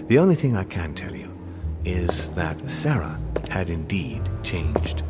The only thing I can tell you is that Sarah had indeed changed.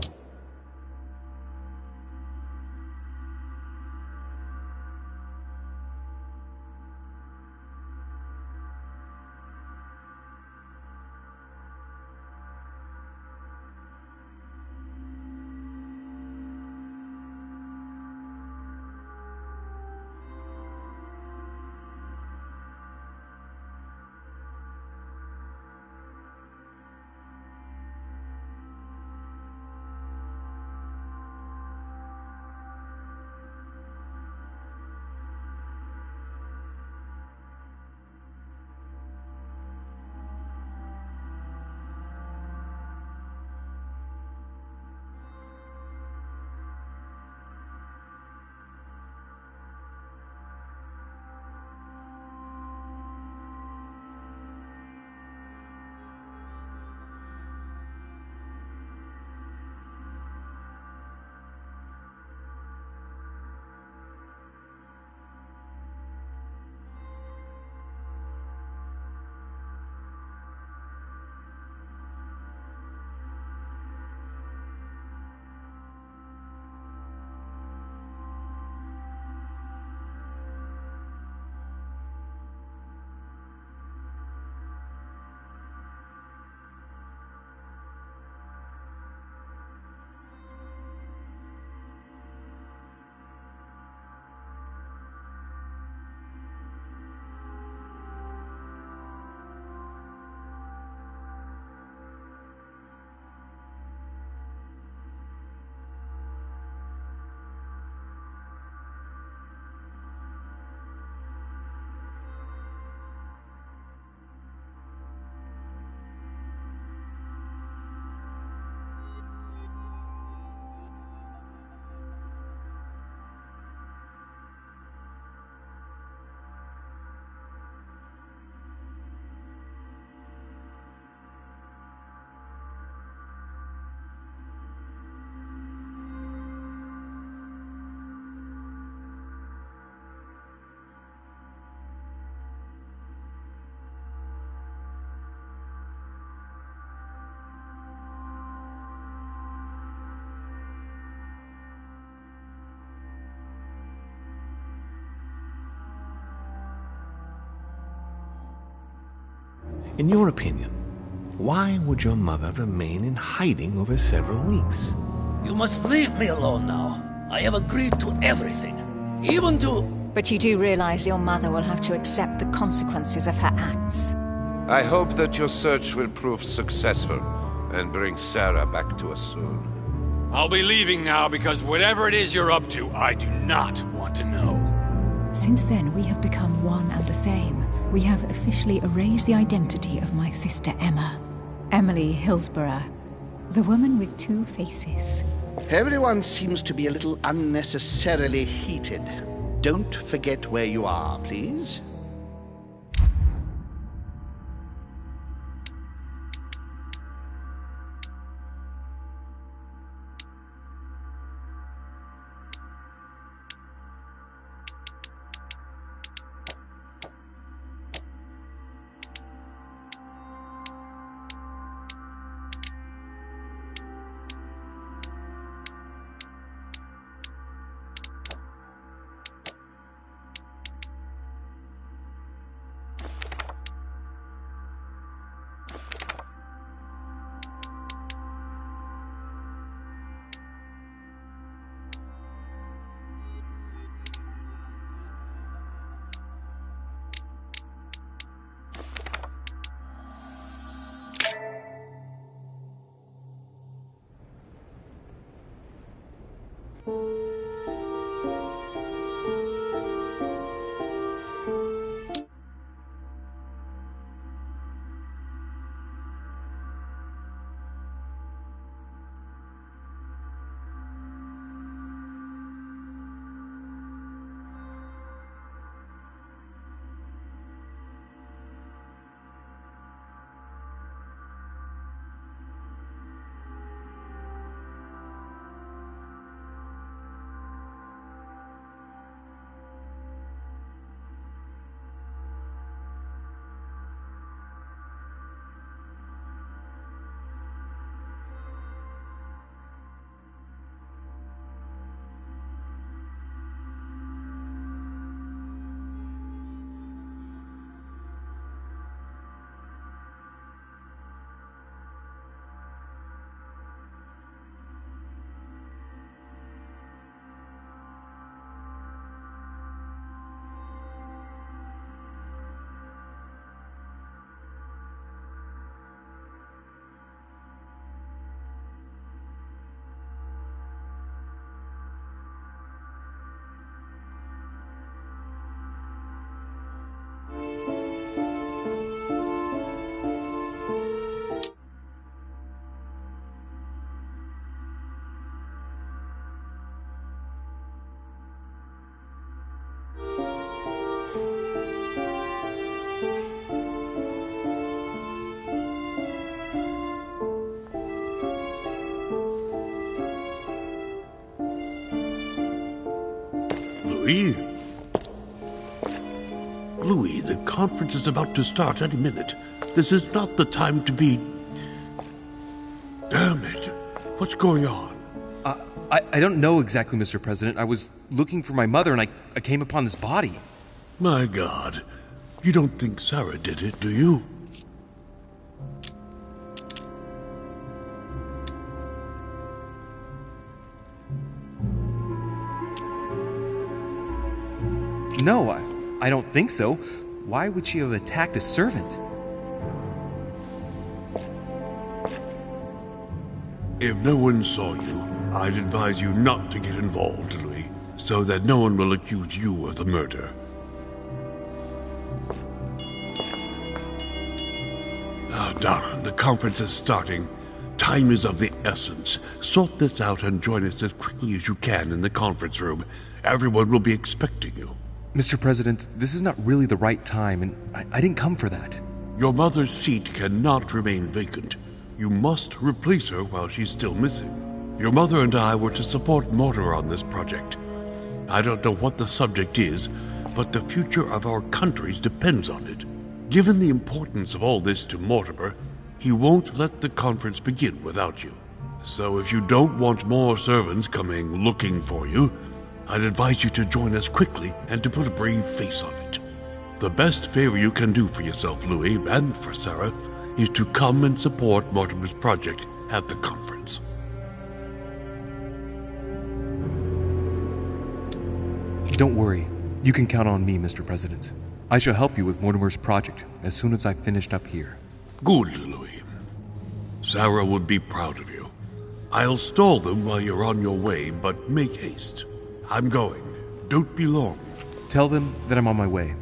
In your opinion, why would your mother remain in hiding over several weeks? You must leave me alone now. I have agreed to everything. Even to... But you do realize your mother will have to accept the consequences of her acts. I hope that your search will prove successful and bring Sarah back to us soon. I'll be leaving now because whatever it is you're up to, I do not want to know. Since then, we have become one and the same. We have officially erased the identity of my sister Emma. Emily Hillsborough. The woman with two faces. Everyone seems to be a little unnecessarily heated. Don't forget where you are, please. Louis? Louis, the conference is about to start any minute. This is not the time to be... Damn it. What's going on? I don't know exactly, Mr. President. I was looking for my mother and I came upon this body. My God. You don't think Sarah did it, do you? No, I don't think so. Why would she have attacked a servant? If no one saw you, I'd advise you not to get involved, Louis, so that no one will accuse you of the murder. Darren, the conference is starting. Time is of the essence. Sort this out and join us as quickly as you can in the conference room. Everyone will be expecting you. Mr. President, this is not really the right time, and I didn't come for that. Your mother's seat cannot remain vacant. You must replace her while she's still missing. Your mother and I were to support Mortimer on this project. I don't know what the subject is, but the future of our countries depends on it. Given the importance of all this to Mortimer, he won't let the conference begin without you. So if you don't want more servants coming looking for you, I'd advise you to join us quickly and to put a brave face on it. The best favor you can do for yourself, Louis, and for Sarah, is to come and support Mortimer's project at the conference. Don't worry. You can count on me, Mr. President. I shall help you with Mortimer's project as soon as I've finished up here. Good, Louis. Sarah would be proud of you. I'll stall them while you're on your way, but make haste. I'm going. Don't be long. Tell them that I'm on my way.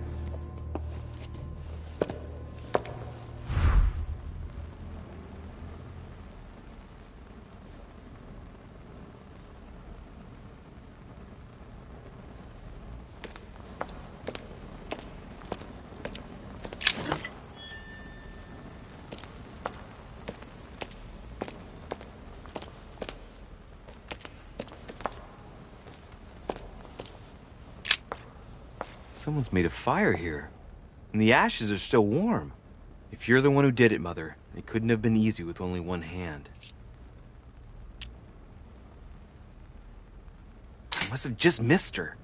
Someone's made a fire here, and the ashes are still warm. If you're the one who did it, Mother, it couldn't have been easy with only one hand. I must have just missed her.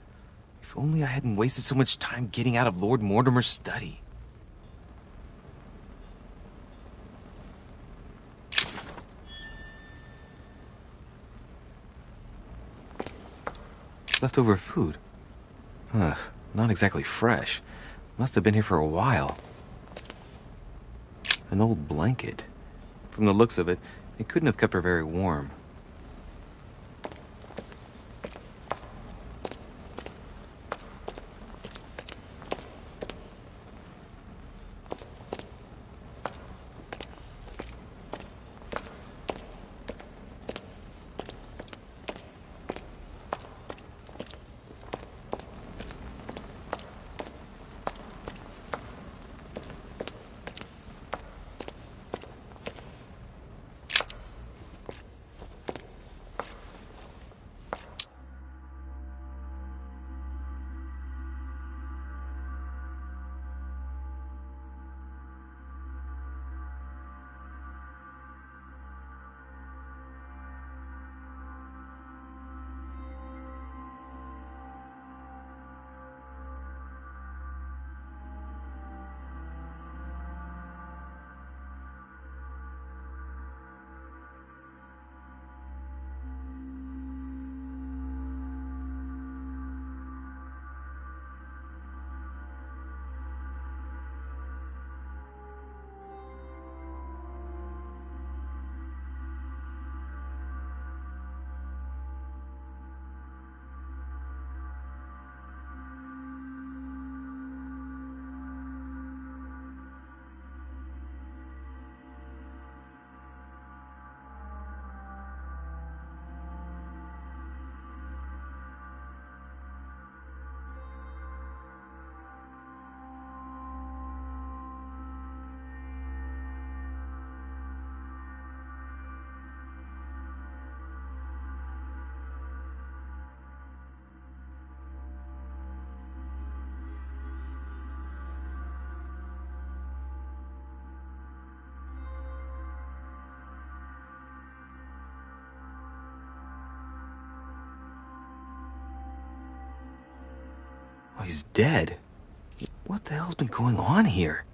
If only I hadn't wasted so much time getting out of Lord Mortimer's study. Leftover food. Ugh. Not exactly fresh. Must have been here for a while. An old blanket. From the looks of it, it couldn't have kept her very warm. Oh, he's dead. What the hell's been going on here?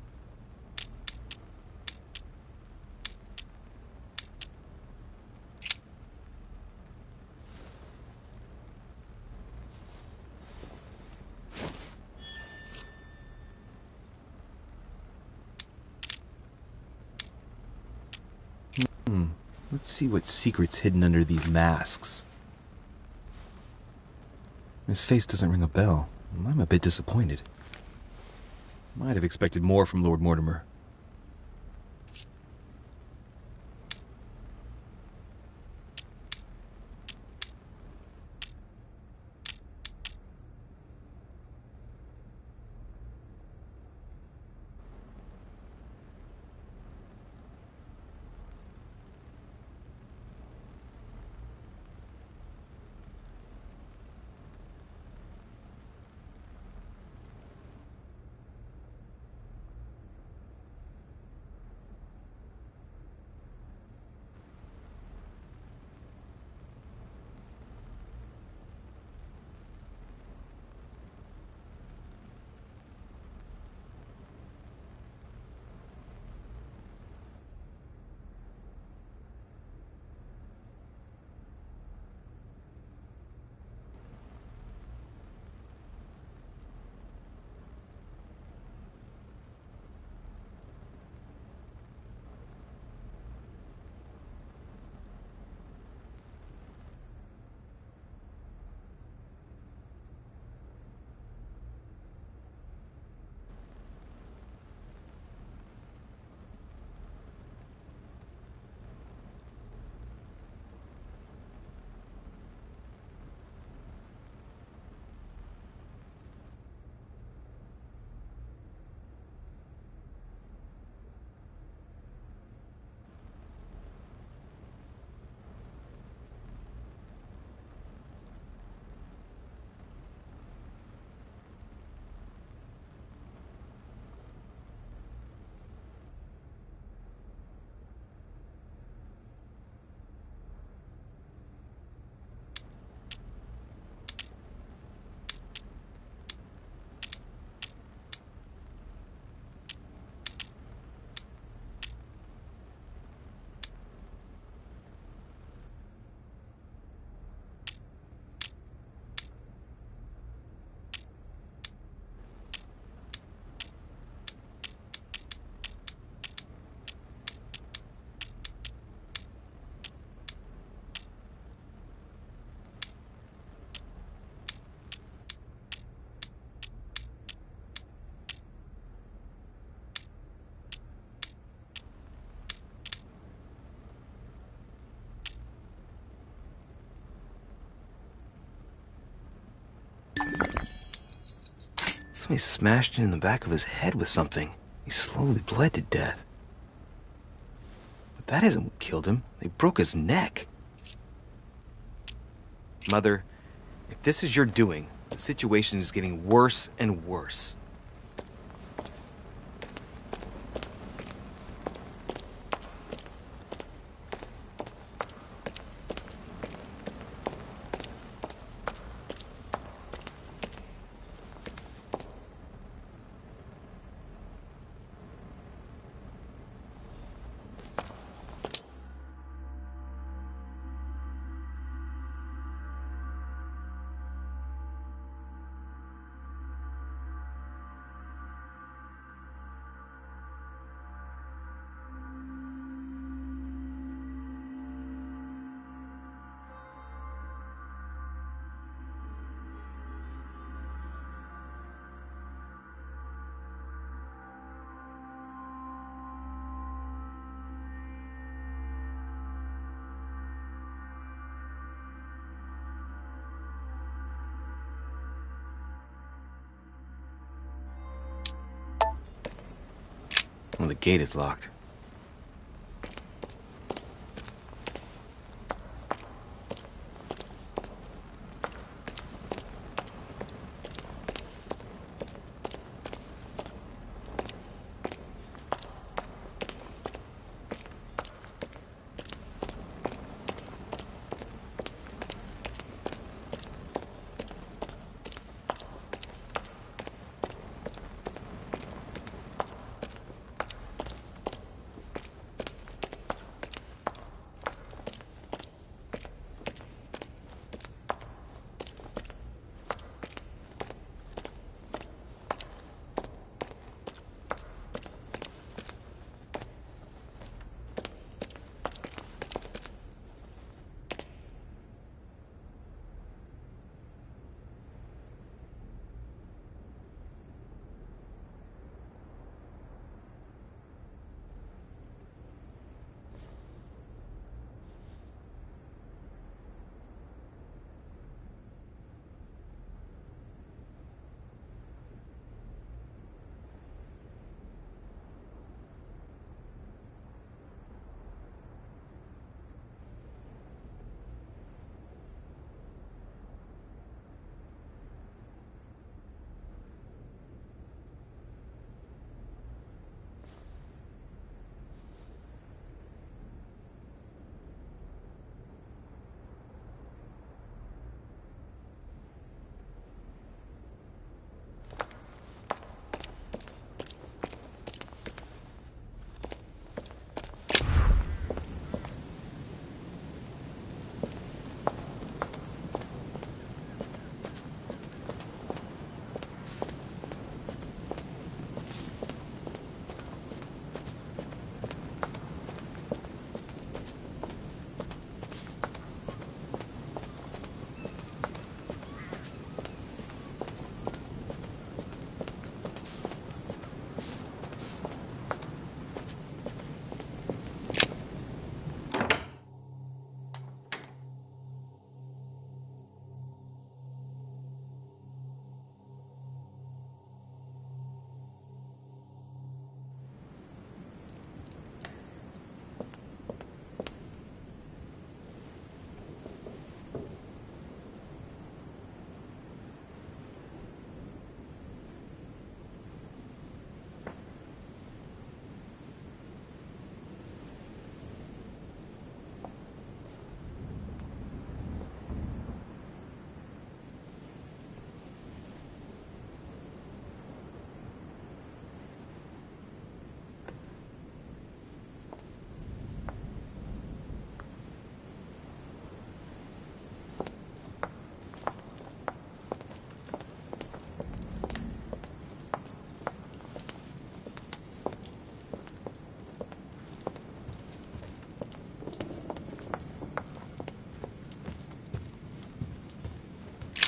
Let's see what secret's hidden under these masks. His face doesn't ring a bell. I'm a bit disappointed. Might have expected more from Lord Mortimer. Somebody smashed him in the back of his head with something. He slowly bled to death. But that isn't what killed him. They broke his neck. Mother, if this is your doing, the situation is getting worse and worse. Well, the gate is locked.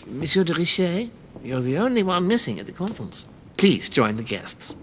Monsieur de Richet, you're the only one missing at the conference. Please join the guests.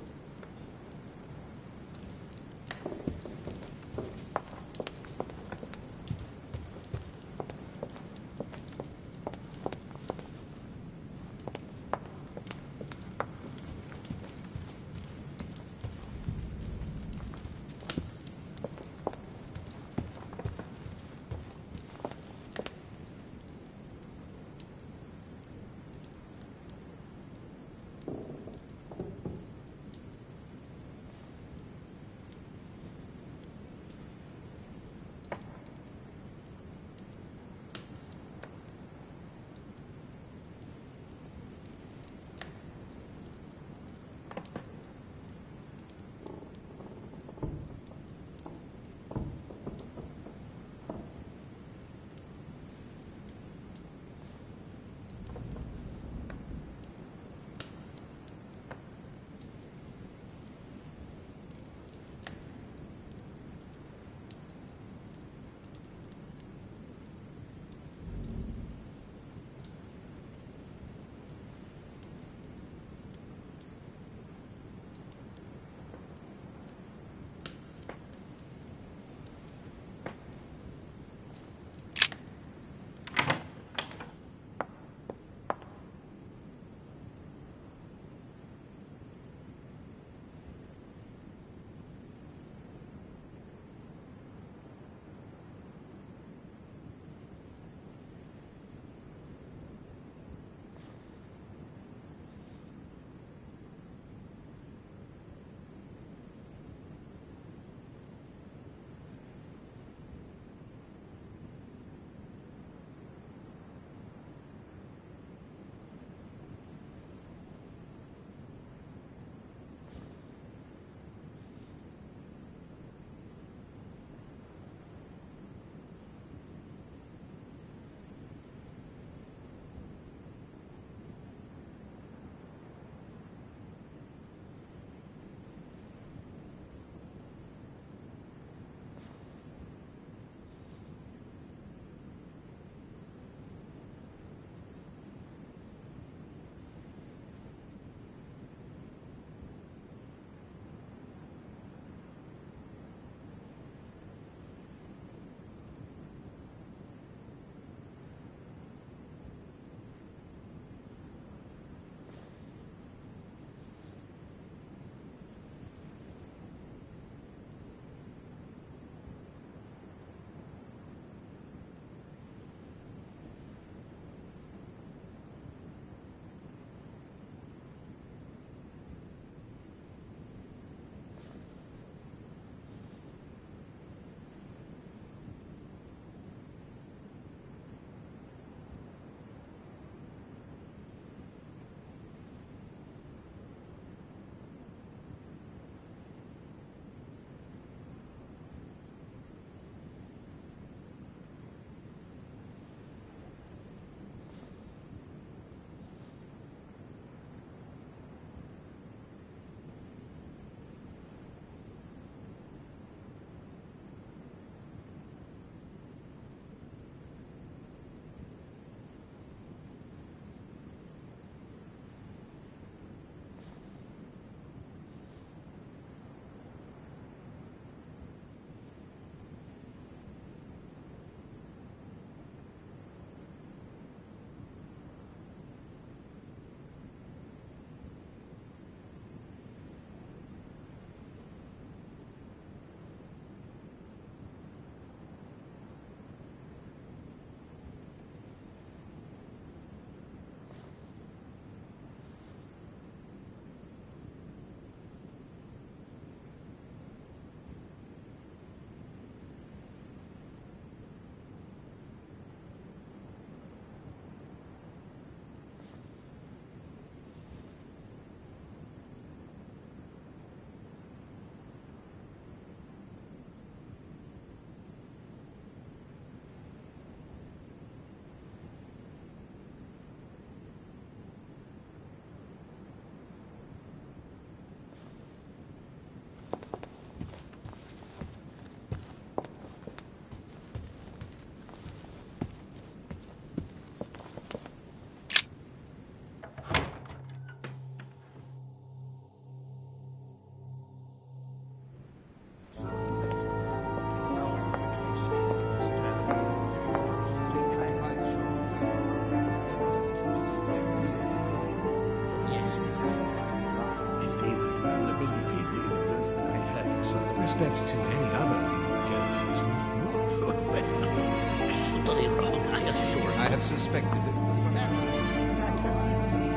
have suspected it. That does seem the same.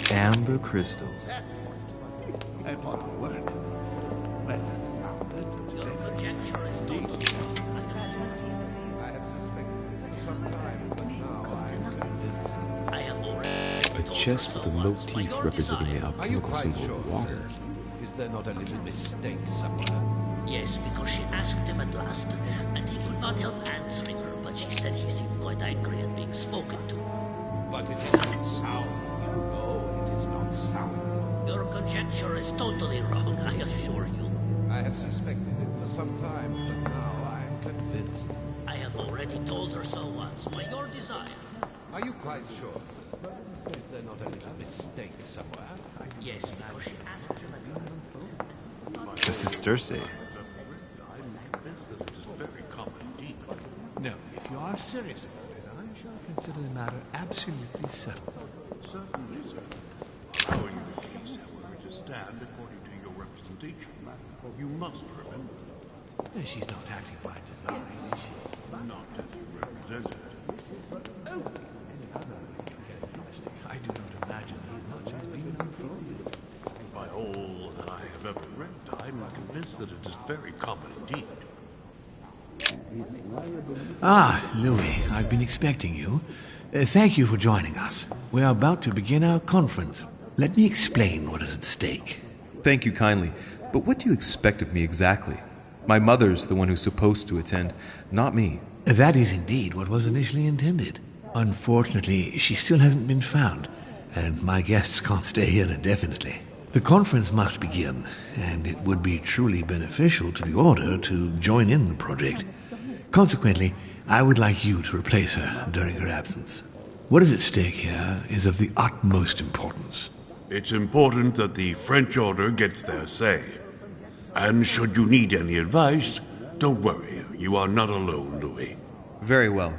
Amber crystals. I thought it would work. Well, Your conjecture is totally wrong. I have suspected it for some time, but now I'm convinced. I have already A told chest her with a so once, by motif your representing the desire. Are you alchemical quite symbol sure, of water. sir? Is there not a little mistake somewhere? Yes, because she asked him at last, and he could not help answering her, but she said he seemed quite angry at being spoken to. But it is not sound, you know. It is not sound. Your conjecture is totally wrong, I assure you. I have suspected it for some time, but now I'm convinced. I have already told her so once, by your desire. Are you quite sure, sir? Is there not a little mistake somewhere? Yes, because she asked him at This is Circe. I'm convinced that it is very common indeed. No, if you are serious about it, I shall consider the matter absolutely settled. Certainly, sir. Allowing the case, however, to stand according to your representation, you must remember. She's not acting by design, is she? Not as you represented. I do not imagine that much has been unfolded. By all that I have ever read, I'm convinced that it is very common indeed. Ah, Louis, I've been expecting you. Thank you for joining us. We are about to begin our conference. Let me explain what is at stake. Thank you kindly, but what do you expect of me exactly? My mother's the one who's supposed to attend, not me. That is indeed what was initially intended. Unfortunately, she still hasn't been found, and my guests can't stay here indefinitely. The conference must begin, and it would be truly beneficial to the Order to join in the project. Consequently, I would like you to replace her during her absence. What is at stake here is of the utmost importance. It's important that the French Order gets their say. And should you need any advice, don't worry. You are not alone, Louis. Very well.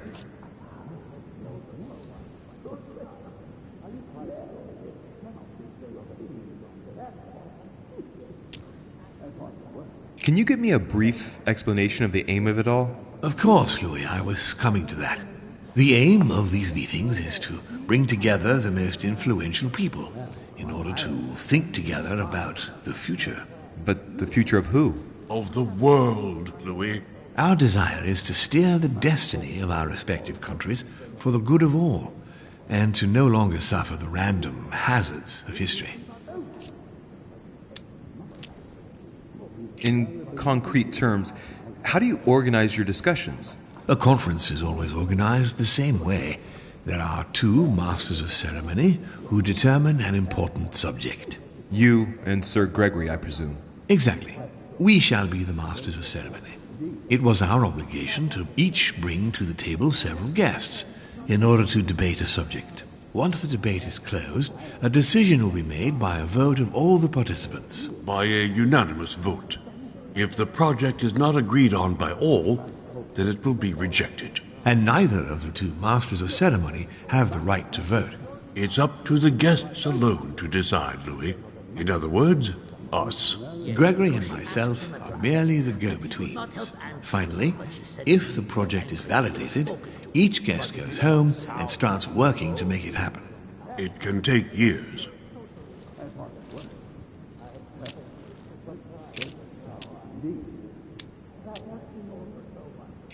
Can you give me a brief explanation of the aim of it all? Of course, Louis, I was coming to that. The aim of these meetings is to bring together the most influential people in order to think together about the future. But the future of who? Of the world, Louis. Our desire is to steer the destiny of our respective countries for the good of all, and to no longer suffer the random hazards of history. In concrete terms, how do you organize your discussions? A conference is always organized the same way. There are two masters of ceremony who determine an important subject. You and Sir Gregory, I presume. Exactly. We shall be the masters of ceremony. It was our obligation to each bring to the table several guests in order to debate a subject. Once the debate is closed, a decision will be made by a vote of all the participants. By a unanimous vote. If the project is not agreed on by all, then it will be rejected. And neither of the two masters of ceremony have the right to vote. It's up to the guests alone to decide, Louis. In other words, us. Gregory and myself are merely the go-betweens. Finally, if the project is validated, each guest goes home and starts working to make it happen. It can take years.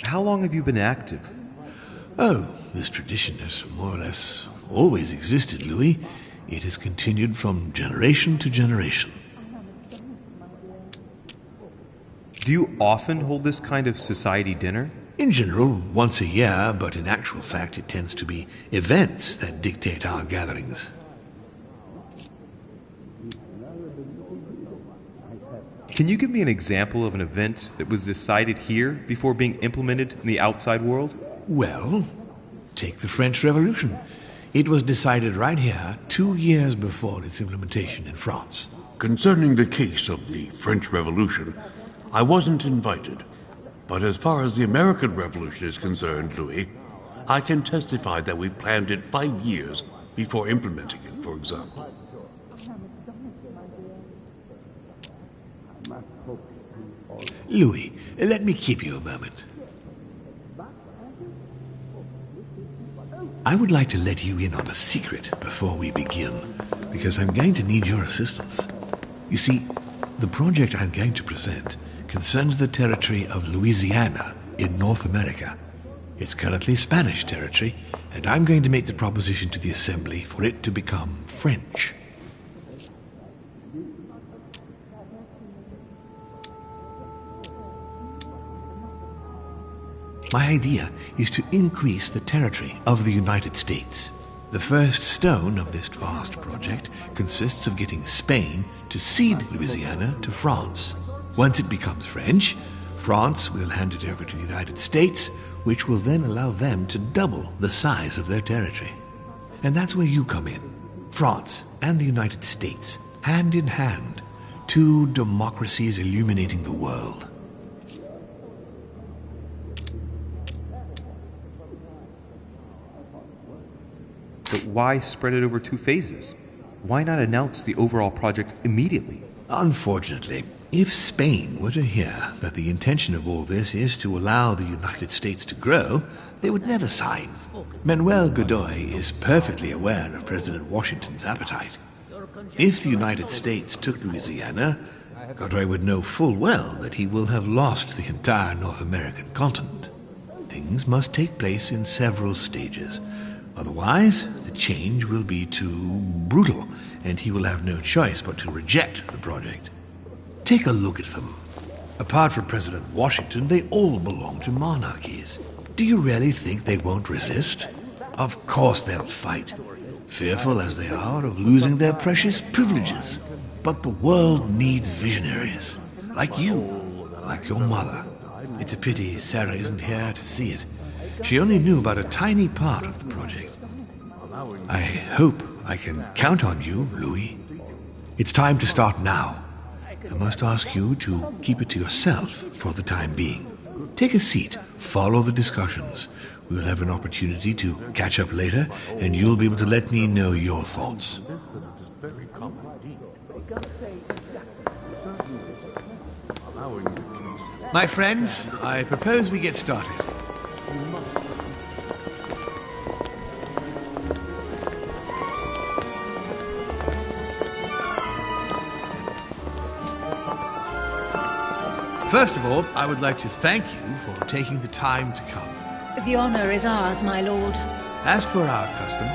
How long have you been active? Oh, this tradition has more or less always existed, Louis. It has continued from generation to generation. Do you often hold this kind of society dinner? In general, once a year, but in actual fact it tends to be events that dictate our gatherings. Can you give me an example of an event that was decided here before being implemented in the outside world? Well, take the French Revolution. It was decided right here 2 years before its implementation in France. Concerning the case of the French Revolution, I wasn't invited. But as far as the American Revolution is concerned, Louis, I can testify that we planned it 5 years before implementing it, for example. Louis, let me keep you a moment. I would like to let you in on a secret before we begin, because I'm going to need your assistance. You see, the project I'm going to present concerns the territory of Louisiana in North America. It's currently Spanish territory, and I'm going to make the proposition to the Assembly for it to become French. My idea is to increase the territory of the United States. The first stone of this vast project consists of getting Spain to cede Louisiana to France. Once it becomes French, France will hand it over to the United States, which will then allow them to double the size of their territory. And that's where you come in. France and the United States, hand in hand, two democracies illuminating the world. But why spread it over 2 phases? Why not announce the overall project immediately? Unfortunately, if Spain were to hear that the intention of all this is to allow the United States to grow, they would never sign. Manuel Godoy is perfectly aware of President Washington's appetite. If the United States took Louisiana, Godoy would know full well that he will have lost the entire North American continent. Things must take place in several stages. Otherwise, the change will be too brutal, and he will have no choice but to reject the project. Take a look at them. Apart from President Washington, they all belong to monarchies. Do you really think they won't resist? Of course they'll fight, fearful as they are of losing their precious privileges. But the world needs visionaries, like you, like your mother. It's a pity Sarah isn't here to see it. She only knew about a tiny part of the project. I hope I can count on you, Louis. It's time to start now. I must ask you to keep it to yourself for the time being. Take a seat, follow the discussions. We'll have an opportunity to catch up later, and you'll be able to let me know your thoughts. My friends, I propose we get started. First of all, I would like to thank you for taking the time to come. The honor is ours, my lord. As per our custom,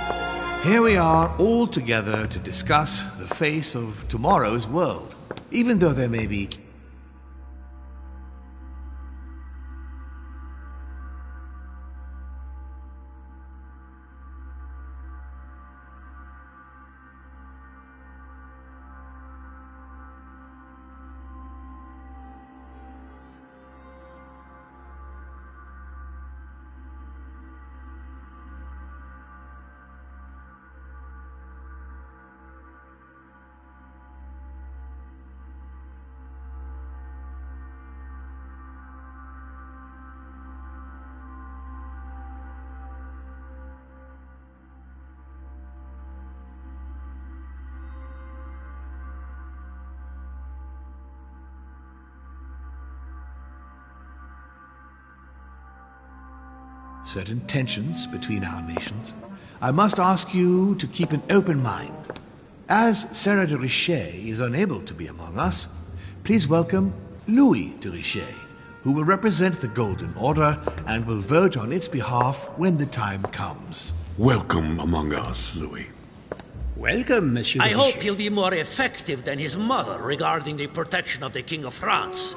here we are all together to discuss the face of tomorrow's world, even though there may be certain tensions between our nations, I must ask you to keep an open mind. As Sarah de Richet is unable to be among us, please welcome Louis de Richet, who will represent the Golden Order and will vote on its behalf when the time comes. Welcome among us, Louis. Welcome, Monsieur. I hope he'll be more effective than his mother regarding the protection of the King of France.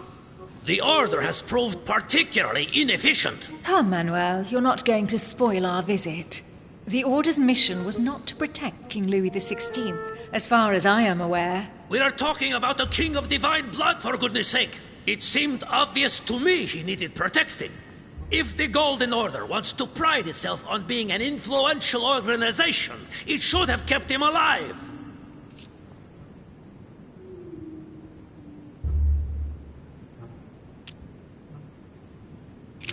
The Order has proved particularly inefficient. Come, Manuel, you're not going to spoil our visit. The Order's mission was not to protect King Louis XVI, as far as I am aware. We are talking about a king of divine blood, for goodness sake. It seemed obvious to me he needed protecting. If the Golden Order wants to pride itself on being an influential organization, it should have kept him alive.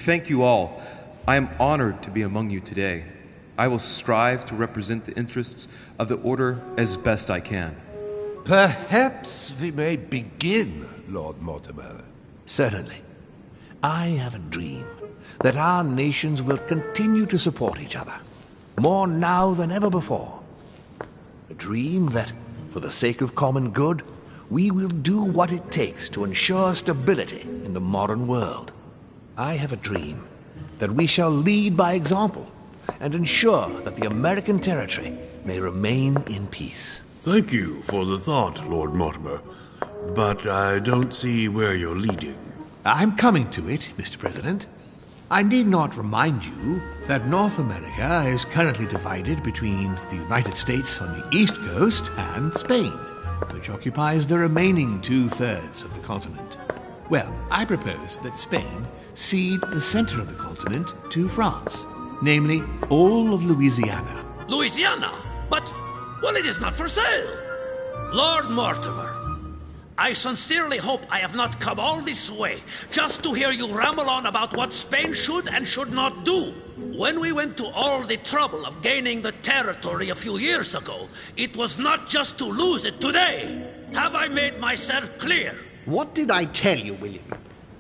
Thank you all. I am honored to be among you today. I will strive to represent the interests of the Order as best I can. Perhaps we may begin, Lord Mortimer. Certainly. I have a dream that our nations will continue to support each other, more now than ever before. A dream that, for the sake of common good, we will do what it takes to ensure stability in the modern world. I have a dream that we shall lead by example and ensure that the American territory may remain in peace. Thank you for the thought, Lord Mortimer, but I don't see where you're leading. I'm coming to it, Mr. President. I need not remind you that North America is currently divided between the United States on the east coast and Spain, which occupies the remaining 2/3 of the continent. Well, I propose that Spain cede the center of the continent to France, namely all of Louisiana. Louisiana? But, well, it is not for sale. Lord Mortimer, I sincerely hope I have not come all this way just to hear you ramble on about what Spain should and should not do. When we went to all the trouble of gaining the territory a few years ago, it was not just to lose it today. Have I made myself clear? What did I tell you, William?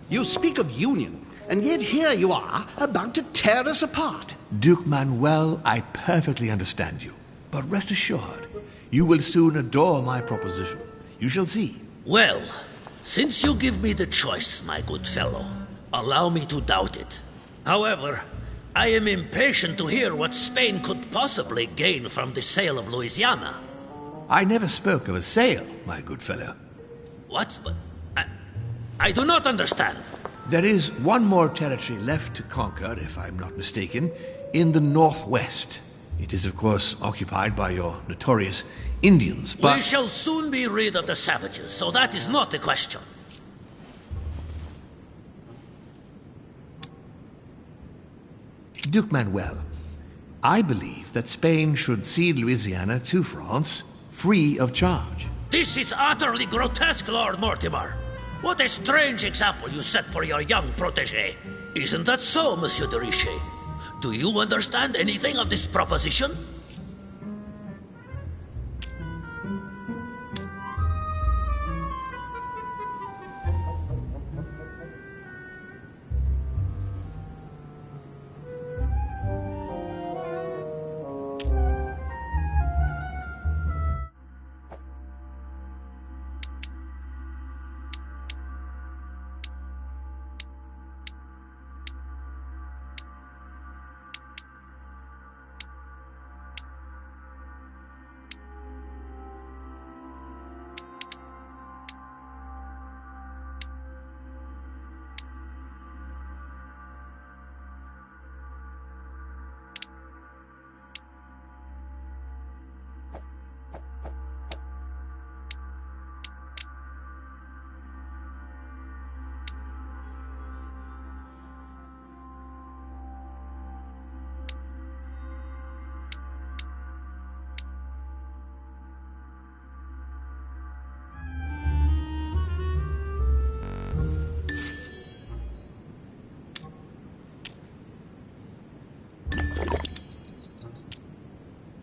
You speak of union, and yet here you are, about to tear us apart. Duke Manuel, I perfectly understand you. But rest assured, you will soon adore my proposition. You shall see. Well, since you give me the choice, my good fellow, allow me to doubt it. However, I am impatient to hear what Spain could possibly gain from the sale of Louisiana. I never spoke of a sale, my good fellow. What? But I do not understand. There is one more territory left to conquer, if I'm not mistaken, in the northwest. It is, of course, occupied by your notorious Indians, but... We shall soon be rid of the savages, so that is not the question. Duke Manuel, I believe that Spain should cede Louisiana to France, free of charge. This is utterly grotesque, Lord Mortimer. What a strange example you set for your young protégé. Isn't that so, Monsieur de Richet? Do you understand anything of this proposition?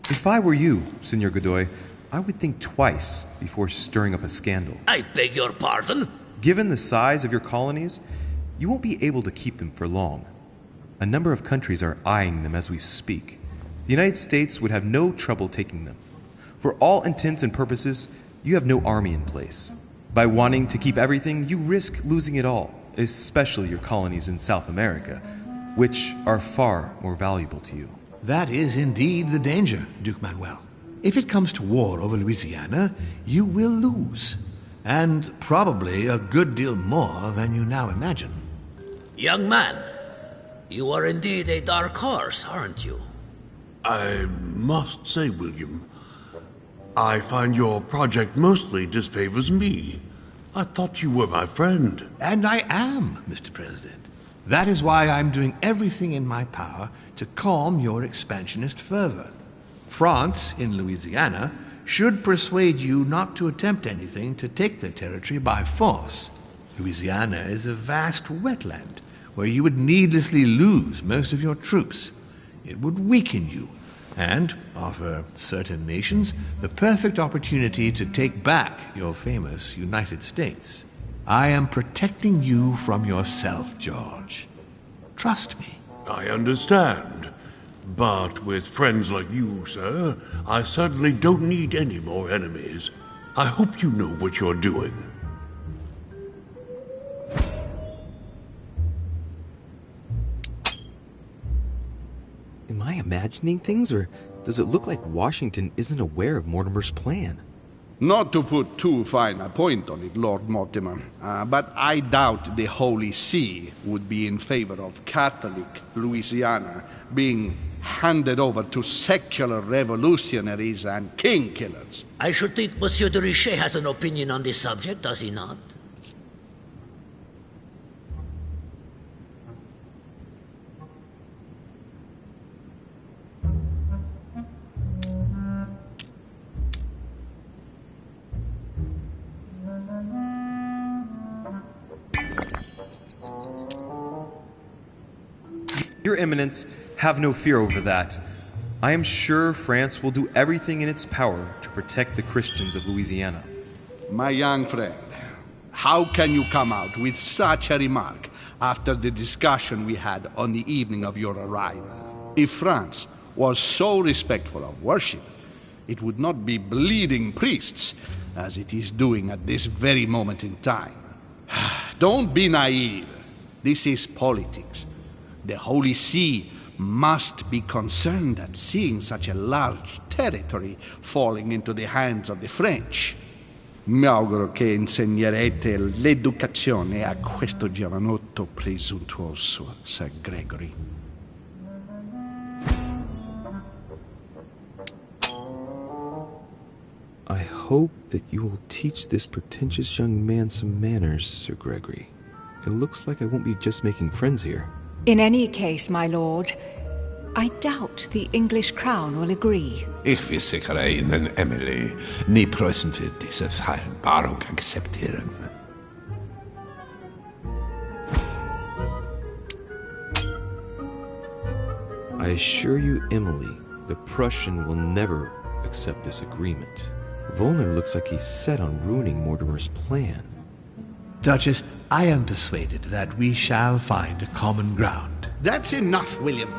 If I were you, Senor Godoy, I would think twice before stirring up a scandal. I beg your pardon? Given the size of your colonies, you won't be able to keep them for long. A number of countries are eyeing them as we speak. The United States would have no trouble taking them. For all intents and purposes, you have no army in place. By wanting to keep everything, you risk losing it all, especially your colonies in South America, which are far more valuable to you. That is indeed the danger, Duke Manuel. If it comes to war over Louisiana, you will lose. And probably a good deal more than you now imagine. Young man, you are indeed a dark horse, aren't you? I must say, William, I find your project mostly disfavors me. I thought you were my friend. And I am, Mr. President. That is why I'm doing everything in my power to calm your expansionist fervor. France, in Louisiana, should persuade you not to attempt anything to take the territory by force. Louisiana is a vast wetland where you would needlessly lose most of your troops. It would weaken you and offer certain nations the perfect opportunity to take back your famous United States. I am protecting you from yourself, George. Trust me. I understand. But with friends like you, sir, I certainly don't need any more enemies. I hope you know what you're doing. Am I imagining things, or does it look like Washington isn't aware of Mortimer's plan? Not to put too fine a point on it, Lord Mortimer, but I doubt the Holy See would be in favor of Catholic Louisiana being handed over to secular revolutionaries and king killers. I should think Monsieur de Richet has an opinion on this subject, does he not? Your Eminence, have no fear over that. I am sure France will do everything in its power to protect the Christians of Louisiana. My young friend, how can you come out with such a remark after the discussion we had on the evening of your arrival? If France was so respectful of worship, it would not be bleeding priests, as it is doing at this very moment in time. Don't be naive. This is politics. The Holy See must be concerned at seeing such a large territory falling into the hands of the French. Mi auguro che insegnerete l'educazione a questo giovanotto presuntuoso, Sir Gregory. I hope that you will teach this pretentious young man some manners, Sir Gregory. It looks like I won't be just making friends here. In any case, my lord, I doubt the English crown will agree. Ich versichere Ihnen, Emily, nie Preußen wird diese Vereinbarung akzeptieren. I assure you, Emily, the Prussian will never accept this agreement. Volner looks like he's set on ruining Mortimer's plan. Duchess, I am persuaded that we shall find a common ground. That's enough, William.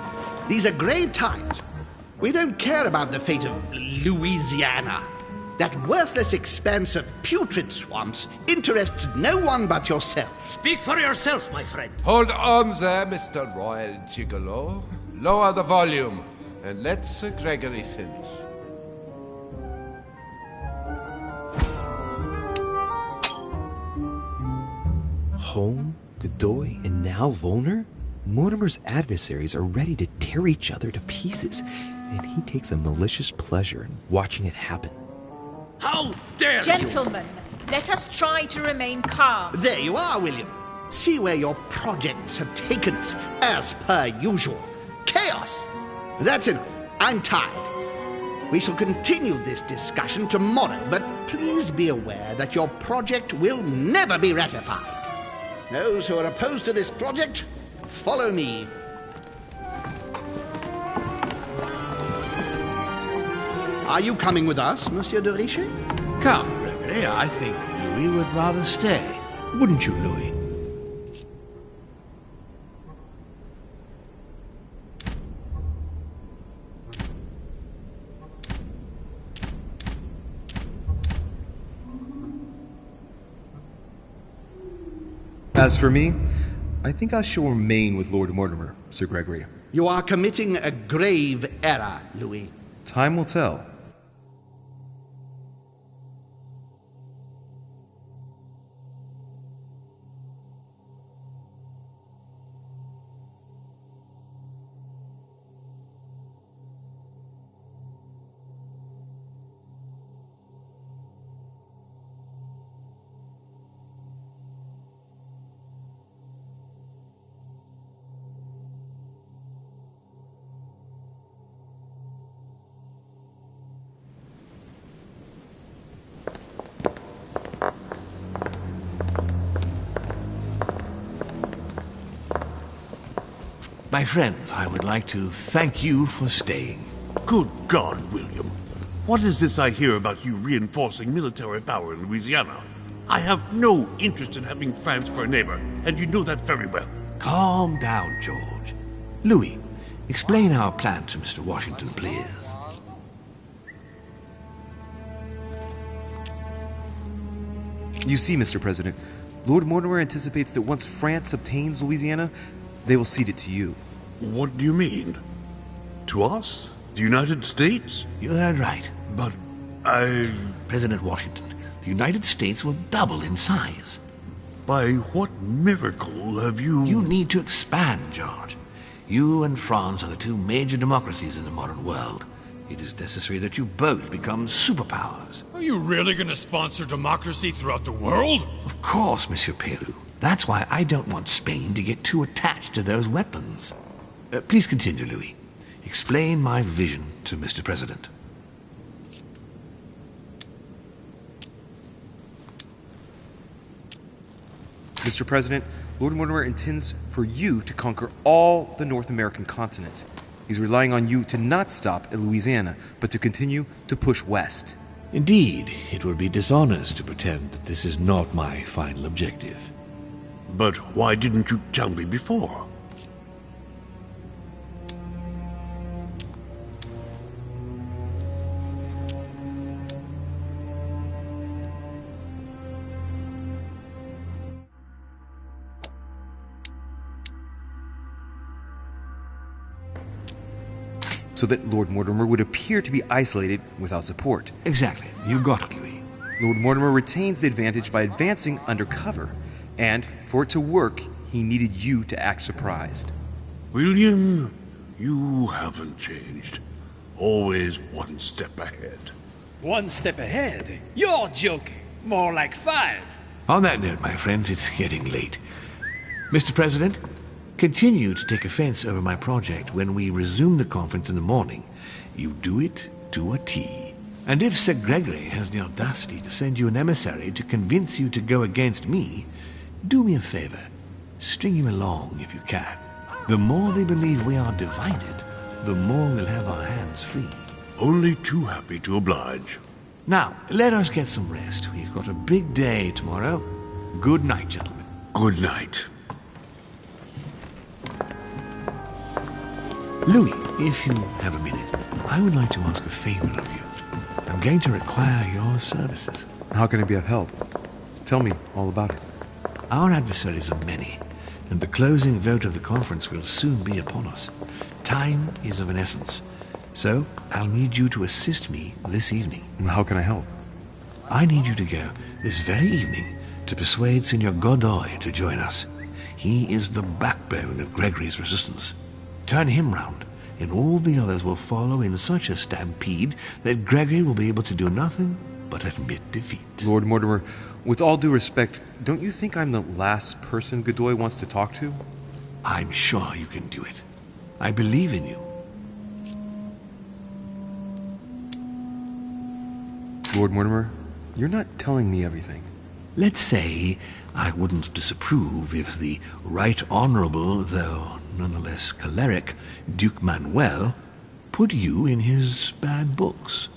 These are grave times. We don't care about the fate of Louisiana. That worthless expanse of putrid swamps interests no one but yourself. Speak for yourself, my friend. Hold on there, Mr. Royal Gigolo. Lower the volume, and let Sir Gregory finish. Home, Godoy, and now Volner? Mortimer's adversaries are ready to tear each other to pieces, and he takes a malicious pleasure in watching it happen. How dare Gentlemen, let us try to remain calm. There you are, William. See where your projects have taken us, as per usual. Chaos! That's enough. I'm tired. We shall continue this discussion tomorrow, but please be aware that your project will never be ratified. Those who are opposed to this project, follow me. Are you coming with us, Monsieur de Richet? Come, Gregory, I think Louis would rather stay. Wouldn't you, Louis? As for me, I think I shall remain with Lord Mortimer, Sir Gregory. You are committing a grave error, Louis. Time will tell. My friends, I would like to thank you for staying. Good God, William. What is this I hear about you reinforcing military power in Louisiana? I have no interest in having France for a neighbor, and you know that very well. Calm down, George. Louis, explain our plan to Mr. Washington, please. You see, Mr. President, Lord Mortimer anticipates that once France obtains Louisiana, they will cede it to you. What do you mean? To us? The United States? You heard right. But President Washington, the United States will double in size. By what miracle have you... You need to expand, George. You and France are the two major democracies in the modern world. It is necessary that you both become superpowers. Are you really going to sponsor democracy throughout the world? Of course, Monsieur Peru. That's why I don't want Spain to get too attached to those weapons. Please continue, Louis. Explain my vision to Mr. President. Mr. President, Lord Mortimer intends for you to conquer all the North American continent. He's relying on you to not stop at Louisiana, but to continue to push west. Indeed, it would be dishonest to pretend that this is not my final objective. But why didn't you tell me before? So that Lord Mortimer would appear to be isolated without support. Exactly. You got it, Louis. Lord Mortimer retains the advantage by advancing undercover, and for it to work, he needed you to act surprised. William, you haven't changed. Always one step ahead. One step ahead? You're joking. More like 5. On that note, my friends, it's getting late. Mr. President, continue to take offense over my project when we resume the conference in the morning. You do it to a T. And if Sir Gregory has the audacity to send you an emissary to convince you to go against me, do me a favor. String him along if you can. The more they believe we are divided, the more we'll have our hands free. Only too happy to oblige. Now, let us get some rest. We've got a big day tomorrow. Good night, gentlemen. Good night. Louis, if you have a minute, I would like to ask a favor of you. I'm going to require your services. How can I be of help? Tell me all about it. Our adversaries are many, and the closing vote of the conference will soon be upon us. Time is of an essence, so I'll need you to assist me this evening. How can I help? I need you to go this very evening to persuade Signor Godoy to join us. He is the backbone of Gregory's resistance. Turn him round, and all the others will follow in such a stampede that Gregory will be able to do nothing but admit defeat. Lord Mortimer, with all due respect, don't you think I'm the last person Godoy wants to talk to? I'm sure you can do it. I believe in you. Lord Mortimer, you're not telling me everything. Let's say I wouldn't disapprove if the Right Honorable, though nonetheless choleric, Duke Manuel put you in his bad books.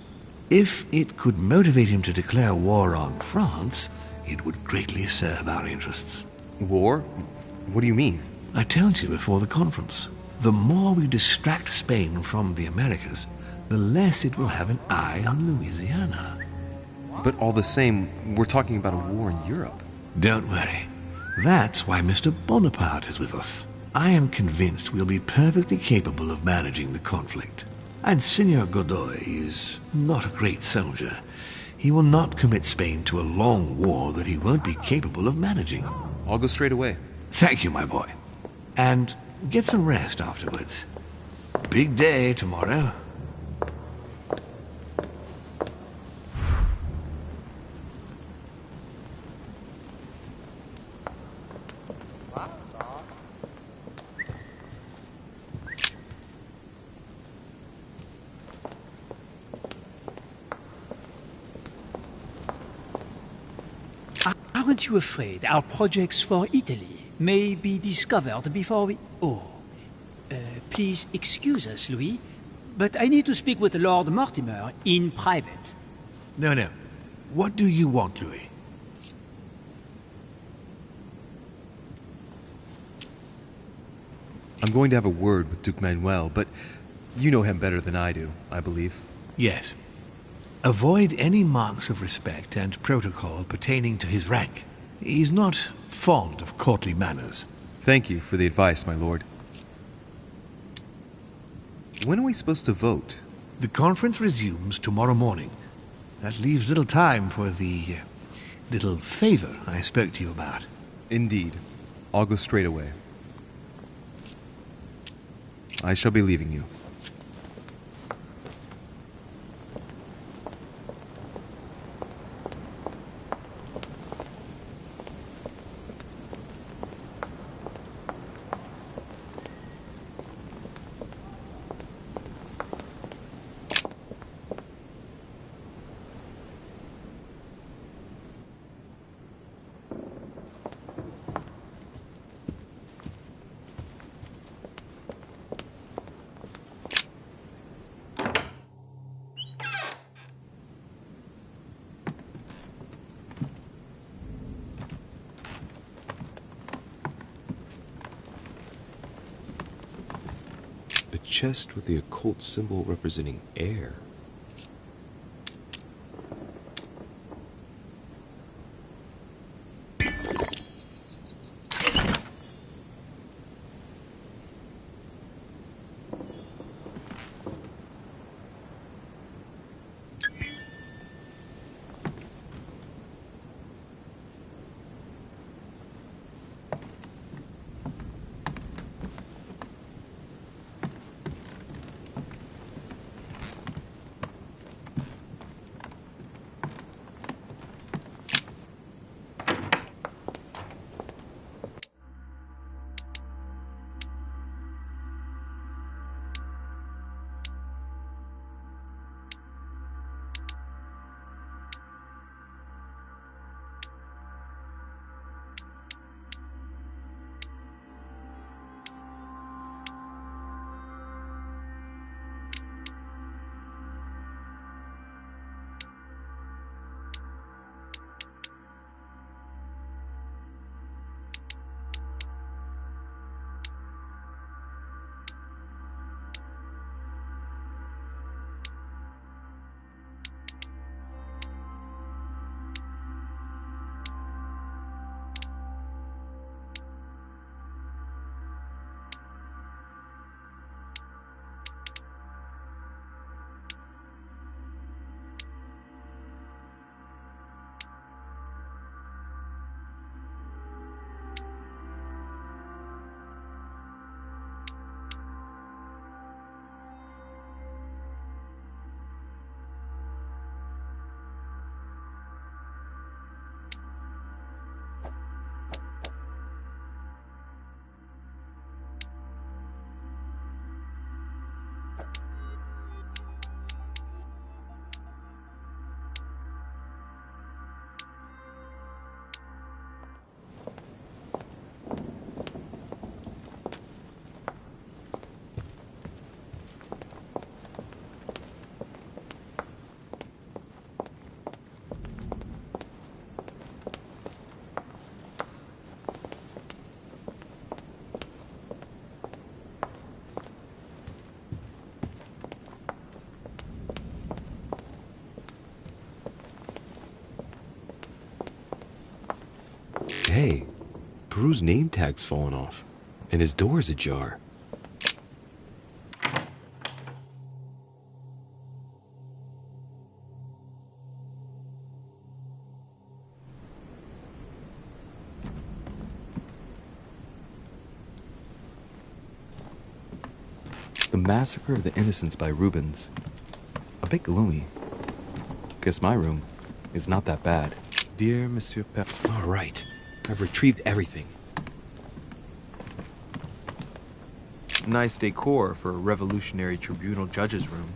If it could motivate him to declare war on France, it would greatly serve our interests. War? What do you mean? I told you before the conference. The more we distract Spain from the Americas, the less it will have an eye on Louisiana. But all the same, we're talking about a war in Europe. Don't worry. That's why Mr. Bonaparte is with us. I am convinced we'll be perfectly capable of managing the conflict. And Signor Godoy is not a great soldier. He will not commit Spain to a long war that he won't be capable of managing. I'll go straight away. Thank you, my boy. And get some rest afterwards. Big day tomorrow. Aren't you afraid our projects for Italy may be discovered before we... Oh, Please excuse us, Louis, but I need to speak with Lord Mortimer in private. No. What do you want, Louis? I'm going to have a word with Duke Manuel, but you know him better than I do, I believe. Yes. Avoid any marks of respect and protocol pertaining to his rank. He's not fond of courtly manners. Thank you for the advice, my lord. When are we supposed to vote? The conference resumes tomorrow morning. That leaves little time for the little favor I spoke to you about. Indeed. I'll go straight away. I shall be leaving you. Chest with the occult symbol representing air. Hey, Peru's name tag's fallen off, and his door is ajar. The Massacre of the Innocents by Rubens. A bit gloomy. Guess my room is not that bad. Dear Monsieur Pep. All right. I've retrieved everything. Nice decor for a revolutionary tribunal judge's room.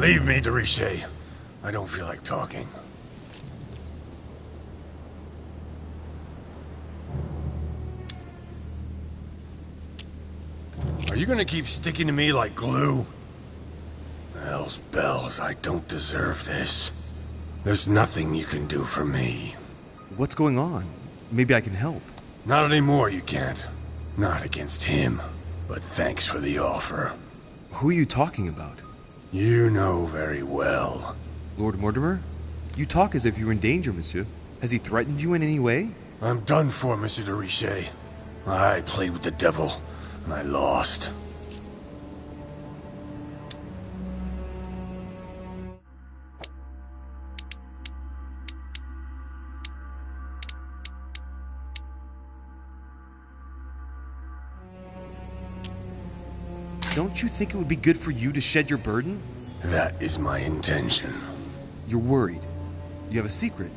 Leave me, de Richet. I don't feel like talking. Are you gonna keep sticking to me like glue? Hell's bells, I don't deserve this. There's nothing you can do for me. What's going on? Maybe I can help. Not anymore, you can't. Not against him. But thanks for the offer. Who are you talking about? You know very well. Lord Mortimer? You talk as if you were in danger, monsieur. Has he threatened you in any way? I'm done for, Monsieur de Richet. I played with the devil, and I lost. Don't you think it would be good for you to shed your burden? That is my intention. You're worried. You have a secret.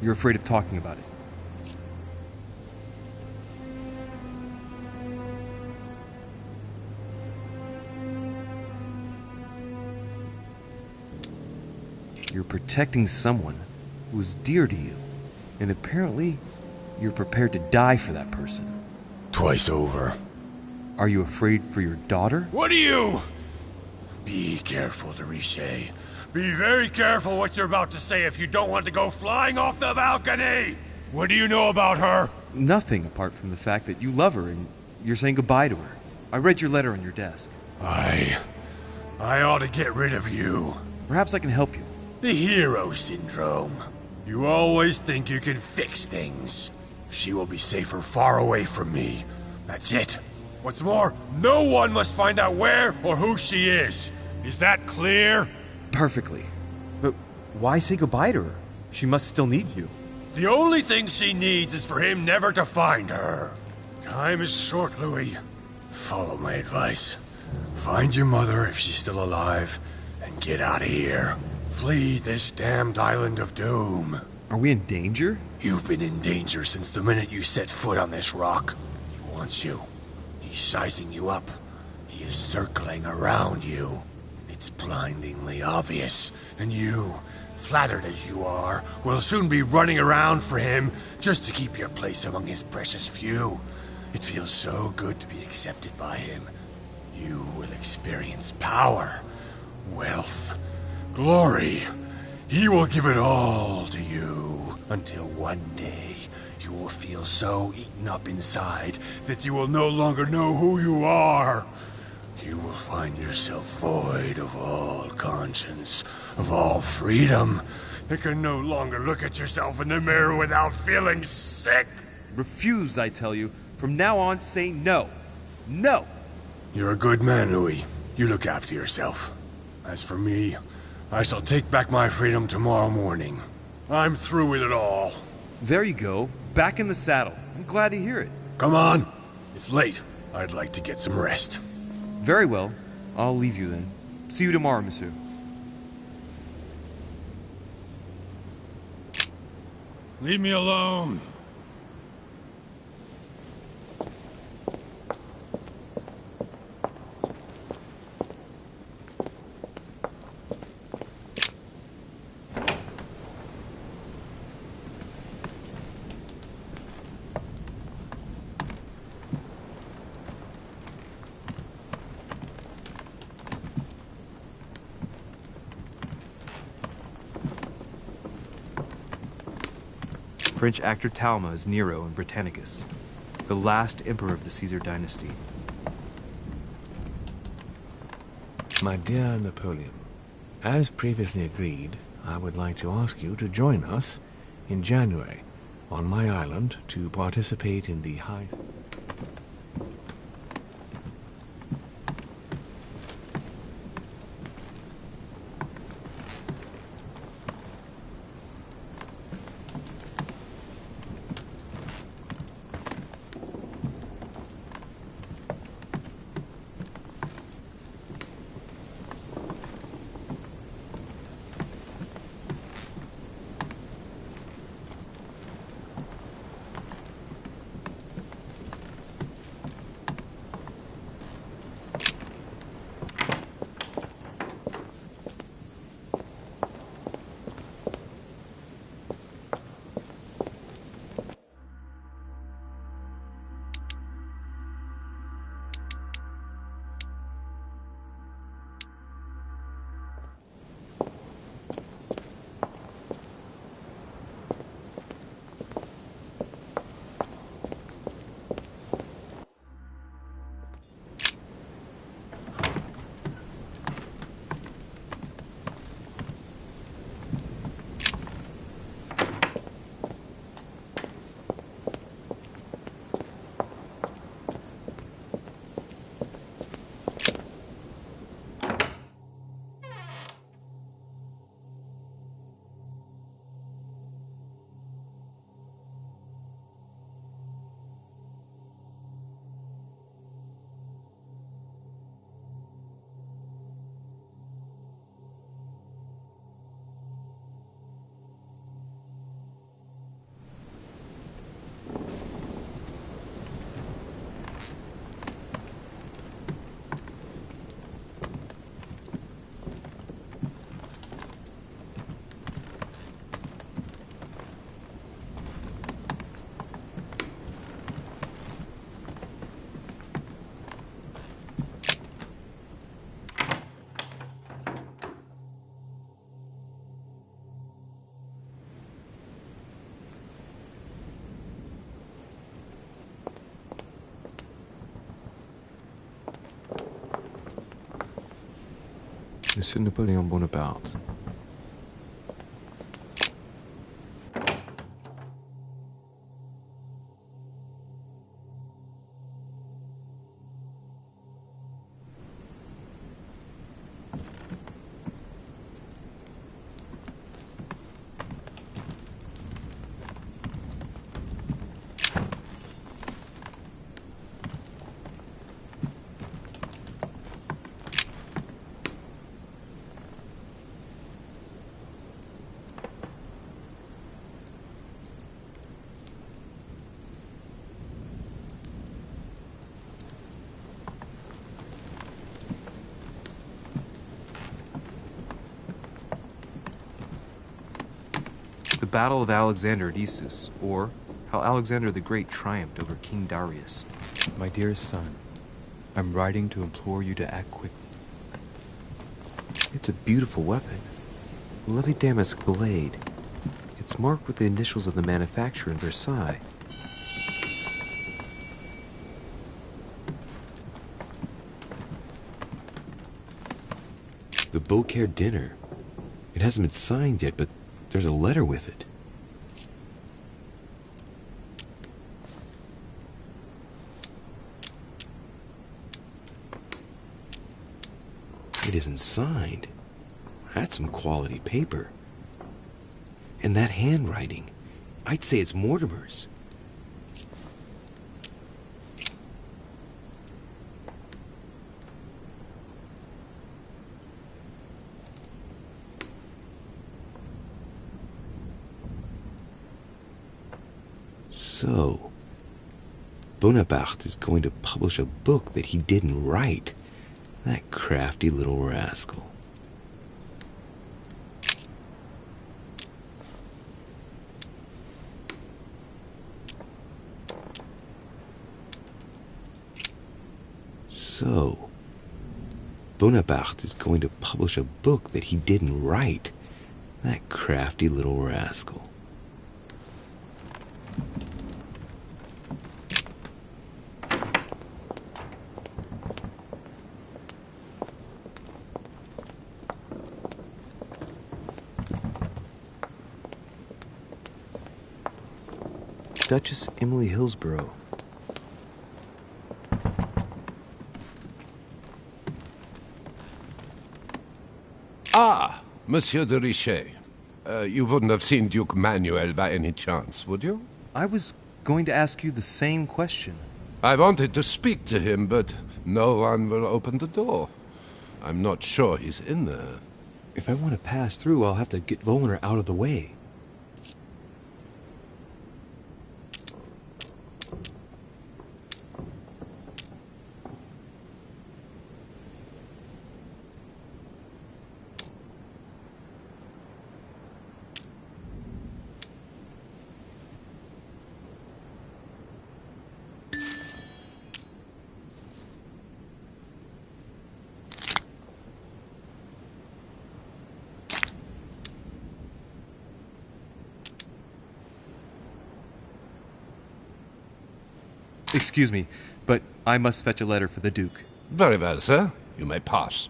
You're afraid of talking about it. You're protecting someone who is dear to you. And apparently, you're prepared to die for that person. Twice over. Are you afraid for your daughter? What are you? Be careful, de Richet. Be very careful what you're about to say if you don't want to go flying off the balcony! What do you know about her? Nothing apart from the fact that you love her and you're saying goodbye to her. I read your letter on your desk. I ought to get rid of you. Perhaps I can help you. The hero syndrome. You always think you can fix things. She will be safer far away from me. That's it. What's more, no one must find out where or who she is. Is that clear? Perfectly. But why say goodbye to her? She must still need you. The only thing she needs is for him never to find her. Time is short, Louis. Follow my advice. Find your mother if she's still alive, and get out of here. Flee this damned island of doom. Are we in danger? You've been in danger since the minute you set foot on this rock. He wants you. He's sizing you up. He is circling around you. It's blindingly obvious, and you, flattered as you are, will soon be running around for him just to keep your place among his precious few. It feels so good to be accepted by him. You will experience power, wealth, glory. He will give it all to you until one day you will feel so eaten up inside that you will no longer know who you are. You will find yourself void of all conscience, of all freedom, and can no longer look at yourself in the mirror without feeling sick. Refuse, I tell you. From now on, say no. No! You're a good man, Louis. You look after yourself. As for me, I shall take back my freedom tomorrow morning. I'm through with it all. There you go. Back in the saddle. I'm glad to hear it. Come on. It's late. I'd like to get some rest. Very well. I'll leave you then. See you tomorrow, monsieur. Leave me alone. French actor Talma is Nero in Britannicus, the last emperor of the Caesar dynasty. My dear Napoleon, as previously agreed, I would like to ask you to join us in January on my island to participate in the high... Monsieur Napoleon Bonaparte. The Battle of Alexander at Issus, or how Alexander the Great triumphed over King Darius. My dearest son, I'm writing to implore you to act quickly. It's a beautiful weapon. A lovely damask blade. It's marked with the initials of the manufacturer in Versailles. The Beaucaire dinner. It hasn't been signed yet, but there's a letter with it. It isn't signed. That's some quality paper. And that handwriting, I'd say it's Mortimer's. So, Bonaparte is going to publish a book that he didn't write. That crafty little rascal. So, Bonaparte is going to publish a book that he didn't write. That crafty little rascal. Duchess Emily Hillsborough. Ah, Monsieur de Richet. You wouldn't have seen Duke Manuel by any chance, would you? I was going to ask you the same question. I wanted to speak to him, but no one will open the door. I'm not sure he's in there. If I want to pass through, I'll have to get Volner out of the way. Excuse me, but I must fetch a letter for the Duke. Very well, sir. You may pass.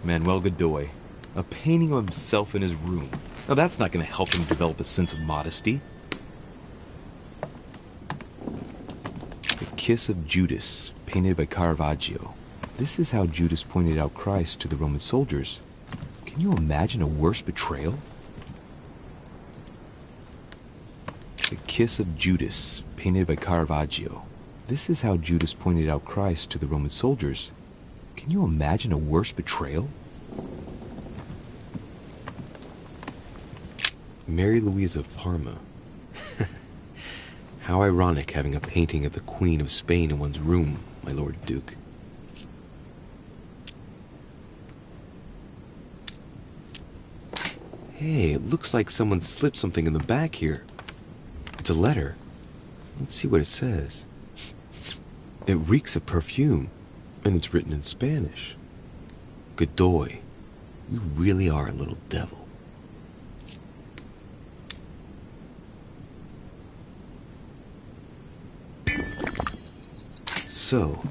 Manuel Godoy. A painting of himself in his room. Now that's not going to help him develop a sense of modesty. The Kiss of Judas, painted by Caravaggio. This is how Judas pointed out Christ to the Roman soldiers. Can you imagine a worse betrayal? The Kiss of Judas, painted by Caravaggio. This is how Judas pointed out Christ to the Roman soldiers. Can you imagine a worse betrayal? Mary Louise of Parma. How ironic having a painting of the Queen of Spain in one's room, my Lord Duke. Hey, it looks like someone slipped something in the back here. It's a letter. Let's see what it says. It reeks of perfume, and it's written in Spanish. Godoy, you really are a little devil. So,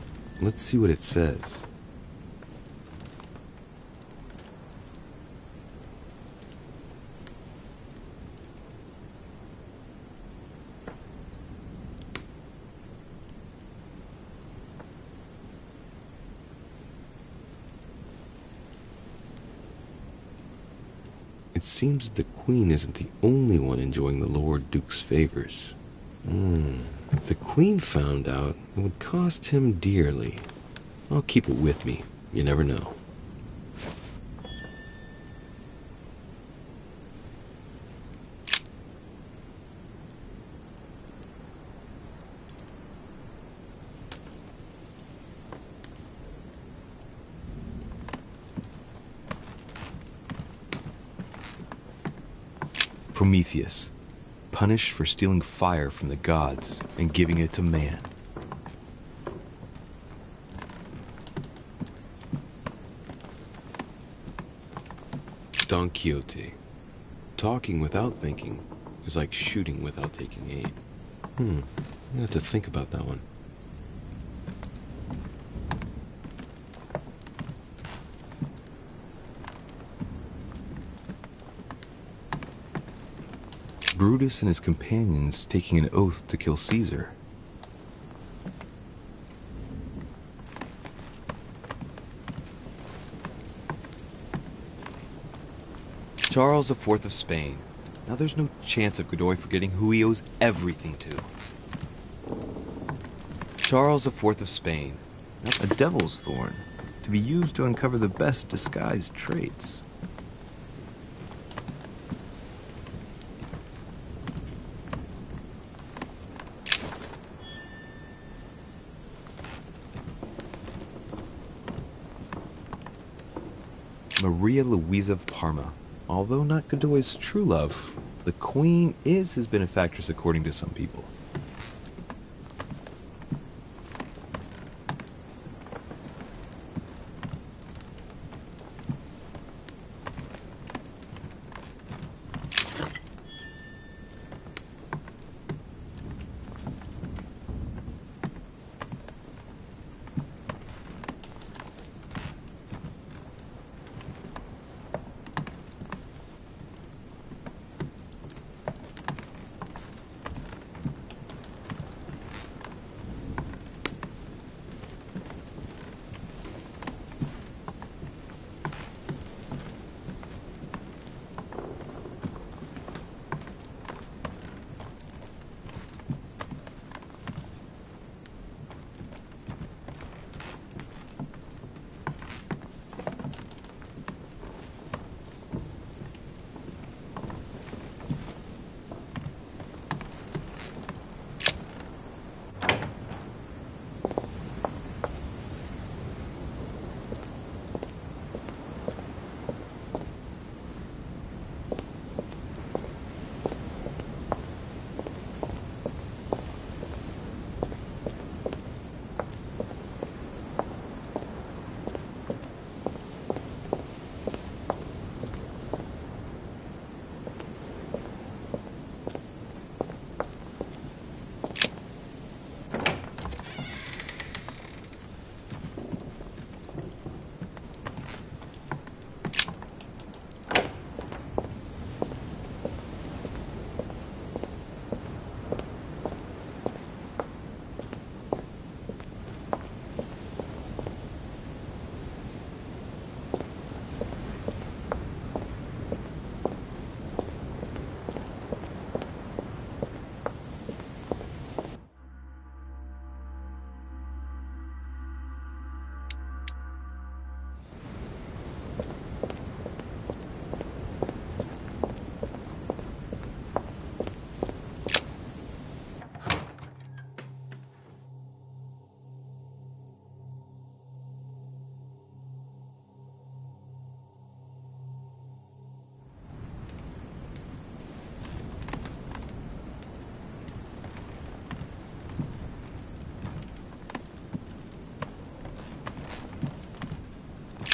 let's see what it says. It seems the Queen isn't the only one enjoying the Lord Duke's favors. If the Queen found out, it would cost him dearly. I'll keep it with me. You never know. Prometheus, punished for stealing fire from the gods and giving it to man. Don Quixote, talking without thinking is like shooting without taking aim. I'm gonna have to think about that one. Brutus and his companions taking an oath to kill Caesar. Charles IV of Spain. Now there's no chance of Godoy forgetting who he owes everything to. Charles IV of Spain. A devil's thorn, to be used to uncover the best disguised traits. Maria Louisa of Parma. Although not Godoy's true love, the Queen is his benefactress according to some people.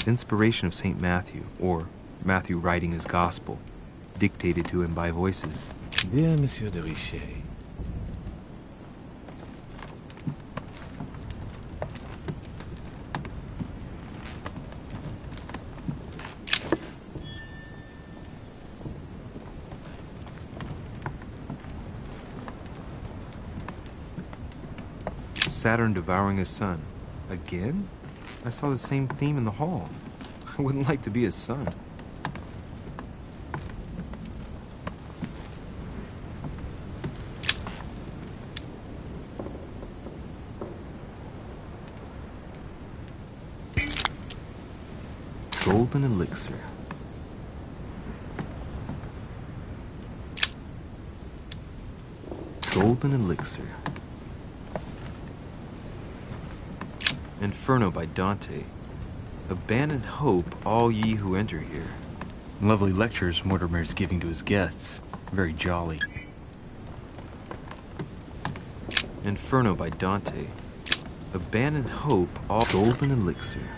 Inspiration of St. Matthew, or Matthew writing his gospel, dictated to him by voices. Dear Monsieur de Richet, Saturn devouring his son. Again? I saw the same theme in the hall. I wouldn't like to be his son. Golden elixir. Golden elixir. Inferno by Dante. Abandon hope, all ye who enter here. Lovely lectures Mortimer's giving to his guests. Very jolly. Inferno by Dante. Abandon hope, all golden elixir.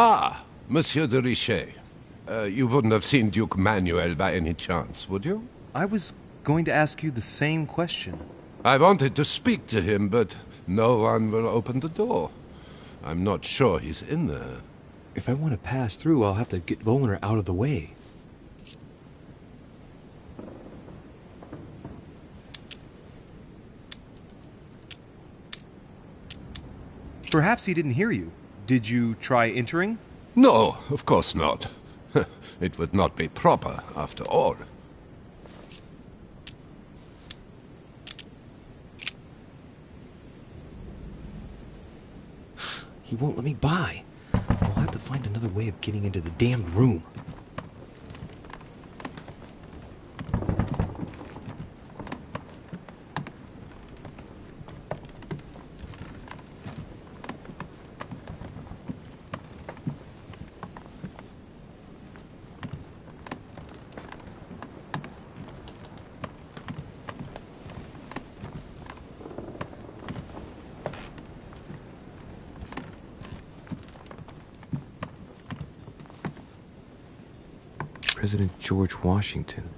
Ah, Monsieur de Richet. You wouldn't have seen Duke Manuel by any chance, would you? I was going to ask you the same question. I wanted to speak to him, but no one will open the door. I'm not sure he's in there. If I want to pass through, I'll have to get Volner out of the way. Perhaps he didn't hear you. Did you try entering? No, of course not. It would not be proper, after all. He won't let me by. I'll have to find another way of getting into the damned room. President George Washington.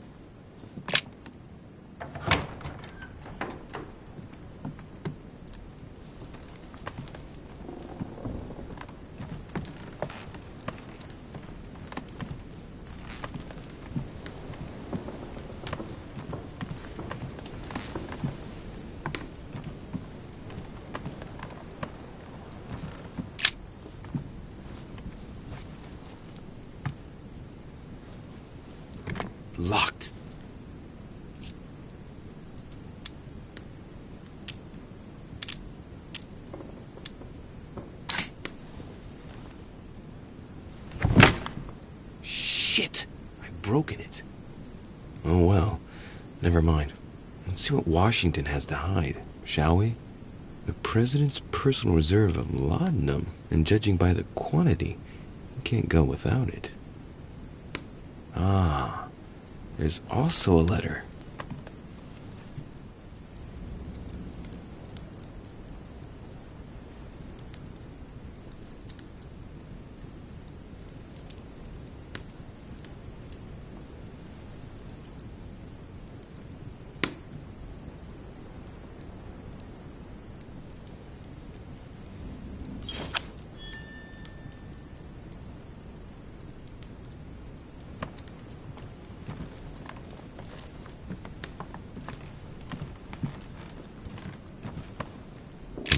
Locked. Shit! I've broken it. Oh well. Never mind. Let's see what Washington has to hide, shall we? The president's personal reserve of laudanum, and judging by the quantity, you can't go without it. Ah. There's also a letter.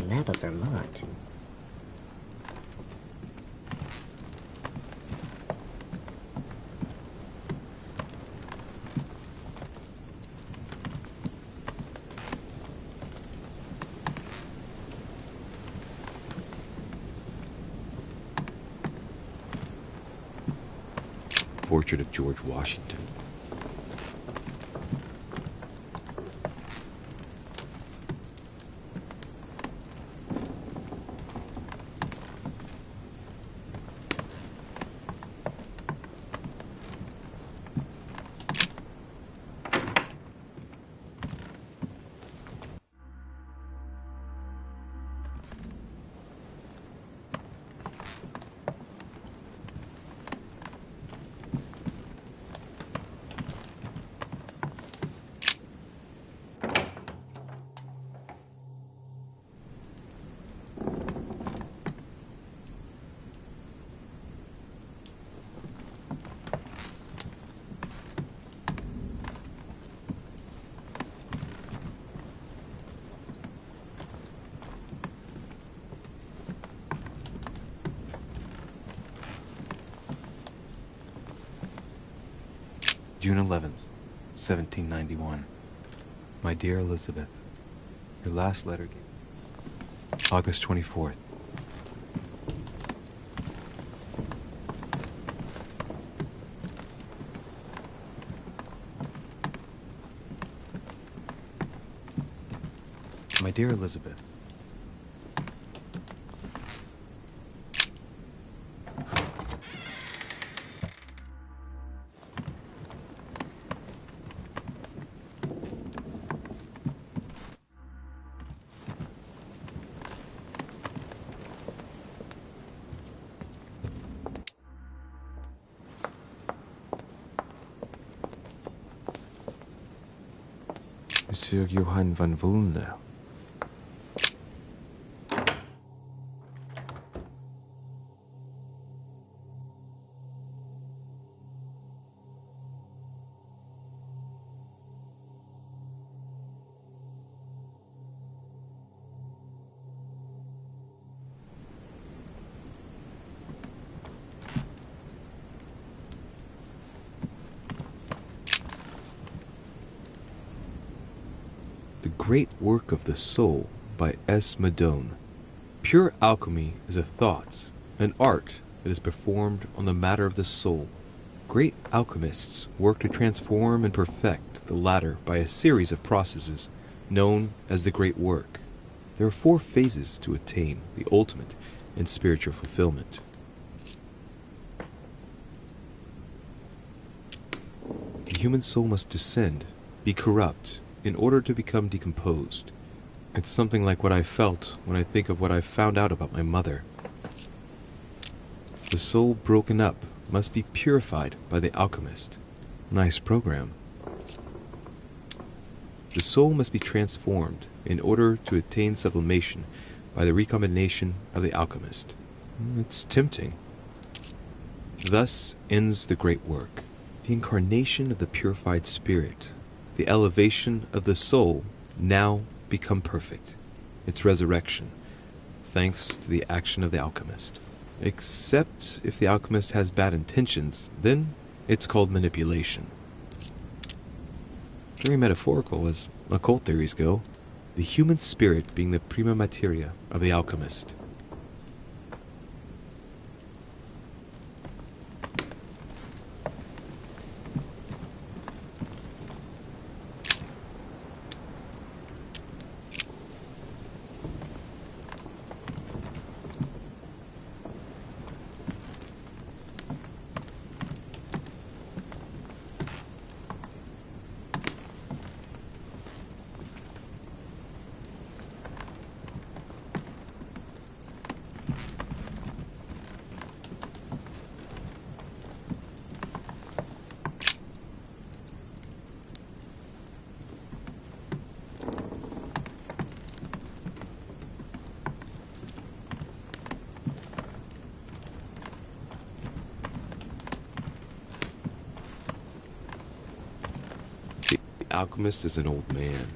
Map of Vermont. portrait of George Washington. June 11th, 1791. My dear Elizabeth, your last letter. August 24th. My dear Elizabeth, Monsieur Johann van Vulner. The Great Work of the Soul by S. Madone. Pure alchemy is a thought, an art that is performed on the matter of the soul. Great alchemists work to transform and perfect the latter by a series of processes known as the Great Work. There are 4 phases to attain the ultimate in spiritual fulfillment. The human soul must descend, be corrupt, in order to become decomposed. It's something like what I felt when I think of what I found out about my mother. The soul broken up must be purified by the alchemist. Nice program. The soul must be transformed in order to attain sublimation by the recombination of the alchemist. It's tempting. Thus ends the great work. The incarnation of the purified spirit, the elevation of the soul, now become perfect. Its resurrection, thanks to the action of the alchemist. Except if the alchemist has bad intentions, then it's called manipulation. Very metaphorical as occult theories go, the human spirit being the prima materia of the alchemist. The alchemist is an old man.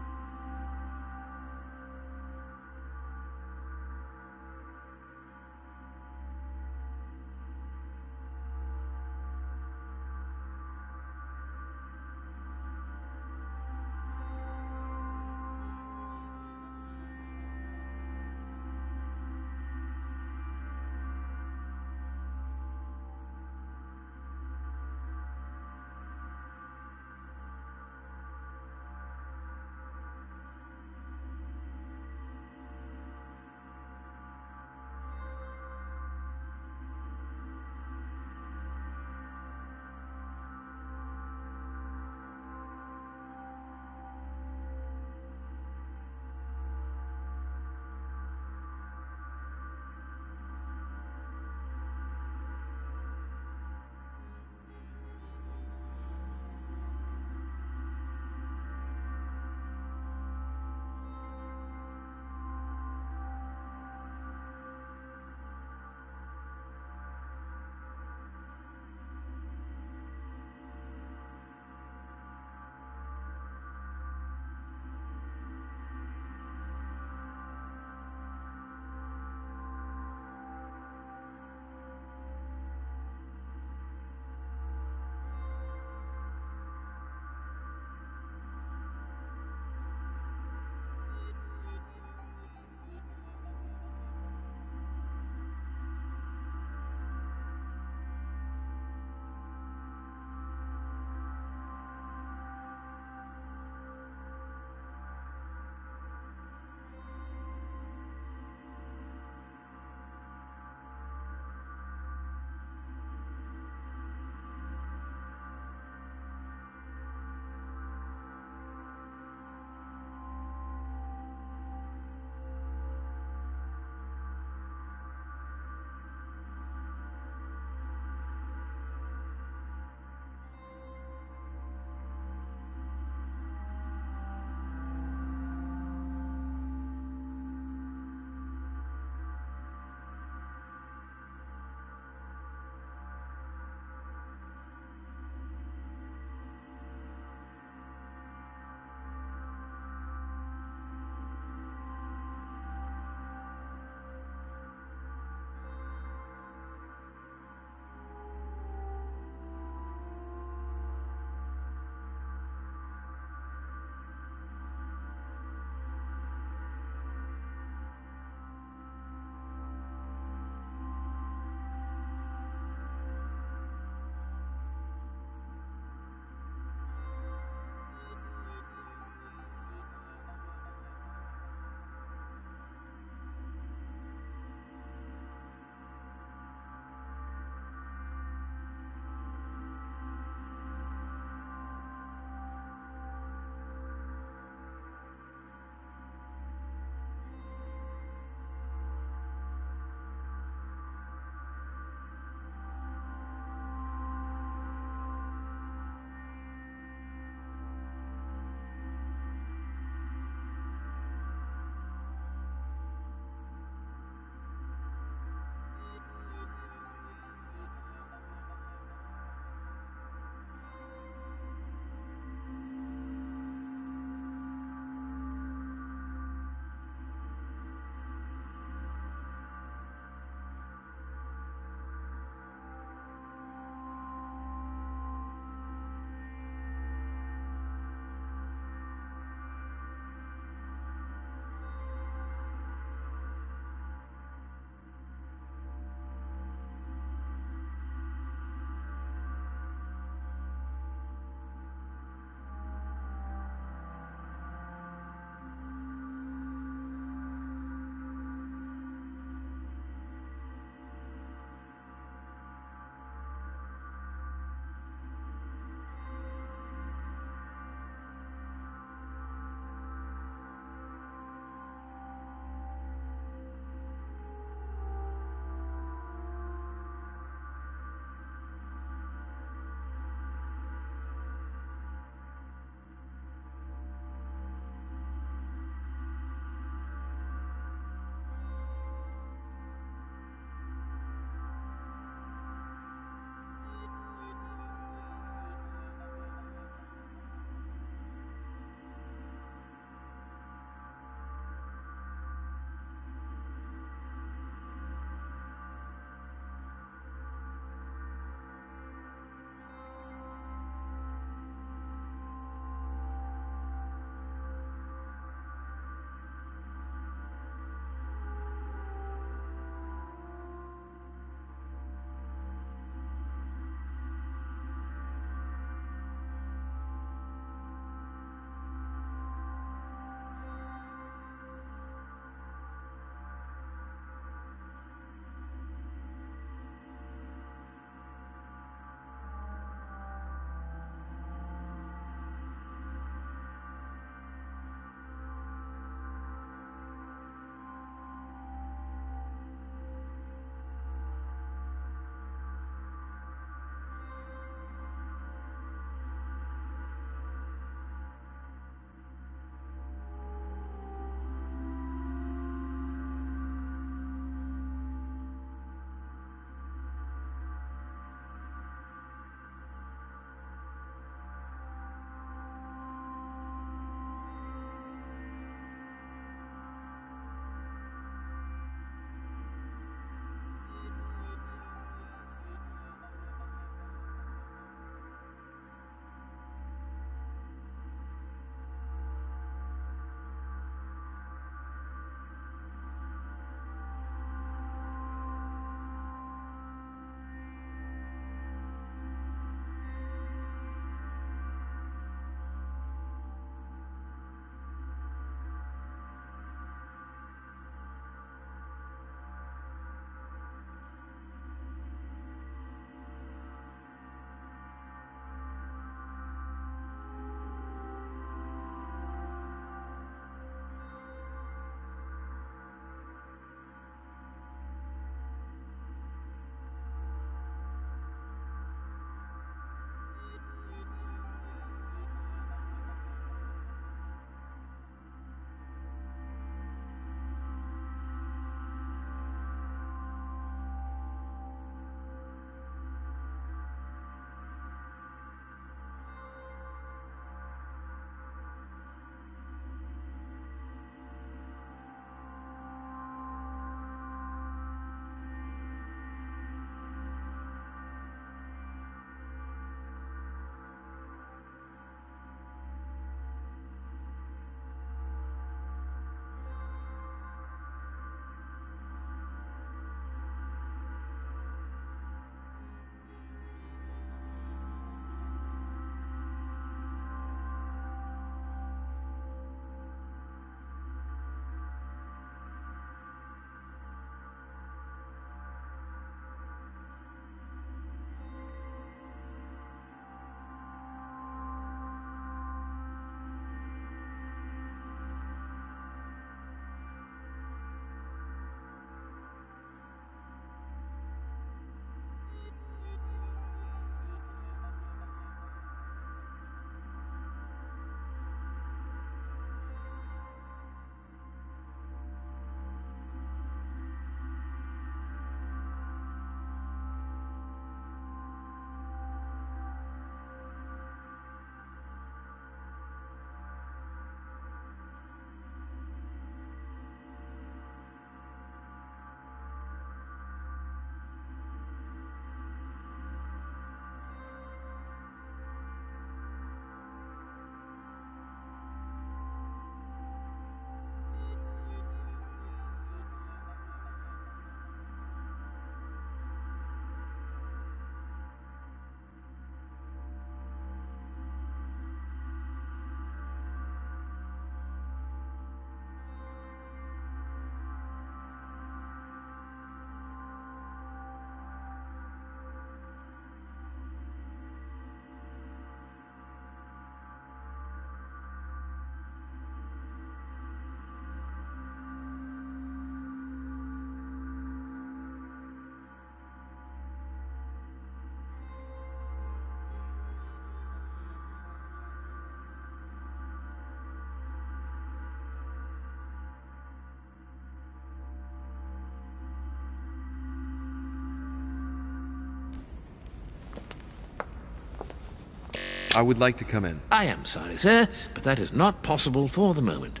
I would like to come in. I am sorry, sir, but that is not possible for the moment.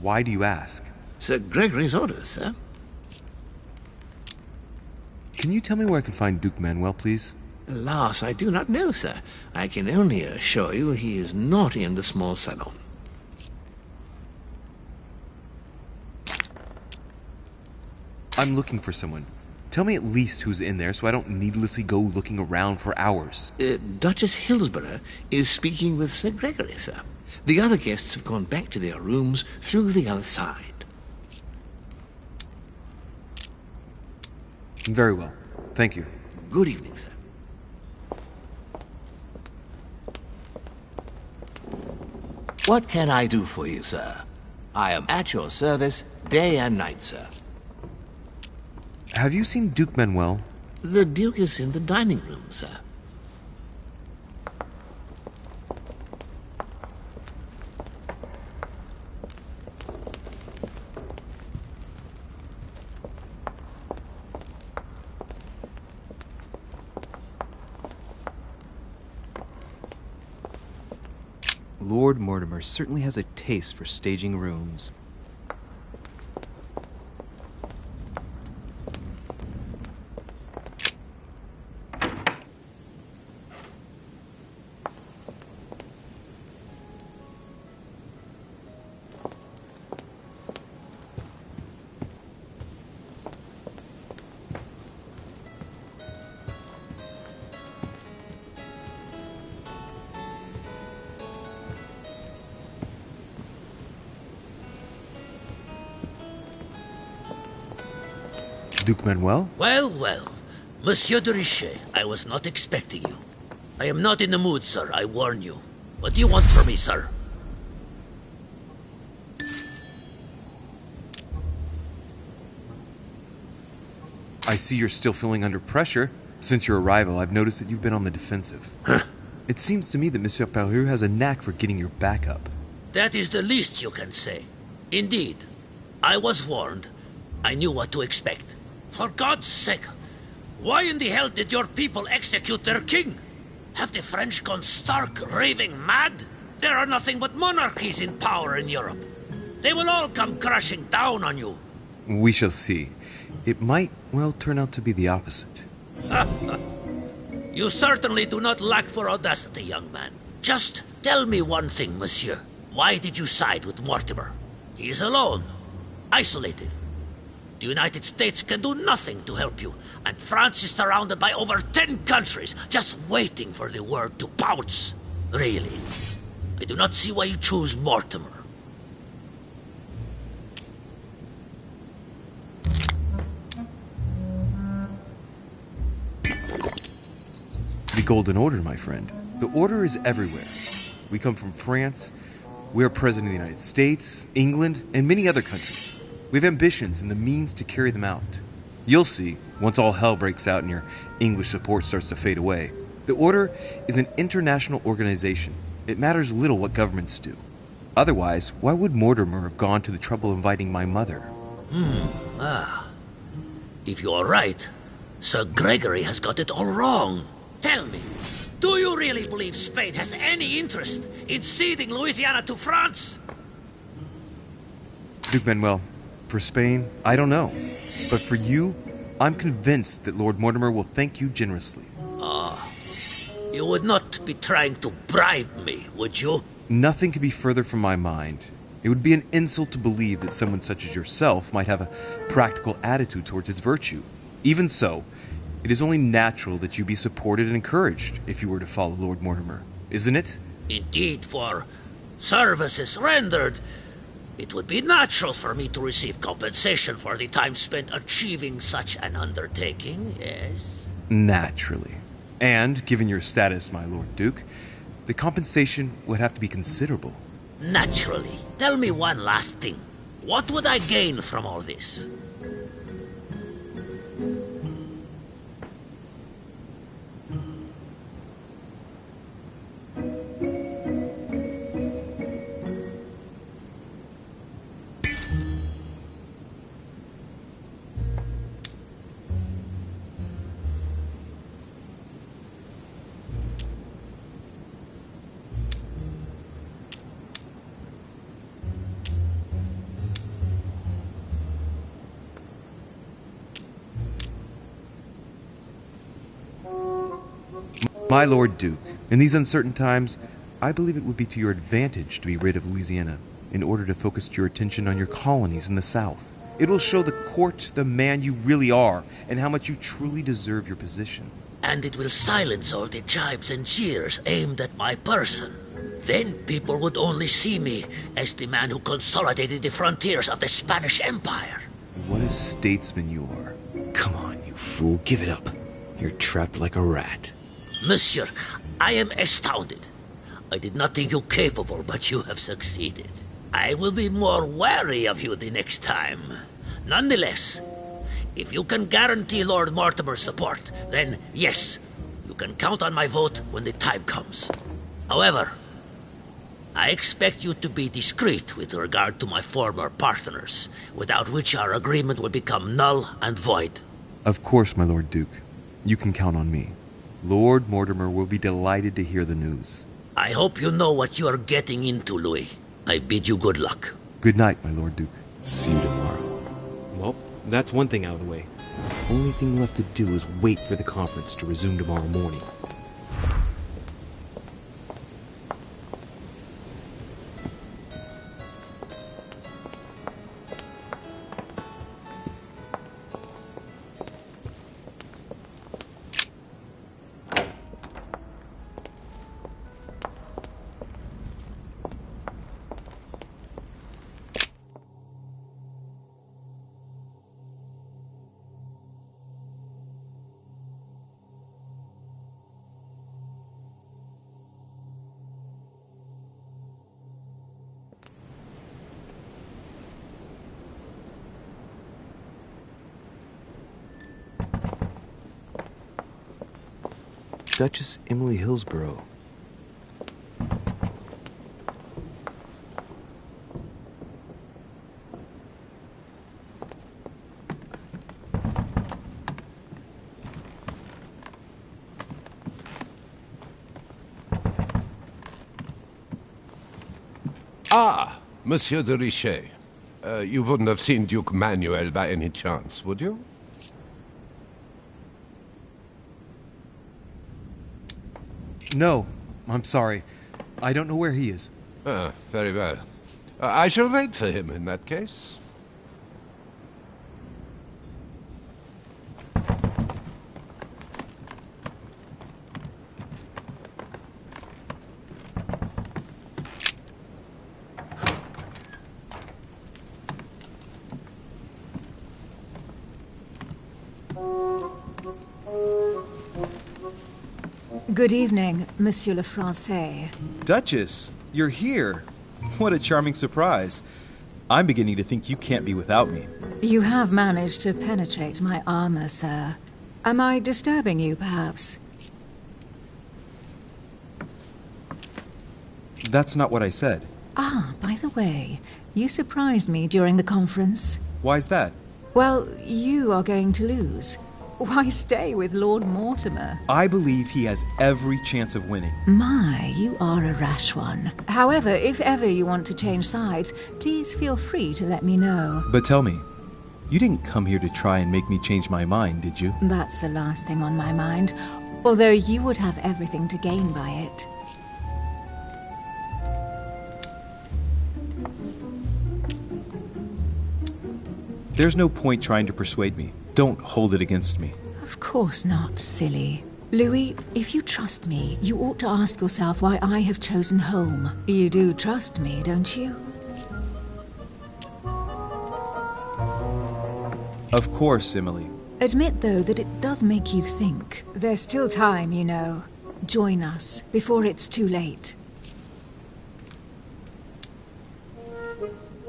Why do you ask? Sir Gregory's orders, sir. Can you tell me where I can find Duke Manuel, please? Alas, I do not know, sir. I can only assure you he is not in the small salon. I'm looking for someone. Tell me at least who's in there so I don't needlessly go looking around for hours. Duchess Hillsborough is speaking with Sir Gregory, sir. The other guests have gone back to their rooms through the other side. Very well. Thank you. Good evening, sir. What can I do for you, sir? I am at your service day and night, sir. Have you seen Duke Manuel? The Duke is in the dining room, sir. Lord Mortimer certainly has a taste for staging rooms. Duke Manuel? Well, well. Monsieur de Richet, I was not expecting you. I am not in the mood, sir, I warn you. What do you want from me, sir? I see you're still feeling under pressure. Since your arrival, I've noticed that you've been on the defensive. It seems to me that Monsieur Peru has a knack for getting your back up. That is the least you can say. Indeed, I was warned. I knew what to expect. For God's sake, why in the hell did your people execute their king? Have the French gone stark raving mad? There are nothing but monarchies in power in Europe. They will all come crashing down on you. We shall see. It might, well, turn out to be the opposite. You certainly do not lack for audacity, young man. Just tell me one thing, monsieur. Why did you side with Mortimer? He is alone, isolated. The United States can do nothing to help you, and France is surrounded by over 10 countries just waiting for the word to pounce. Really, I do not see why you choose Mortimer. The Golden Order, my friend. The Order is everywhere. We come from France. We are President of the United States, England, and many other countries. We have ambitions and the means to carry them out. You'll see, once all hell breaks out and your English support starts to fade away. The Order is an international organization. It matters little what governments do. Otherwise, why would Mortimer have gone to the trouble of inviting my mother? If you are right, Sir Gregory has got it all wrong. Tell me, do you really believe Spain has any interest in ceding Louisiana to France? Duke Manuel, for Spain, I don't know. But for you, I'm convinced that Lord Mortimer will thank you generously. You would not be trying to bribe me, would you? Nothing could be further from my mind. It would be an insult to believe that someone such as yourself might have a practical attitude towards its virtue. Even so, it is only natural that you be supported and encouraged if you were to follow Lord Mortimer, isn't it? Indeed, for services rendered, it would be natural for me to receive compensation for the time spent achieving such an undertaking, yes? Naturally. And, given your status, my Lord Duke, the compensation would have to be considerable. Naturally. Tell me one last thing. What would I gain from all this? My Lord Duke, in these uncertain times, I believe it would be to your advantage to be rid of Louisiana in order to focus your attention on your colonies in the South. It will show the court the man you really are and how much you truly deserve your position. And it will silence all the jibes and jeers aimed at my person. Then people would only see me as the man who consolidated the frontiers of the Spanish Empire. What a statesman you are. Come on, you fool, give it up. You're trapped like a rat. Monsieur, I am astounded. I did not think you capable, but you have succeeded. I will be more wary of you the next time. Nonetheless, if you can guarantee Lord Mortimer's support, then yes, you can count on my vote when the time comes. However, I expect you to be discreet with regard to my former partners, without which our agreement will become null and void. Of course, my Lord Duke. You can count on me. Lord Mortimer will be delighted to hear the news. I hope you know what you are getting into, Louis. I bid you good luck. Good night, my Lord Duke. See you tomorrow. Well, that's one thing out of the way. The only thing left to do is wait for the conference to resume tomorrow morning. Duchess Emily Hillsborough. Ah, Monsieur de Richet. You wouldn't have seen Duke Manuel by any chance, would you? No, I'm sorry. I don't know where he is. Ah, very well. I shall wait for him in that case. Good evening, Monsieur le Français. Duchess, you're here. What a charming surprise. I'm beginning to think you can't be without me. You have managed to penetrate my armor, sir. Am I disturbing you, perhaps? That's not what I said. Ah, by the way, you surprised me during the conference. Why's that? Well, you are going to lose. Why stay with Lord Mortimer? I believe he has every chance of winning. My, you are a rash one. However, if ever you want to change sides, please feel free to let me know. But tell me, you didn't come here to try and make me change my mind, did you? That's the last thing on my mind, although you would have everything to gain by it. There's no point trying to persuade me. Don't hold it against me. Of course not, silly. Louis, if you trust me, you ought to ask yourself why I have chosen home. You do trust me, don't you? Of course, Emily. Admit, though, that it does make you think. There's still time, you know. Join us, before it's too late.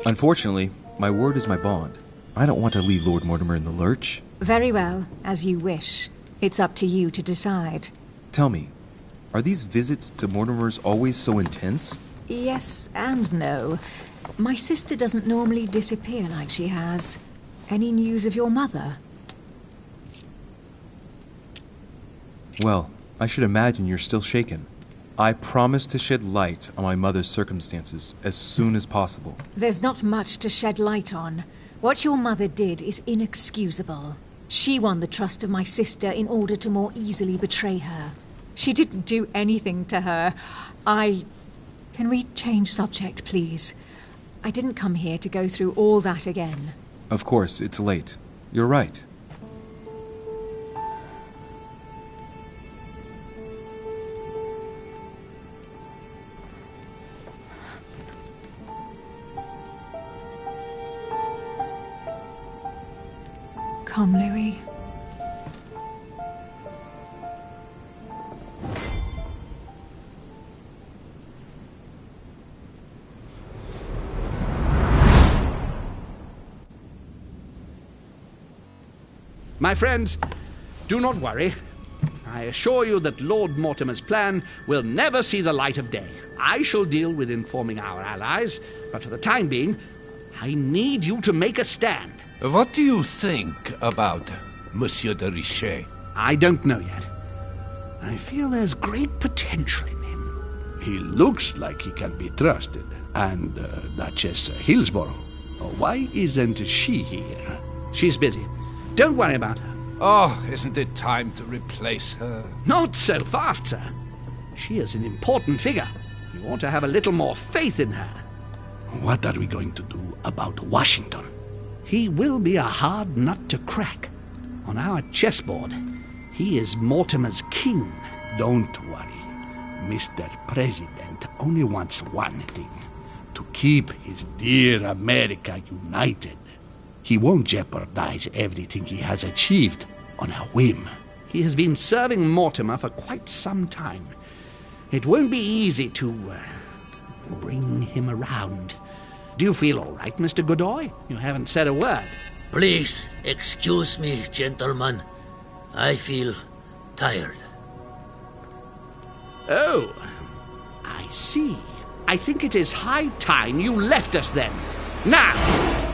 Unfortunately, my word is my bond. I don't want to leave Lord Mortimer in the lurch. Very well, as you wish. It's up to you to decide. Tell me, are these visits to Mortimer's always so intense? Yes and no. My sister doesn't normally disappear like she has. Any news of your mother? Well, I should imagine you're still shaken. I promise to shed light on my mother's circumstances as soon as possible. There's not much to shed light on. What your mother did is inexcusable. She won the trust of my sister in order to more easily betray her. She didn't do anything to her. Can we change subject, please? I didn't come here to go through all that again. Of course, it's late. You're right. Come, Louis. My friends, do not worry. I assure you that Lord Mortimer's plan will never see the light of day. I shall deal with informing our allies, but for the time being, I need you to make a stand. What do you think about Monsieur de Richet? I don't know yet. I feel there's great potential in him. He looks like he can be trusted. And Duchess Hillsborough. Why isn't she here? She's busy. Don't worry about her. Oh, isn't it time to replace her? Not so fast, sir. She is an important figure. You ought to have a little more faith in her. What are we going to do about Washington? He will be a hard nut to crack. On our chessboard, he is Mortimer's king. Don't worry. Mr. President only wants one thing: to keep his dear America united. He won't jeopardize everything he has achieved on a whim. He has been serving Mortimer for quite some time. It won't be easy to bring him around. Do you feel all right, Mr. Godoy? You haven't said a word. Please excuse me, gentlemen. I feel tired. Oh, I see. I think it is high time you left us then. Now!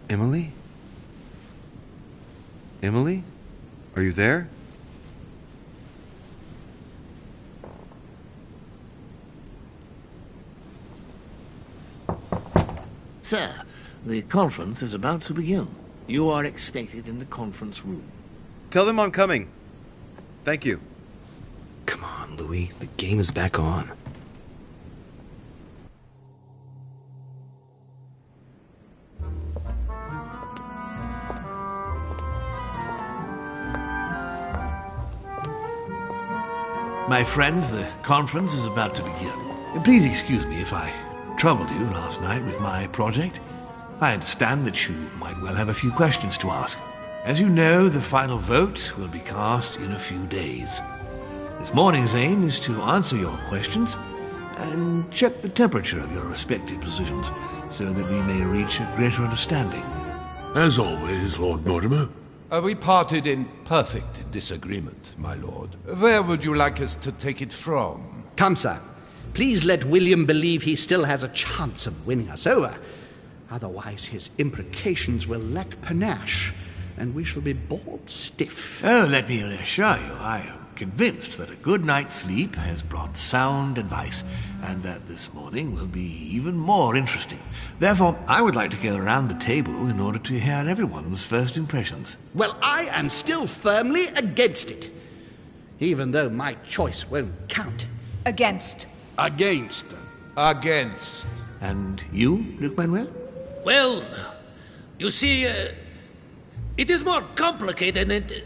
Emily? Emily? Are you there? Sir, the conference is about to begin. You are expected in the conference room. Tell them I'm coming. Thank you. Come on, Louis. The game is back on. My friends, the conference is about to begin. Please excuse me if I troubled you last night with my project. I understand that you might well have a few questions to ask. As you know, the final vote will be cast in a few days. This morning's aim is to answer your questions and check the temperature of your respective positions so that we may reach a greater understanding. As always, Lord Mortimer. We parted in perfect disagreement, my lord. Where would you like us to take it from? Come, sir. Please let William believe he still has a chance of winning us over. Otherwise, his imprecations will lack panache, and we shall be bored stiff. Oh, let me reassure you, I am convinced that a good night's sleep has brought sound advice, and that this morning will be even more interesting. Therefore, I would like to go around the table in order to hear everyone's first impressions. Well, I am still firmly against it, even though my choice won't count. Against. Against. Against. And you, Luke Manuel? Well, you see, it is more complicated and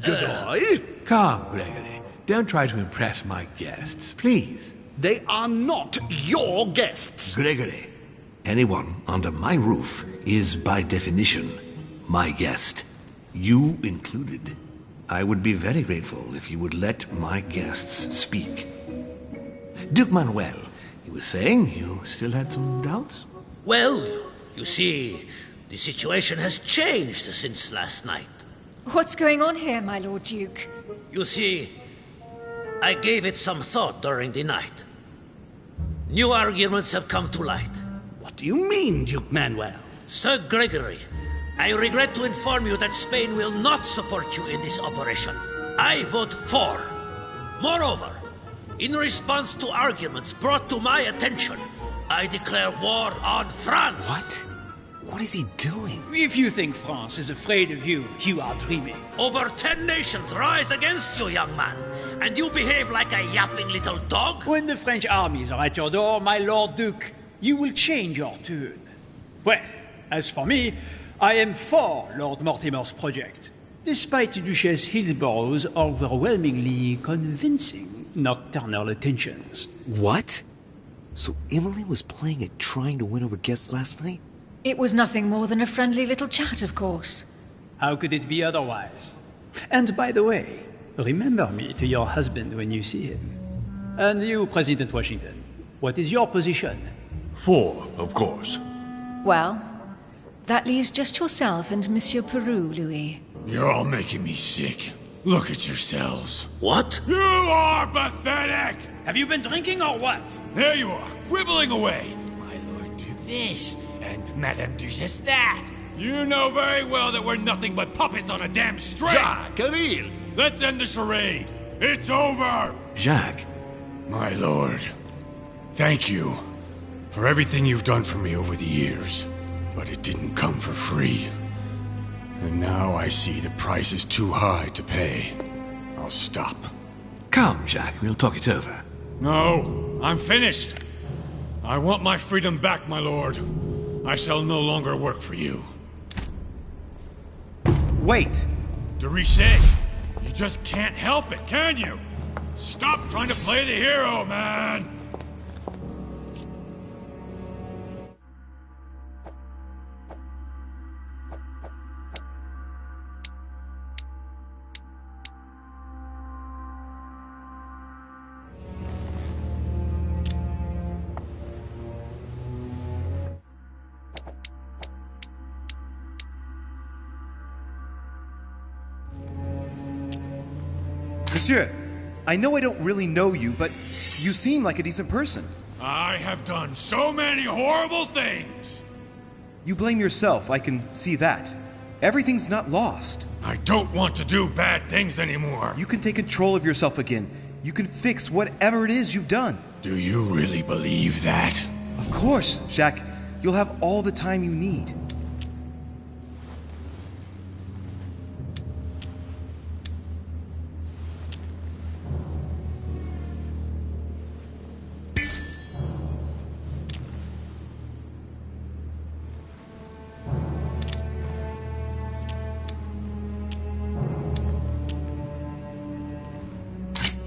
Godoy? Calm, Gregory. Don't try to impress my guests, please. They are not your guests. Gregory, anyone under my roof is by definition my guest. You included. I would be very grateful if you would let my guests speak. Duke Manuel, you were saying you still had some doubts? Well, you see, the situation has changed since last night. What's going on here, my Lord Duke? You see, I gave it some thought during the night. New arguments have come to light. What do you mean, Duke Manuel? Sir Gregory, I regret to inform you that Spain will not support you in this operation. I vote for. Moreover, in response to arguments brought to my attention, I declare war on France. What? What is he doing? If you think France is afraid of you, you are dreaming. Over 10 nations rise against you, young man, and you behave like a yapping little dog? When the French armies are at your door, my Lord Duke, you will change your tune. Well, as for me, I am for Lord Mortimer's project, despite Duchess Hillsborough's overwhelmingly convincing nocturnal attentions. What? So Emily was playing at trying to win over guests last night? It was nothing more than a friendly little chat, of course. How could it be otherwise? And by the way, remember me to your husband when you see him. And you, President Washington, what is your position? For, of course. Well, that leaves just yourself and Monsieur Peru, Louis. You're all making me sick. Look at yourselves. What? You are pathetic! Have you been drinking or what? There you are, quibbling away. My Lord Duke this, and Madame Duchess that. You know very well that we're nothing but puppets on a damn string. Jacques, Camille! Let's end the charade. It's over! Jacques. My lord, thank you for everything you've done for me over the years. But it didn't come for free. And now I see the price is too high to pay. I'll stop. Come, Jacques, we'll talk it over. No, I'm finished. I want my freedom back, my lord. I shall no longer work for you. Wait! De Richet, you just can't help it, can you? Stop trying to play the hero, man! Monsieur, I know I don't really know you, but you seem like a decent person. I have done so many horrible things! You blame yourself, I can see that. Everything's not lost. I don't want to do bad things anymore. You can take control of yourself again. You can fix whatever it is you've done. Do you really believe that? Of course, Jacques. You'll have all the time you need.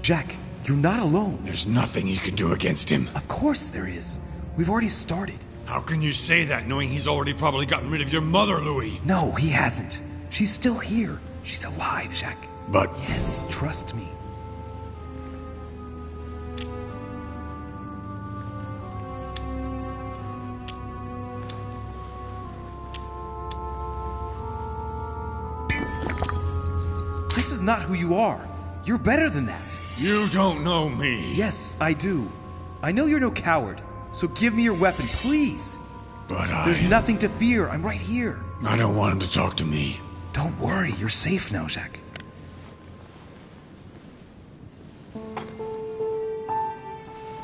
Jacques, you're not alone. There's nothing you can do against him. Of course there is. We've already started. How can you say that, knowing he's already probably gotten rid of your mother, Louis? No, he hasn't. She's still here. She's alive, Jacques. But... Yes, trust me. This is not who you are. You're better than that. You don't know me. Yes, I do. I know you're no coward, so give me your weapon, please. But There's nothing to fear. I'm right here. I don't want him to talk to me. Don't worry. You're safe now, Jacques.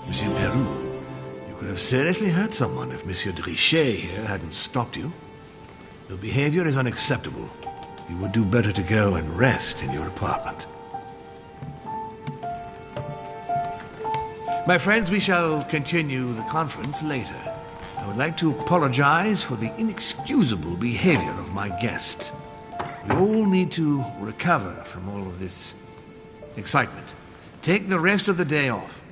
Monsieur Peru, you could have seriously hurt someone if Monsieur de Richet here hadn't stopped you. Your behavior is unacceptable. You would do better to go and rest in your apartment. My friends, we shall continue the conference later. I would like to apologize for the inexcusable behavior of my guest. We all need to recover from all of this excitement. Take the rest of the day off.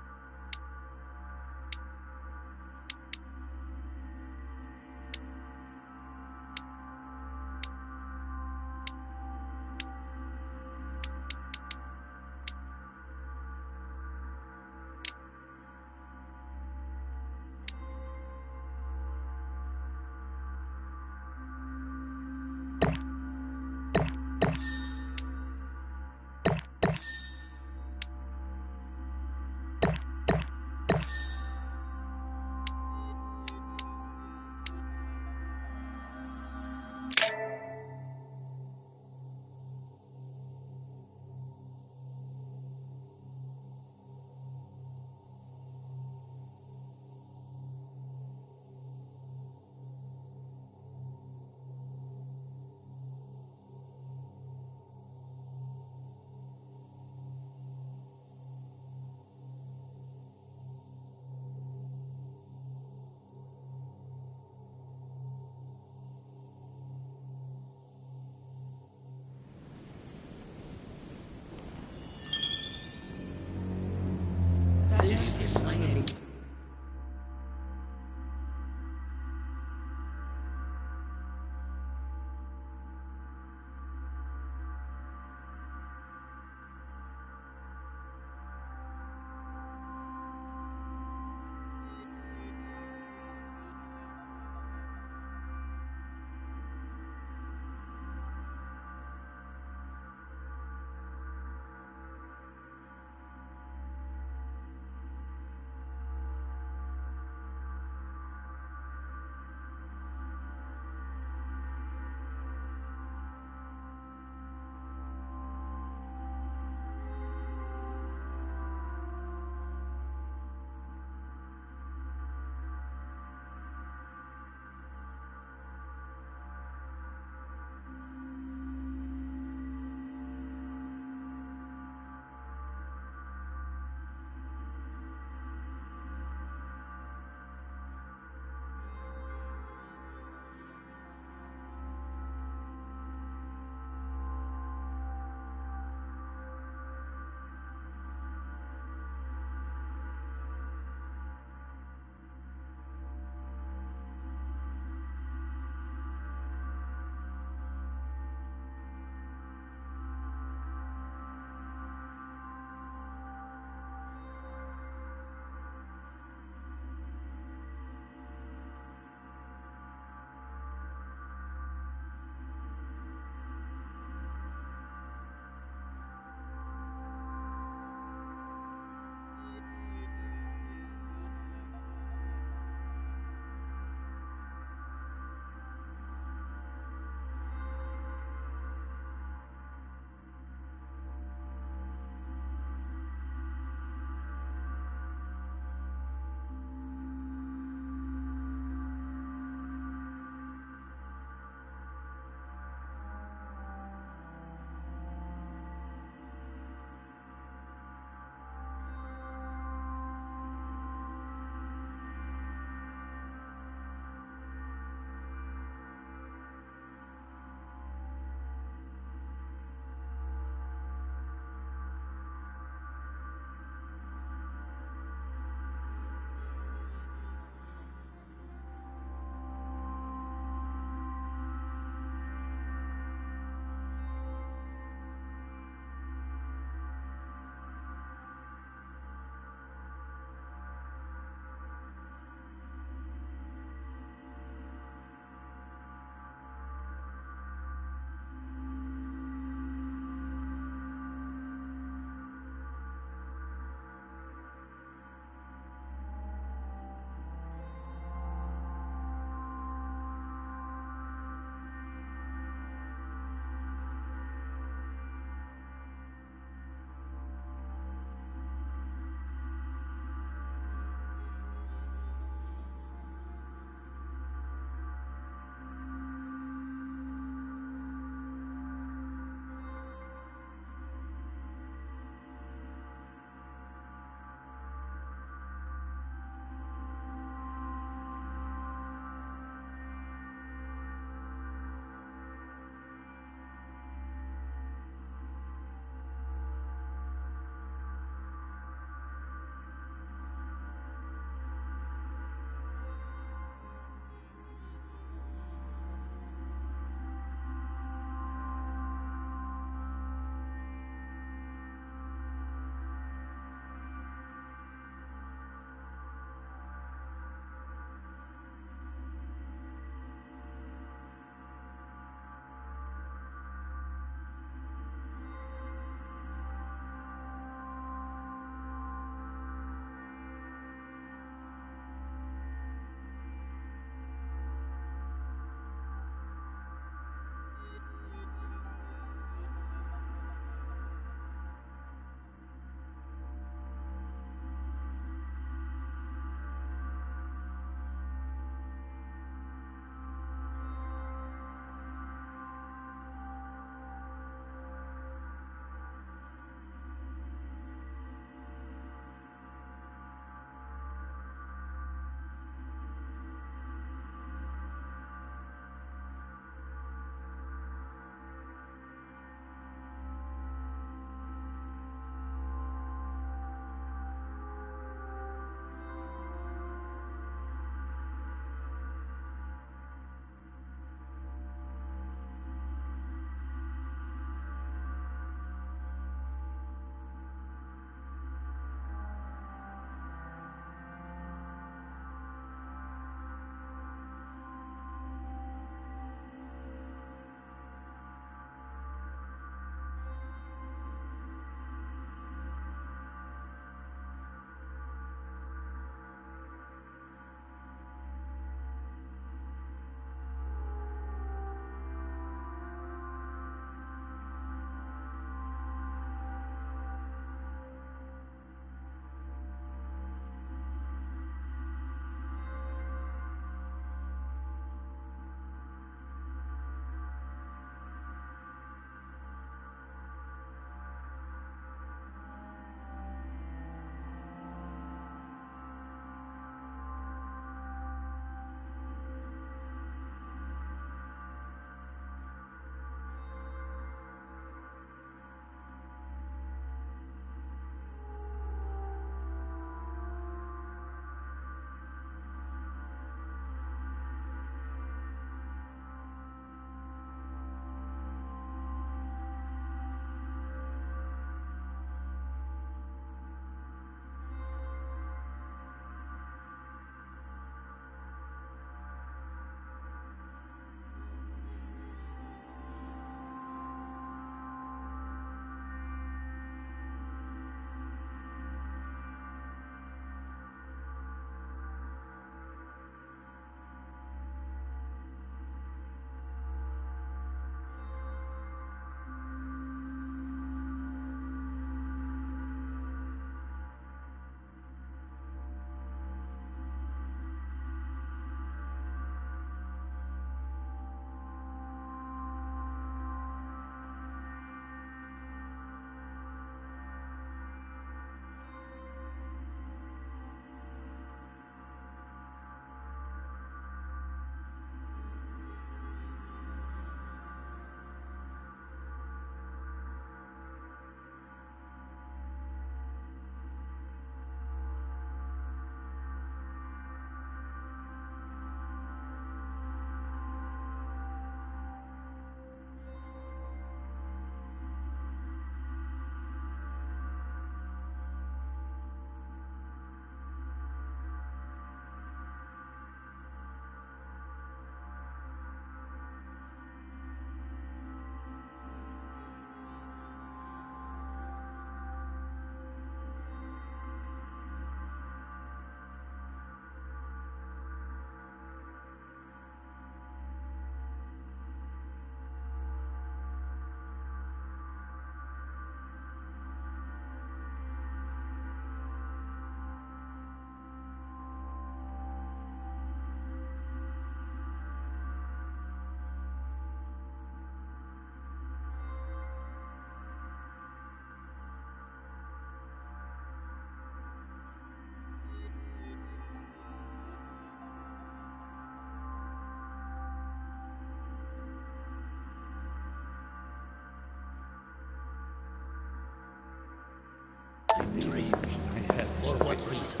For what reason?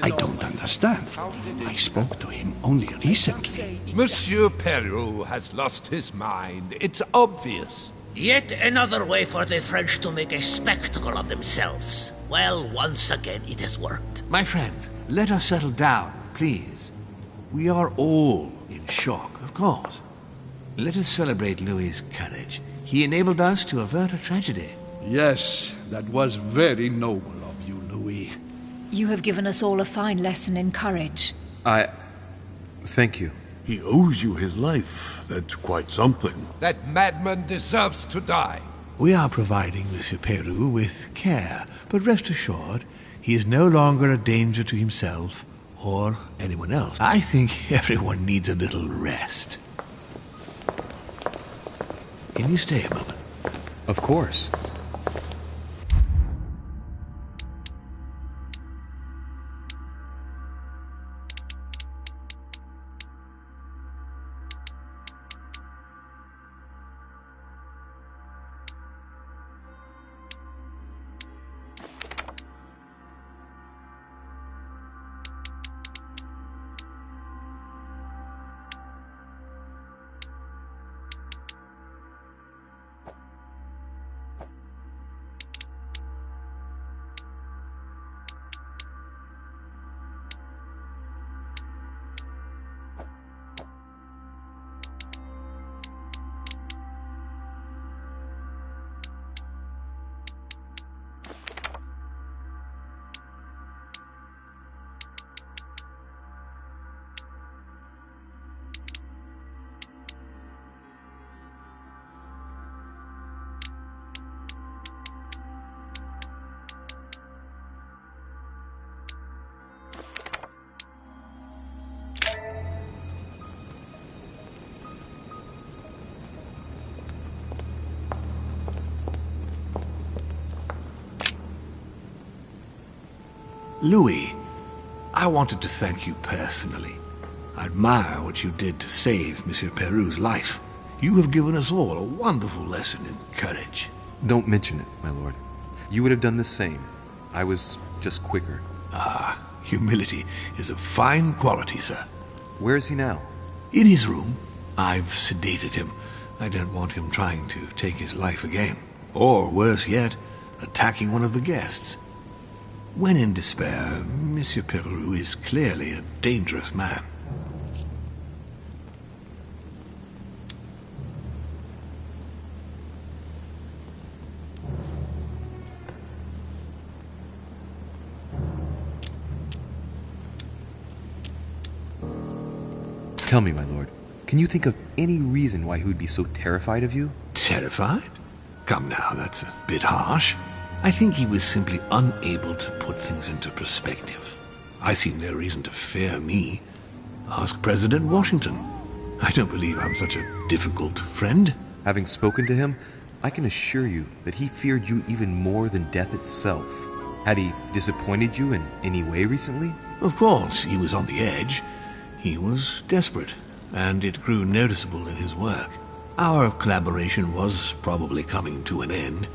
I don't understand. I spoke to him only recently. Monsieur Peru has lost his mind. It's obvious. Yet another way for the French to make a spectacle of themselves. Well, once again it has worked. My friends, let us settle down, please. We are all in shock, of course. Let us celebrate Louis's courage. He enabled us to avert a tragedy. Yes, that was very noble of you, Louis. You have given us all a fine lesson in courage. Thank you. He owes you his life. That's quite something. That madman deserves to die. We are providing Monsieur Peru with care, but rest assured, he is no longer a danger to himself or anyone else. I think everyone needs a little rest. Can you stay a moment? Of course. Louis, I wanted to thank you personally. I admire what you did to save Monsieur Peru's life. You have given us all a wonderful lesson in courage. Don't mention it, my lord. You would have done the same. I was just quicker. Ah, humility is a fine quality, sir. Where is he now? In his room. I've sedated him. I don't want him trying to take his life again. Or, worse yet, attacking one of the guests. When in despair, Monsieur Peru is clearly a dangerous man. Tell me, my lord, can you think of any reason why he would be so terrified of you? Terrified? Come now, that's a bit harsh. I think he was simply unable to put things into perspective. I see no reason to fear me. Ask President Washington. I don't believe I'm such a difficult friend. Having spoken to him, I can assure you that he feared you even more than death itself. Had he disappointed you in any way recently? Of course, he was on the edge. He was desperate, and it grew noticeable in his work. Our collaboration was probably coming to an end,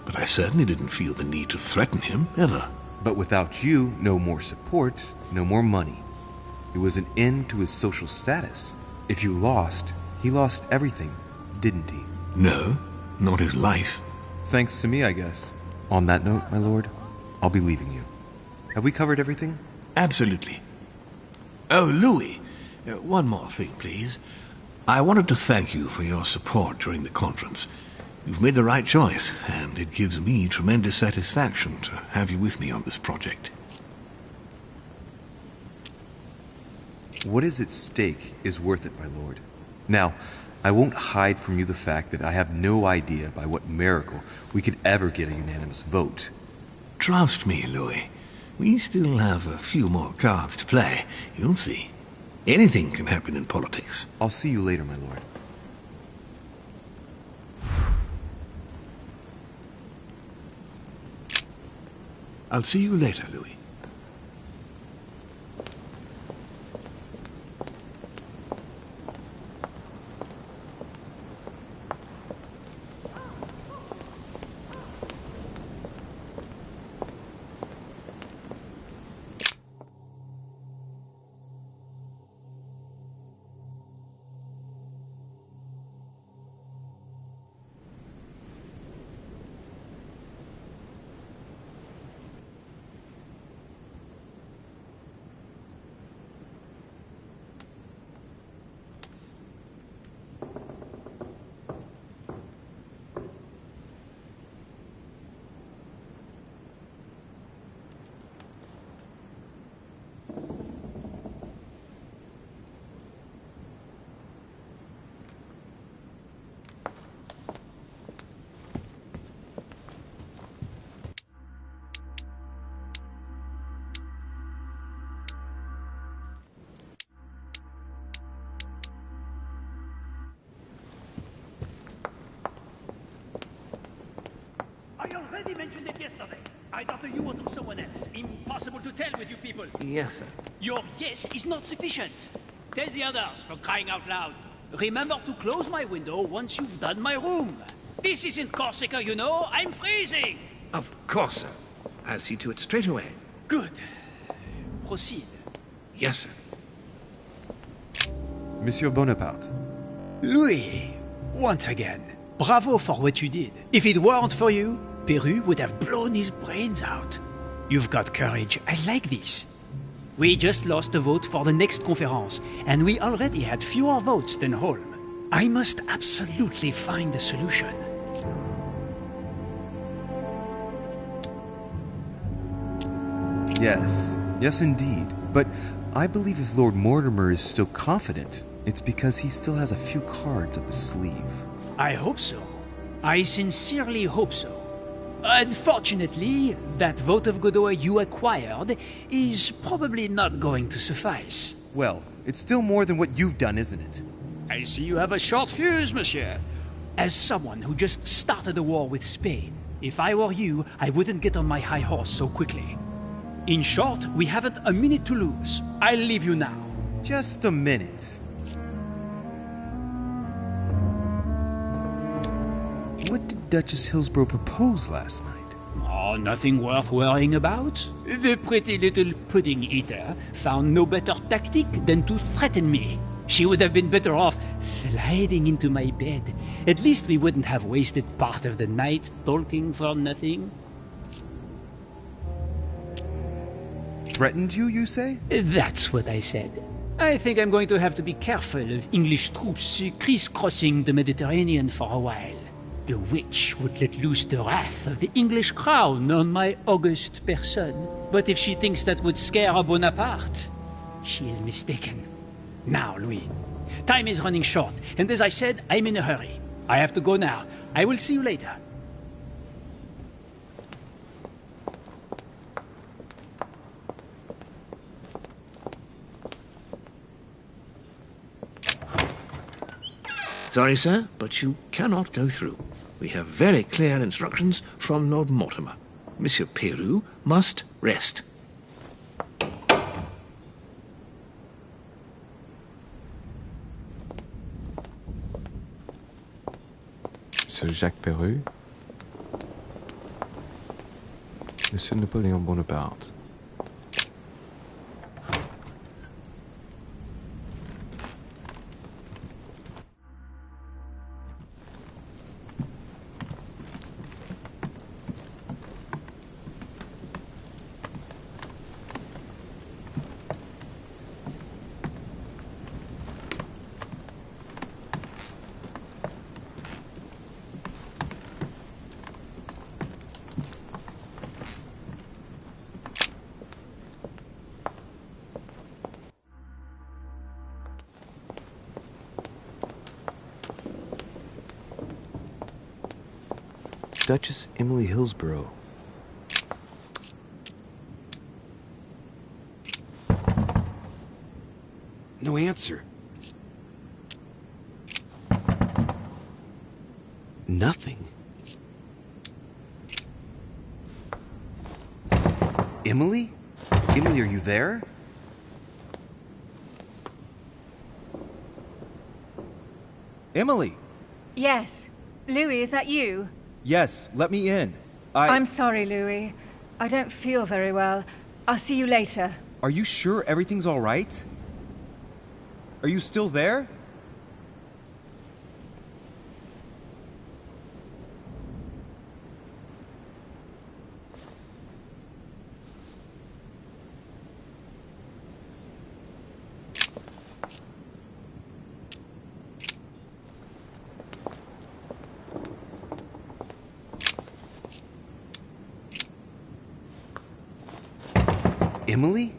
but I certainly didn't feel the need to threaten him, ever. But without you, no more support, no more money. It was an end to his social status. If you lost, he lost everything, didn't he? No, not his life. Thanks to me, I guess. On that note, my lord, I'll be leaving you. Have we covered everything? Absolutely. Oh, Louis, one more thing, please. I wanted to thank you for your support during the conference. You've made the right choice, and it gives me tremendous satisfaction to have you with me on this project. What is at stake is worth it, my lord. Now, I won't hide from you the fact that I have no idea by what miracle we could ever get a unanimous vote. Trust me, Louis. We still have a few more cards to play. You'll see. Anything can happen in politics. I'll see you later, my lord. I'll see you later, Louis. already mentioned it yesterday. I thought you were to someone else. Impossible to tell with you people. Yes, sir. Your yes is not sufficient. Tell the others, for crying out loud. Remember to close my window once you've done my room. This isn't Corsica, you know. I'm freezing. Of course, sir. I'll see to it straight away. Good. Proceed. Yes, sir. Monsieur Bonaparte. Louis, once again, bravo for what you did. If it weren't for you, Peru would have blown his brains out. You've got courage. I like this. We just lost a vote for the next conference, and we already had fewer votes than Holm. I must absolutely find a solution. Yes indeed. But I believe if Lord Mortimer is still confident, it's because he still has a few cards up his sleeve. I hope so. I sincerely hope so. Unfortunately, that vote of Godoy you acquired is probably not going to suffice. Well, it's still more than what you've done, isn't it? I see you have a short fuse, monsieur. As someone who just started a war with Spain, if I were you, I wouldn't get on my high horse so quickly. In short, we haven't a minute to lose. I'll leave you now. Just a minute. What did Duchess Hillsborough propose last night? Oh, nothing worth worrying about. The pretty little pudding eater found no better tactic than to threaten me. She would have been better off sliding into my bed. At least we wouldn't have wasted part of the night talking for nothing. Threatened you, you say? That's what I said. I think I'm going to have to be careful of English troops crisscrossing the Mediterranean for a while. The witch would let loose the wrath of the English crown on my august person. But if she thinks that would scare a Bonaparte, she is mistaken. Now, Louis, time is running short, and as I said, I'm in a hurry. I have to go now. I will see you later. Sorry, sir, but you cannot go through. We have very clear instructions from Lord Mortimer. Monsieur Peru must rest. Monsieur Jacques Peru. Monsieur Napoléon Bonaparte. Duchess Emily Hillsborough. No answer. Nothing. Emily? Emily, are you there? Emily! Yes. Louis, is that you? Yes, let me in. I'm sorry, Louis. I don't feel very well. I'll see you later. Are you sure everything's all right? Are you still there? Emily?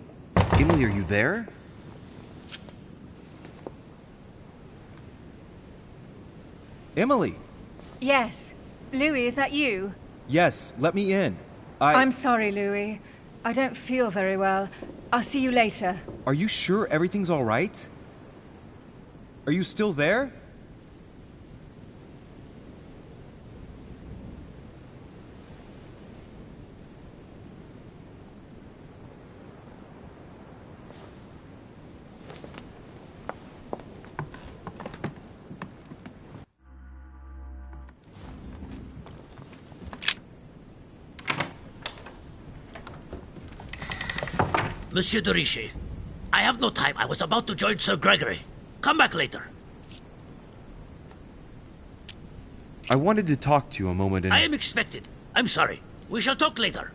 Emily, are you there? Emily! Yes. Louis, is that you? Yes, let me in. I'm sorry, Louis. I don't feel very well. I'll see you later. Are you sure everything's all right? Are you still there? Monsieur de Richet. I have no time. I was about to join Sir Gregory. Come back later. I wanted to talk to you a moment and... I am expected. I'm sorry. We shall talk later.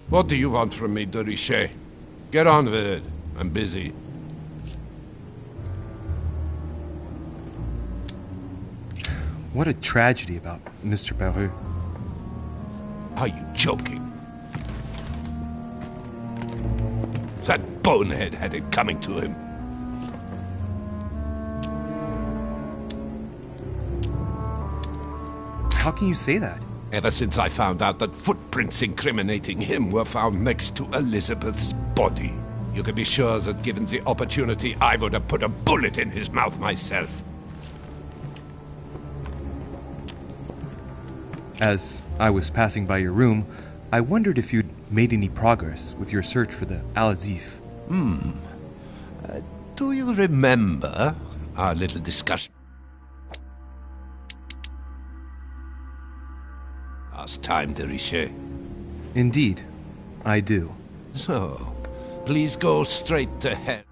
What do you want from me, de Richet? Get on with it. I'm busy. What a tragedy about Mr. Beru. Are you joking? That bonehead had it coming to him. How can you say that? Ever since I found out that footprints incriminating him were found next to Elizabeth's body, you can be sure that given the opportunity, I would have put a bullet in his mouth myself. As I was passing by your room, I wondered if you'd made any progress with your search for the Al-Azif. Do you remember our little discussion last time, de Richet? Indeed, I do. So, please go straight to hell.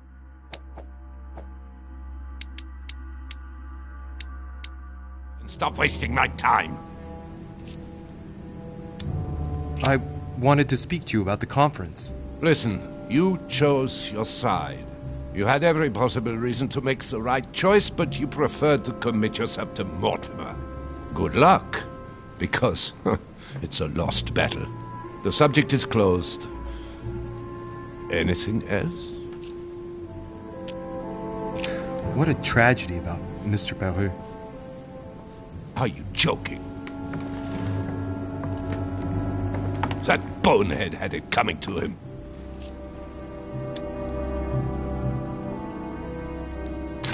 And stop wasting my time. I wanted to speak to you about the conference. Listen, you chose your side. You had every possible reason to make the right choice, but you preferred to commit yourself to Mortimer. Good luck, because it's a lost battle. The subject is closed. Anything else? What a tragedy about Mr. Beru. Are you joking? That bonehead had it coming to him.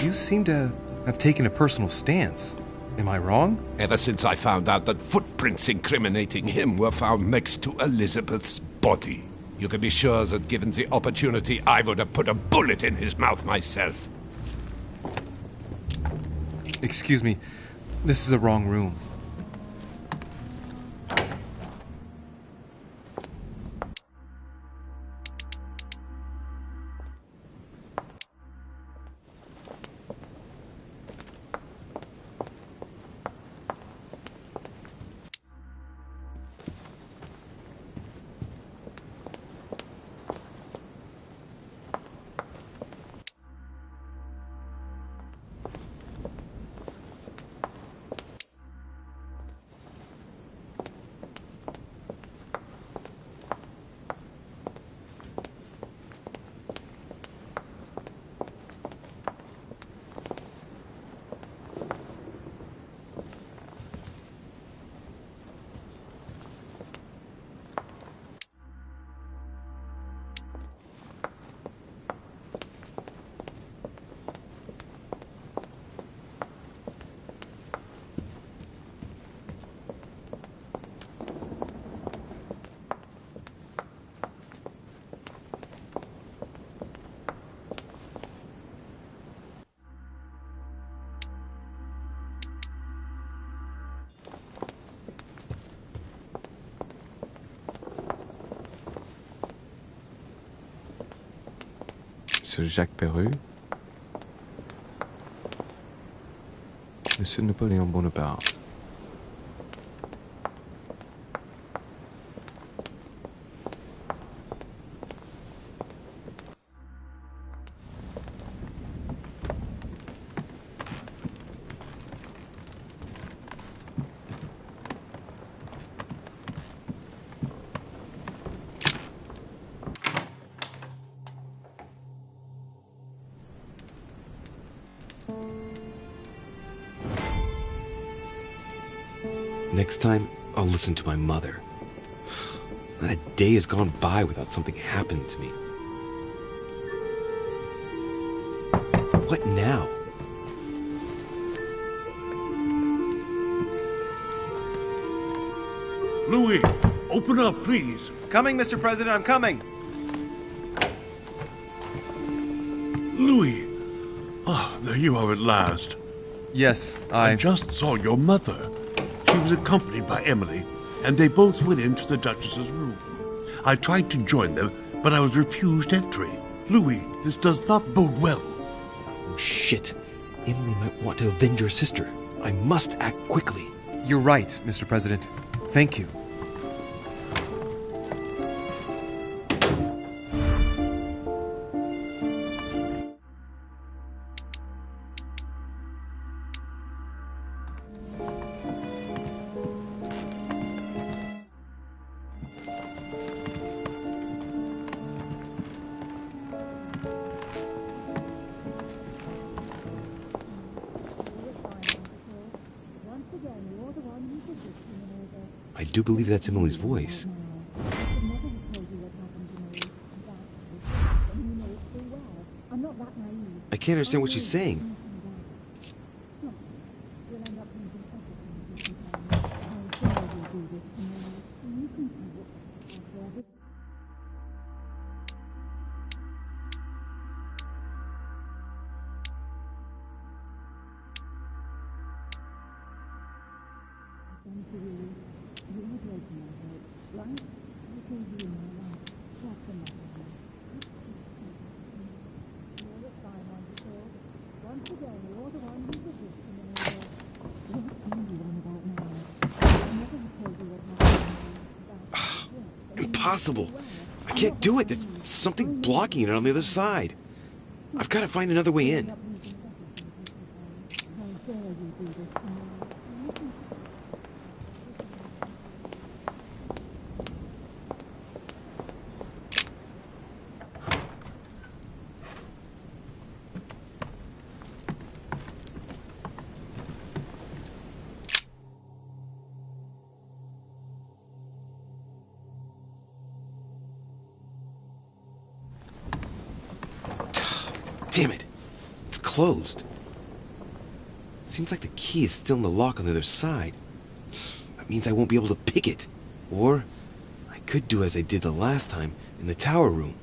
You seem to have taken a personal stance. Am I wrong? Ever since I found out that footprints incriminating him were found next to Elizabeth's body, you can be sure that given the opportunity, I would have put a bullet in his mouth myself. Excuse me, this is the wrong room. Monsieur Jacques Perru. Monsieur Napoléon Bonaparte. Next time, I'll listen to my mother. Not a day has gone by without something happening to me. What now? Louis, open up, please. Coming, Mr. President, I'm coming. Louis. Ah, there you are at last. Yes, I just saw your mother. She was accompanied by Emily, and they both went into the Duchess's room. I tried to join them, but I was refused entry. Louis, this does not bode well. Oh, shit. Emily might want to avenge her sister. I must act quickly. You're right, Mr. President. Thank you. I do believe that's Emily's voice. I can't understand what she's saying. Impossible. I can't do it. There's something blocking it on the other side. I've got to find another way in. Damn it. It's closed. Seems like the key is still in the lock on the other side. That means I won't be able to pick it. Or I could do as I did the last time in the tower room.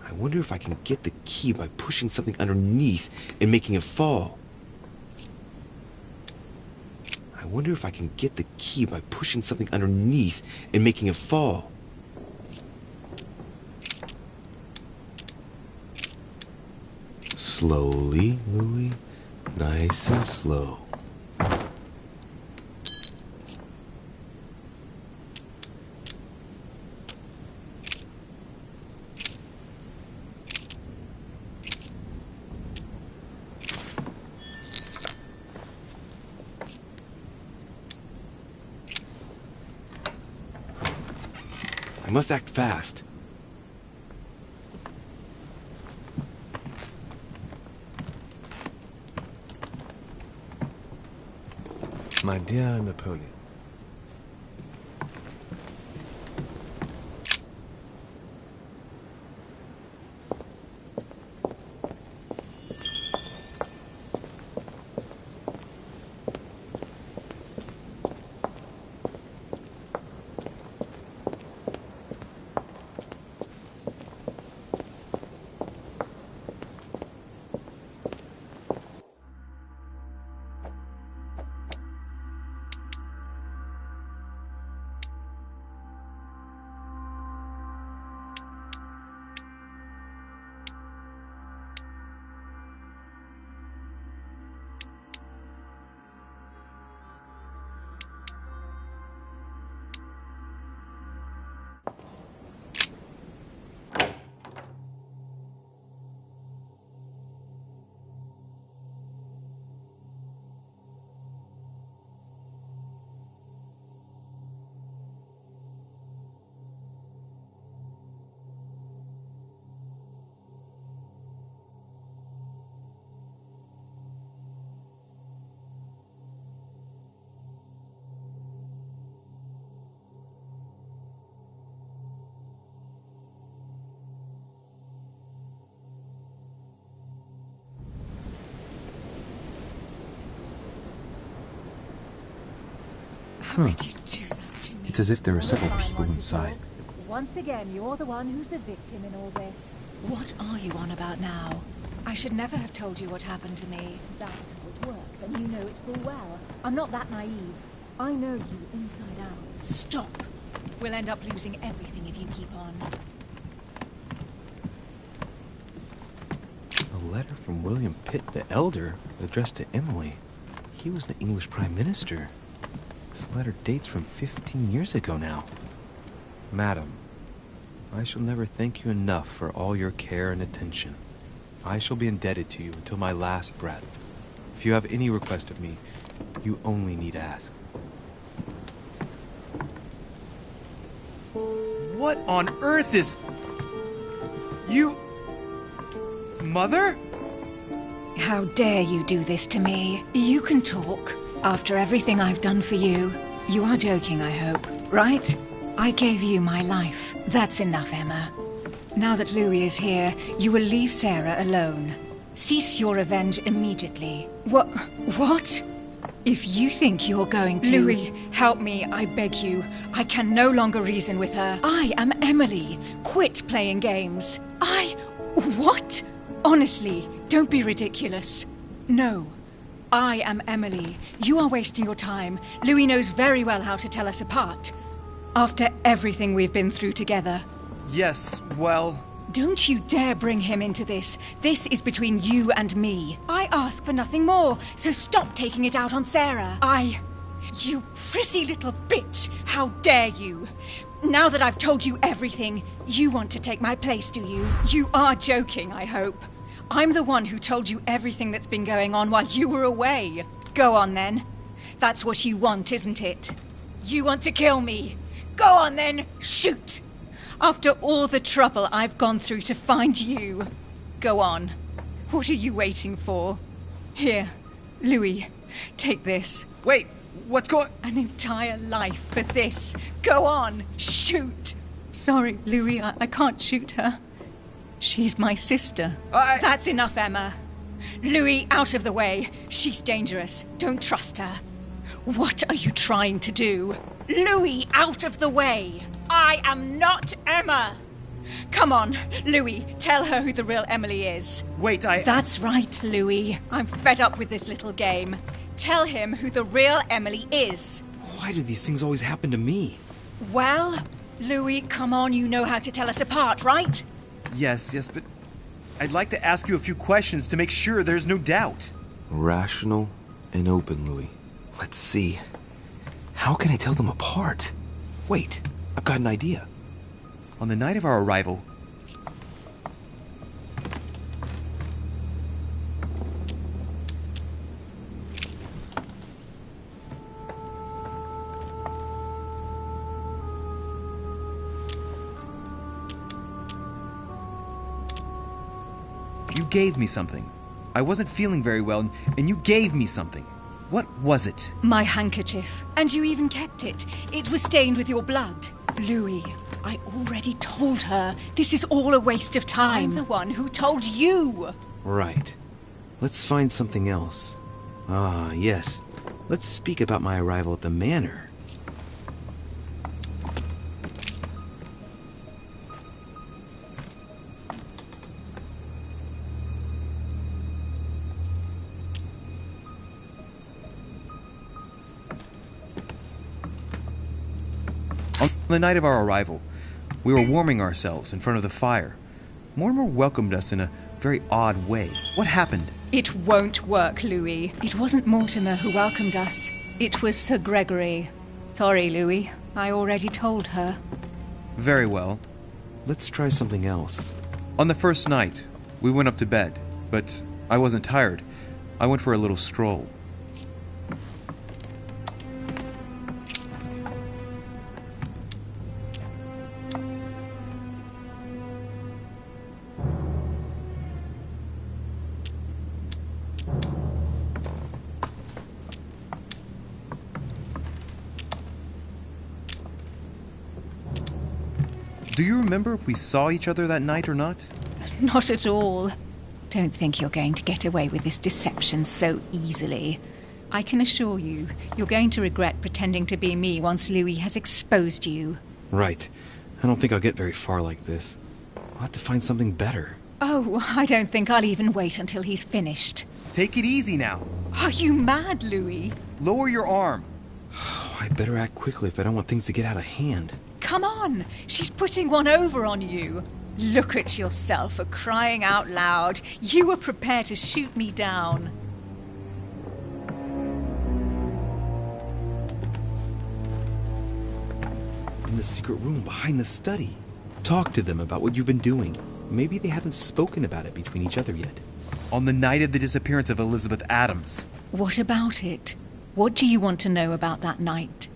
I wonder if I can get the key by pushing something underneath and making it fall. I wonder if I can get the key by pushing something underneath and making it fall. Slowly, Louis. Nice and slow. I must act fast. My dear Napoleon. How could you do that to me? It's as if there are several people inside. Once again, you're the one who's the victim in all this. What are you on about now? I should never have told you what happened to me. That's how it works, and you know it full well. I'm not that naive. I know you inside out. Stop. We'll end up losing everything if you keep on. A letter from William Pitt the Elder, addressed to Emily. He was the English Prime Minister. This letter dates from 15 years ago now. Madam, I shall never thank you enough for all your care and attention. I shall be indebted to you until my last breath. If you have any request of me, you only need ask. What on earth is... You... Mother? How dare you do this to me? You can talk. After everything I've done for you. You are joking, I hope, right? I gave you my life. That's enough, Emma. Now that Louis is here, you will leave Sarah alone. Cease your revenge immediately. What? If you think you're going to... Louis, help me, I beg you. I can no longer reason with her. I am Emily. Quit playing games. What? Honestly, don't be ridiculous. No. I am Emily. You are wasting your time. Louis knows very well how to tell us apart. After everything we've been through together. Yes, well... Don't you dare bring him into this. This is between you and me. I ask for nothing more, so stop taking it out on Sarah. You prissy little bitch! How dare you! Now that I've told you everything, you want to take my place, do you? You are joking, I hope. I'm the one who told you everything that's been going on while you were away. Go on, then. That's what you want, isn't it? You want to kill me. Go on, then. Shoot! After all the trouble I've gone through to find you. Go on. What are you waiting for? Here, Louis, take this. Wait, what's going... An entire life for this. Go on, shoot. Sorry, Louis, I can't shoot her. She's my sister. That's enough, Emma. Louis, out of the way. She's dangerous. Don't trust her. What are you trying to do? Louis, out of the way. I am not Emma. Come on, Louis, tell her who the real Emily is. Wait, That's right, Louis. I'm fed up with this little game. Tell him who the real Emily is. Why do these things always happen to me? Well, Louis, come on, you know how to tell us apart, right? Yes, but I'd like to ask you a few questions to make sure there's no doubt. Rational and open, Louis. Let's see. How can I tell them apart? Wait, I've got an idea. On the night of our arrival... You gave me something. I wasn't feeling very well, and you gave me something. What was it? My handkerchief. And you even kept it. It was stained with your blood. Louis, I already told her. This is all a waste of time. I'm the one who told you. Right. Let's find something else. Ah, yes. Let's speak about my arrival at the manor. On the night of our arrival, we were warming ourselves in front of the fire. Mortimer welcomed us in a very odd way. What happened? It won't work, Louis. It wasn't Mortimer who welcomed us. It was Sir Gregory. Sorry, Louis. I already told her. Very well. Let's try something else. On the first night, we went up to bed, but I wasn't tired. I went for a little stroll. Do you remember if we saw each other that night or not? Not at all. Don't think you're going to get away with this deception so easily. I can assure you, you're going to regret pretending to be me once Louis has exposed you. Right. I don't think I'll get very far like this. I'll have to find something better. Oh, I don't think I'll even wait until he's finished. Take it easy now. Are you mad, Louis? Lower your arm. I better act quickly if I don't want things to get out of hand. Come on, she's putting one over on you. Look at yourself, for crying out loud. You were prepared to shoot me down. In the secret room behind the study. Talk to them about what you've been doing. Maybe they haven't spoken about it between each other yet. On the night of the disappearance of Elizabeth Adams. What about it? What do you want to know about that night?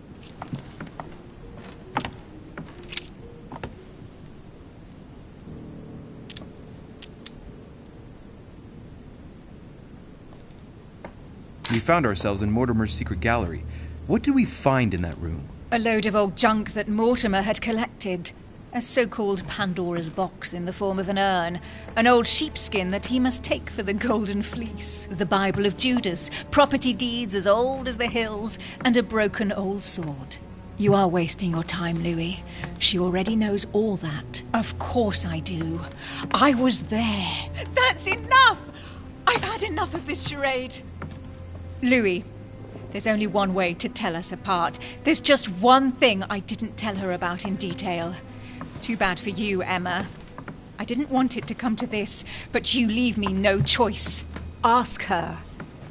We found ourselves in Mortimer's secret gallery. What did we find in that room? A load of old junk that Mortimer had collected. A so-called Pandora's box in the form of an urn. An old sheepskin that he must take for the Golden Fleece. The Bible of Judas. Property deeds as old as the hills. And a broken old sword. You are wasting your time, Louis. She already knows all that. Of course I do. I was there. That's enough! I've had enough of this charade. Louis, there's only one way to tell us apart. There's just one thing I didn't tell her about in detail. Too bad for you, Emma. I didn't want it to come to this, but you leave me no choice. Ask her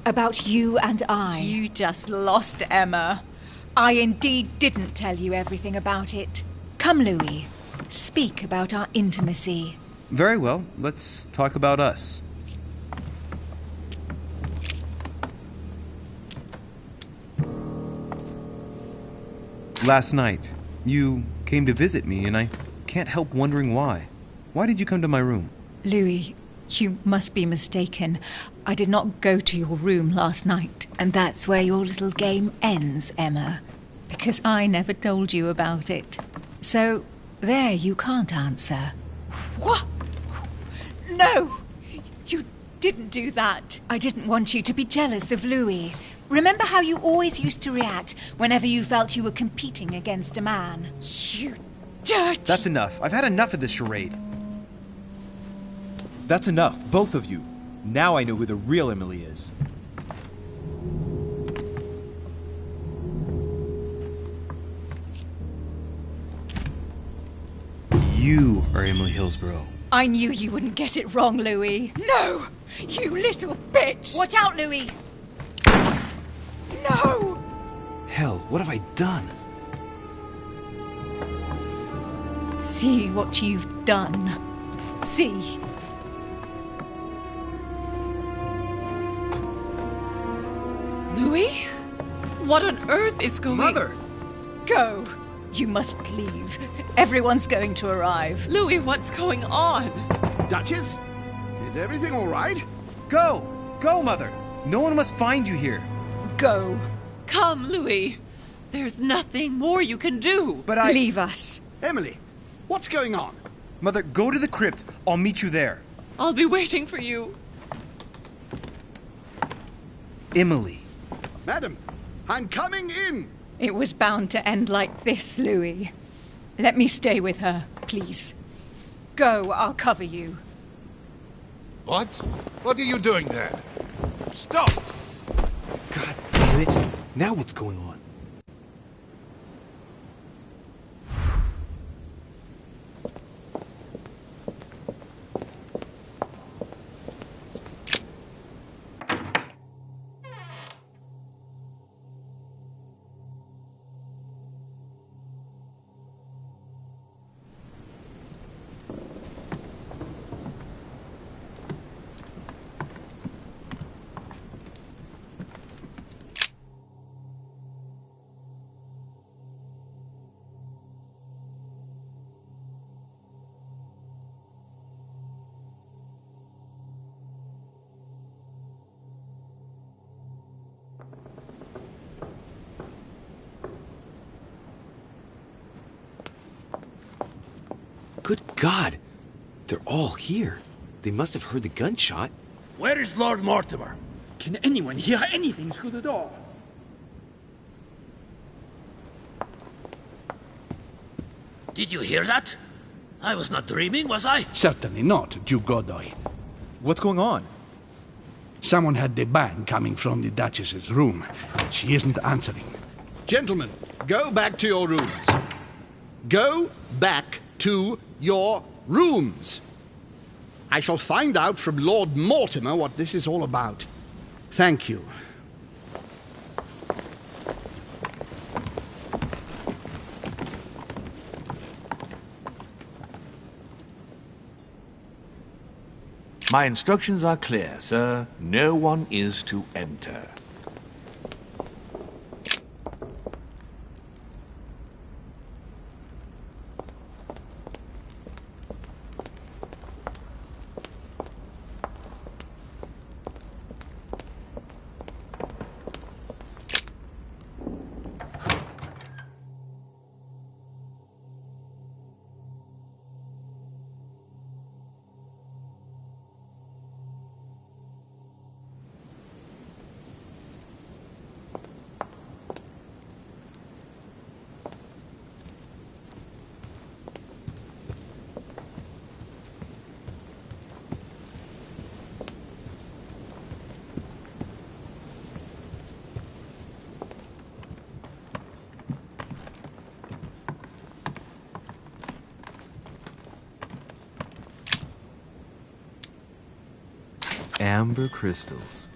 about you and I. You just lost, Emma. I indeed didn't tell you everything about it. Come, Louis. Speak about our intimacy. Very well. Let's talk about us. Last night, you came to visit me, and I can't help wondering why. Why did you come to my room? Louis, you must be mistaken. I did not go to your room last night, and that's where your little game ends, Emma. Because I never told you about it. So, there you can't answer. What? No! You didn't do that. I didn't want you to be jealous of Louis. Remember how you always used to react whenever you felt you were competing against a man? You dirty... That's enough. I've had enough of this charade. That's enough, both of you. Now I know who the real Emily is. You are Emily Hillsborough. I knew you wouldn't get it wrong, Louis. No! You little bitch! Watch out, Louis! No! Hell, what have I done? See what you've done. See. Louis? What on earth is going... Mother! Go. You must leave. Everyone's going to arrive. Louis, what's going on? Duchess? Is everything all right? Go! Go, Mother! No one must find you here. Go. Come, Louis. There's nothing more you can do. But I... Leave us. Emily, what's going on? Mother, go to the crypt. I'll meet you there. I'll be waiting for you. Emily. Madam, I'm coming in. It was bound to end like this, Louis. Let me stay with her, please. Go, I'll cover you. What? What are you doing there? Stop! God damn it. Now what's going on? Good God! They're all here. They must have heard the gunshot. Where is Lord Mortimer? Can anyone hear anything through the door? Did you hear that? I was not dreaming, was I? Certainly not, Duke Godoy. What's going on? Someone had the bang coming from the Duchess's room. She isn't answering. Gentlemen, go back to your rooms. Go back to your rooms. I shall find out from Lord Mortimer what this is all about. Thank you. My instructions are clear, sir. No one is to enter. Amber crystals.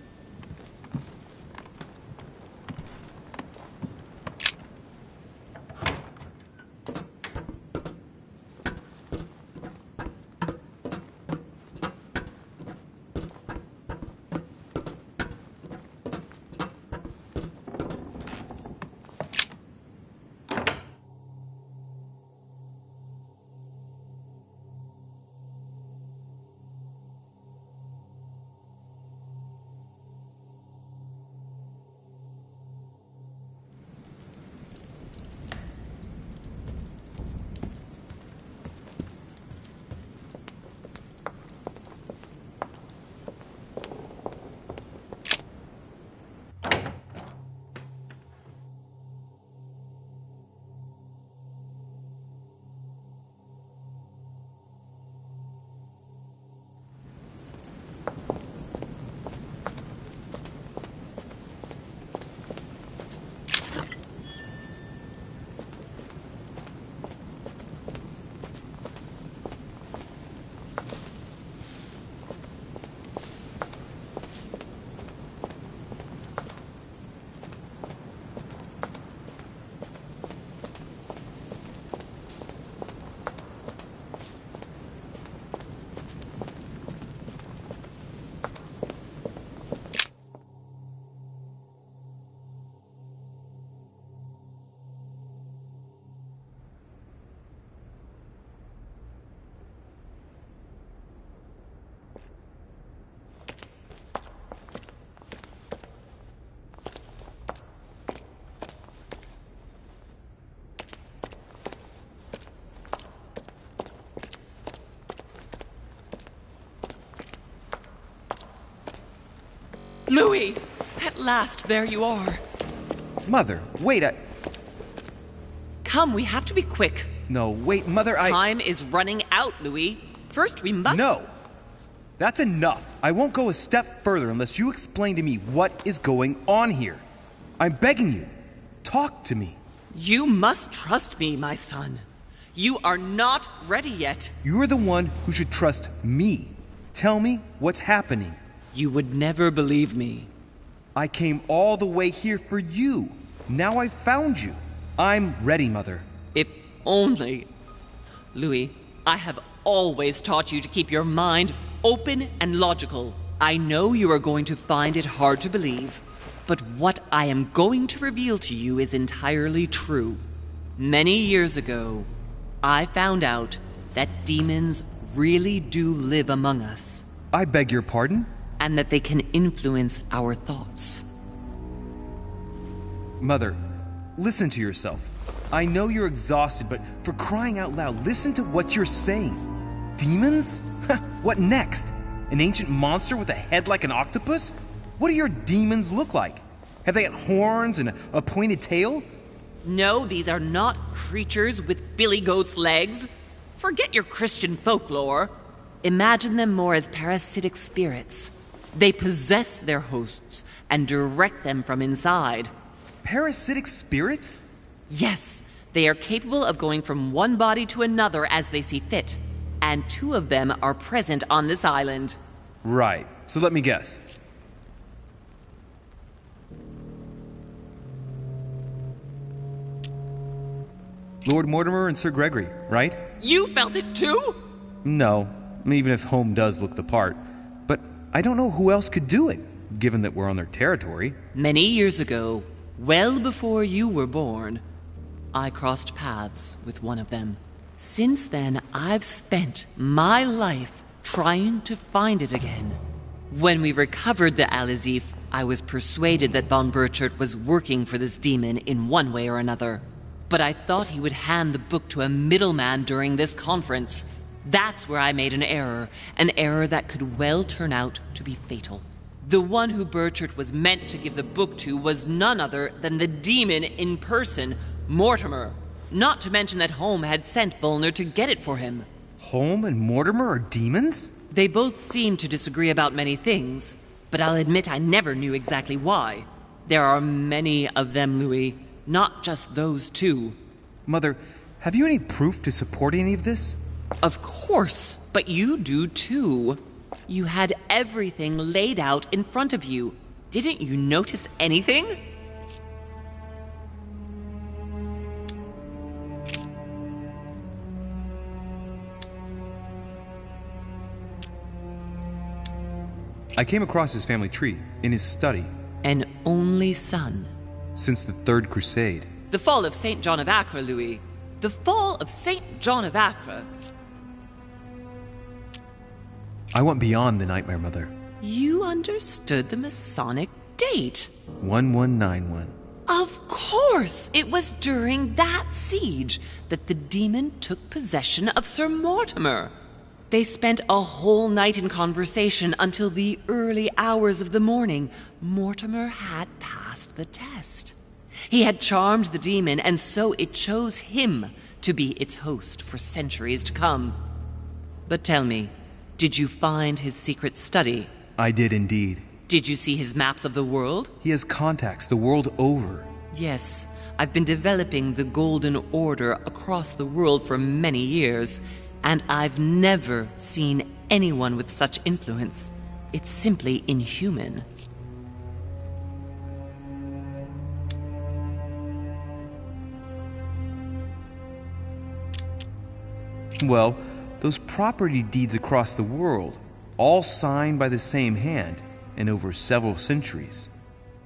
Louis! At last, there you are. Mother, wait, Come, we have to be quick. No, wait, Mother, Time is running out, Louis. First, we must... No! That's enough. I won't go a step further unless you explain to me what is going on here. I'm begging you. Talk to me. You must trust me, my son. You are not ready yet. You are the one who should trust me. Tell me what's happening. You would never believe me. I came all the way here for you. Now I've found you. I'm ready, Mother. If only... Louis, I have always taught you to keep your mind open and logical. I know you are going to find it hard to believe, but what I am going to reveal to you is entirely true. Many years ago, I found out that demons really do live among us. I beg your pardon? And that they can influence our thoughts. Mother, listen to yourself. I know you're exhausted, but for crying out loud, listen to what you're saying. Demons? What next? An ancient monster with a head like an octopus? What do your demons look like? Have they got horns and a pointed tail? No, these are not creatures with billy goat's legs. Forget your Christian folklore. Imagine them more as parasitic spirits. They possess their hosts and direct them from inside. Parasitic spirits? Yes, they are capable of going from one body to another as they see fit. And 2 of them are present on this island. Right. So let me guess. Lord Mortimer and Sir Gregory, right? You felt it too? No, even if Home does look the part. But I don't know who else could do it, given that we're on their territory. Many years ago, well before you were born, I crossed paths with one of them. Since then, I've spent my life trying to find it again. When we recovered the Alizif, I was persuaded that von Burchard was working for this demon in one way or another. But I thought he would hand the book to a middleman during this conference. That's where I made an error that could well turn out to be fatal. The one who Burchard was meant to give the book to was none other than the demon in person, Mortimer. Not to mention that Home had sent Volner to get it for him. Home and Mortimer are demons? They both seem to disagree about many things, but I'll admit I never knew exactly why. There are many of them, Louis. Not just those 2. Mother, have you any proof to support any of this? Of course, but you do too. You had everything laid out in front of you. Didn't you notice anything? I came across his family tree in his study. An only son. Since the Third Crusade. The fall of St. John of Acre, Louis. The fall of St. John of Acre. I went beyond the nightmare, Mother. You understood the Masonic date. 1191. Of course! It was during that siege that the demon took possession of Sir Mortimer. They spent a whole night in conversation until the early hours of the morning. Mortimer had passed the test. He had charmed the demon, and so it chose him to be its host for centuries to come. But tell me, did you find his secret study? I did indeed. Did you see his maps of the world? He has contacts the world over. Yes, I've been developing the Golden Order across the world for many years, and I've never seen anyone with such influence. It's simply inhuman. Well, those property deeds across the world, all signed by the same hand, and over several centuries.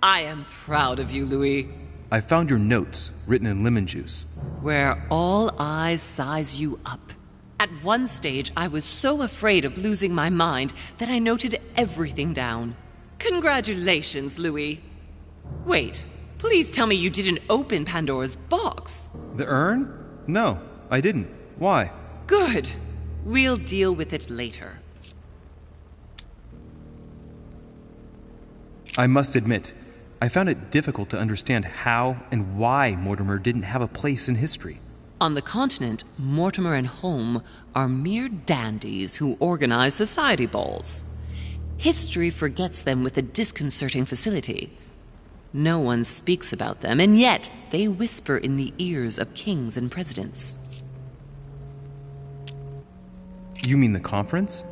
I am proud of you, Louis. I found your notes, written in lemon juice. Where all eyes size you up. At one stage, I was so afraid of losing my mind that I noted everything down. Congratulations, Louis. Wait, please tell me you didn't open Pandora's box. The urn? No, I didn't. Why? Good. We'll deal with it later. I must admit, I found it difficult to understand how and why Mortimer didn't have a place in history. On the continent, Mortimer and Home are mere dandies who organize society balls. History forgets them with a disconcerting facility. No one speaks about them, and yet they whisper in the ears of kings and presidents. You mean the conference?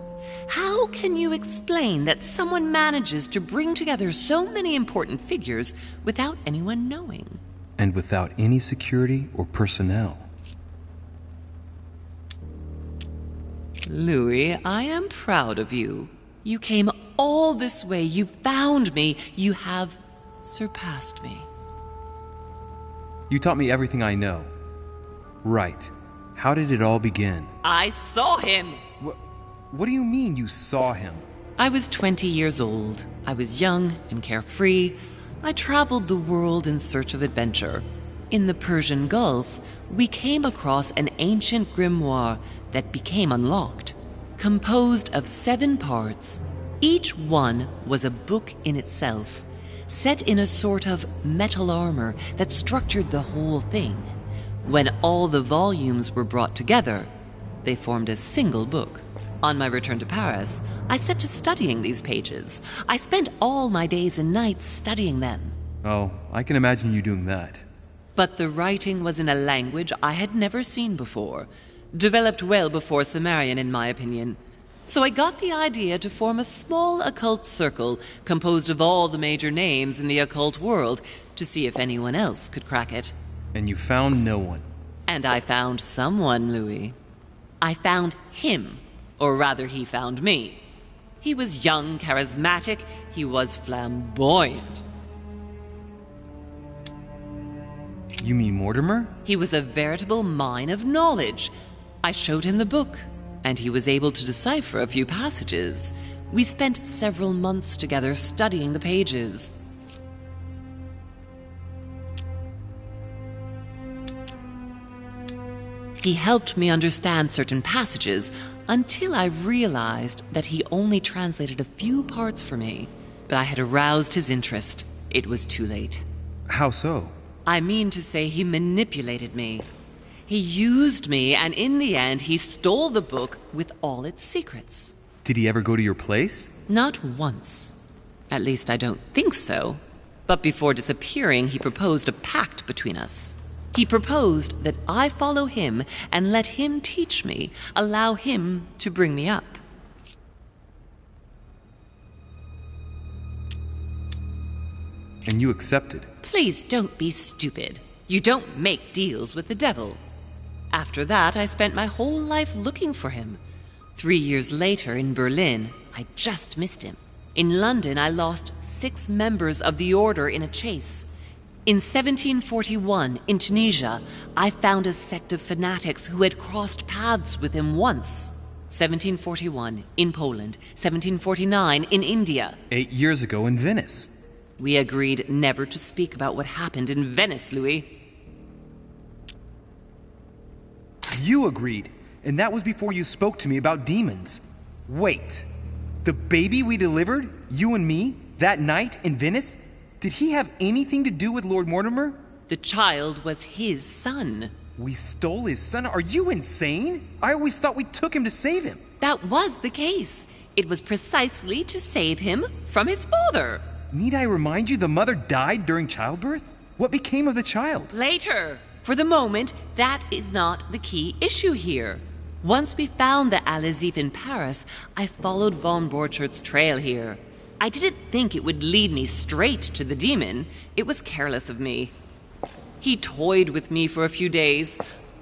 How can you explain that someone manages to bring together so many important figures without anyone knowing? And without any security or personnel. Louis, I am proud of you. You came all this way. You found me. You have surpassed me. You taught me everything I know. Right. How did it all begin? I saw him! What do you mean you saw him? I was 20 years old. I was young and carefree. I traveled the world in search of adventure. In the Persian Gulf, we came across an ancient grimoire that became unlocked. Composed of 7 parts, Each one was a book in itself, set in a sort of metal armor that structured the whole thing. When all the volumes were brought together, they formed a single book. On my return to Paris, I set to studying these pages. I spent all my days and nights studying them. Oh, I can imagine you doing that. But the writing was in a language I had never seen before, developed well before Sumerian, in my opinion. So I got the idea to form a small occult circle composed of all the major names in the occult world to see if anyone else could crack it. And you found no one. And I found someone, Louis. I found him, or rather he found me. He was young, charismatic, he was flamboyant. You mean Mortimer? He was a veritable mine of knowledge. I showed him the book, and he was able to decipher a few passages. We spent several months together studying the pages. He helped me understand certain passages until I realized that he only translated a few parts for me. But I had aroused his interest. It was too late. How so? I mean to say he manipulated me. He used me, and in the end, he stole the book with all its secrets. Did he ever go to your place? Not once. At least I don't think so. But before disappearing, he proposed a pact between us. He proposed that I follow him and let him teach me, allow him to bring me up. And you accepted? Please don't be stupid. You don't make deals with the devil. After that, I spent my whole life looking for him. 3 years later, in Berlin, I just missed him. In London, I lost 6 members of the order in a chase. In 1741, in Tunisia, I found a sect of fanatics who had crossed paths with him once. 1741, in Poland. 1749, in India. 8 years ago in Venice. We agreed never to speak about what happened in Venice, Louis. You agreed, and that was before you spoke to me about demons. Wait, the baby we delivered, you and me, that night in Venice, did he have anything to do with Lord Mortimer? The child was his son. We stole his son? Are you insane? I always thought we took him to save him. That was the case. It was precisely to save him from his father. Need I remind you the mother died during childbirth? What became of the child? Later. For the moment, that is not the key issue here. Once we found the Al-Azif in Paris, I followed von Borchart's trail here. I didn't think it would lead me straight to the demon. It was careless of me. He toyed with me for a few days,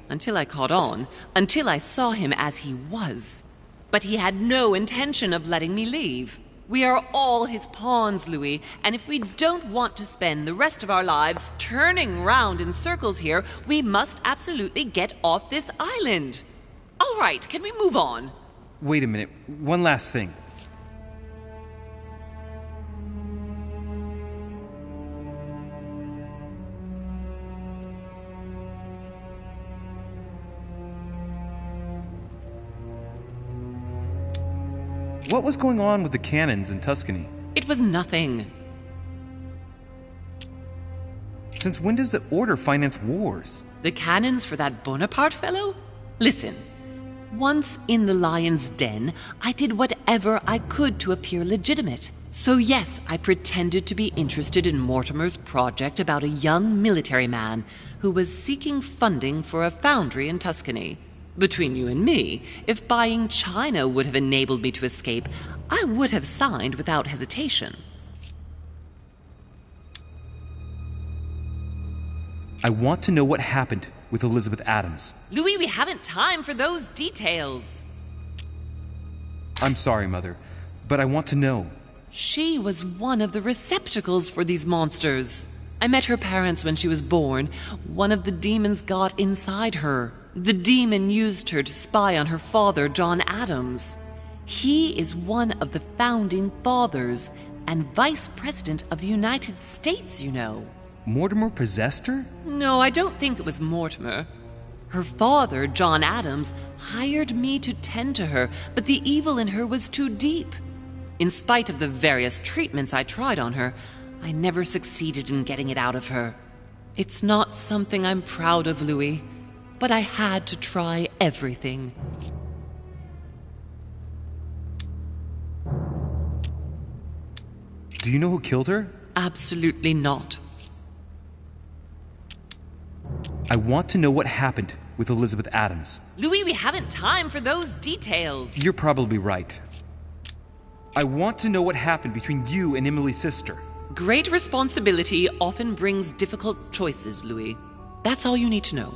until I caught on, until I saw him as he was. But he had no intention of letting me leave. We are all his pawns, Louis, and if we don't want to spend the rest of our lives turning round in circles here, we must absolutely get off this island. All right, can we move on? Wait a minute, one last thing. What was going on with the cannons in Tuscany? It was nothing. Since when does the Order finance wars? The cannons for that Bonaparte fellow? Listen, once in the lion's den, I did whatever I could to appear legitimate. So yes, I pretended to be interested in Mortimer's project about a young military man who was seeking funding for a foundry in Tuscany. Between you and me, if buying China would have enabled me to escape, I would have signed without hesitation. I want to know what happened with Elizabeth Adams. Louis, we haven't time for those details. I'm sorry, Mother, but I want to know. She was one of the receptacles for these monsters. I met her parents when she was born. One of the demons got inside her. The demon used her to spy on her father, John Adams. He is one of the founding fathers and vice president of the United States, you know. Mortimer possessed her? No, I don't think it was Mortimer. Her father, John Adams, hired me to tend to her, but the evil in her was too deep. In spite of the various treatments I tried on her, I never succeeded in getting it out of her. It's not something I'm proud of, Louis, but I had to try everything. Do you know who killed her? Absolutely not. I want to know what happened with Elizabeth Adams. Louis, we haven't time for those details. You're probably right. I want to know what happened between you and Emily's sister. Great responsibility often brings difficult choices, Louis. That's all you need to know.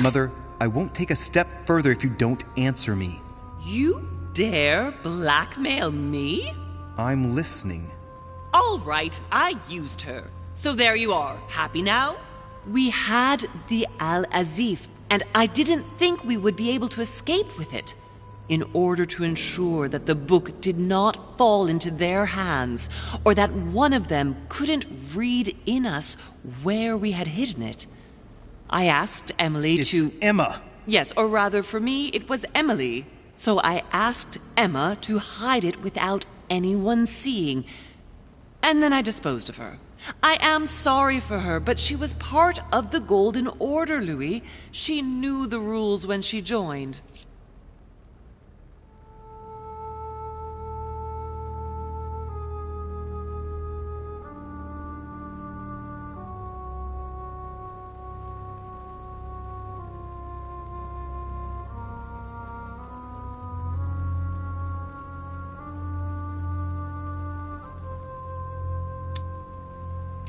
Mother, I won't take a step further if you don't answer me. You dare blackmail me? I'm listening. All right, I used her. So there you are. Happy now? We had the Al-Azif, and I didn't think we would be able to escape with it. In order to ensure that the book did not fall into their hands, or that one of them couldn't read in us where we had hidden it, I asked Emily to... It's Emma! Yes, or rather for me, it was Emily. So I asked Emma to hide it without anyone seeing, and then I disposed of her. I am sorry for her, but she was part of the Golden Order, Louis. She knew the rules when she joined.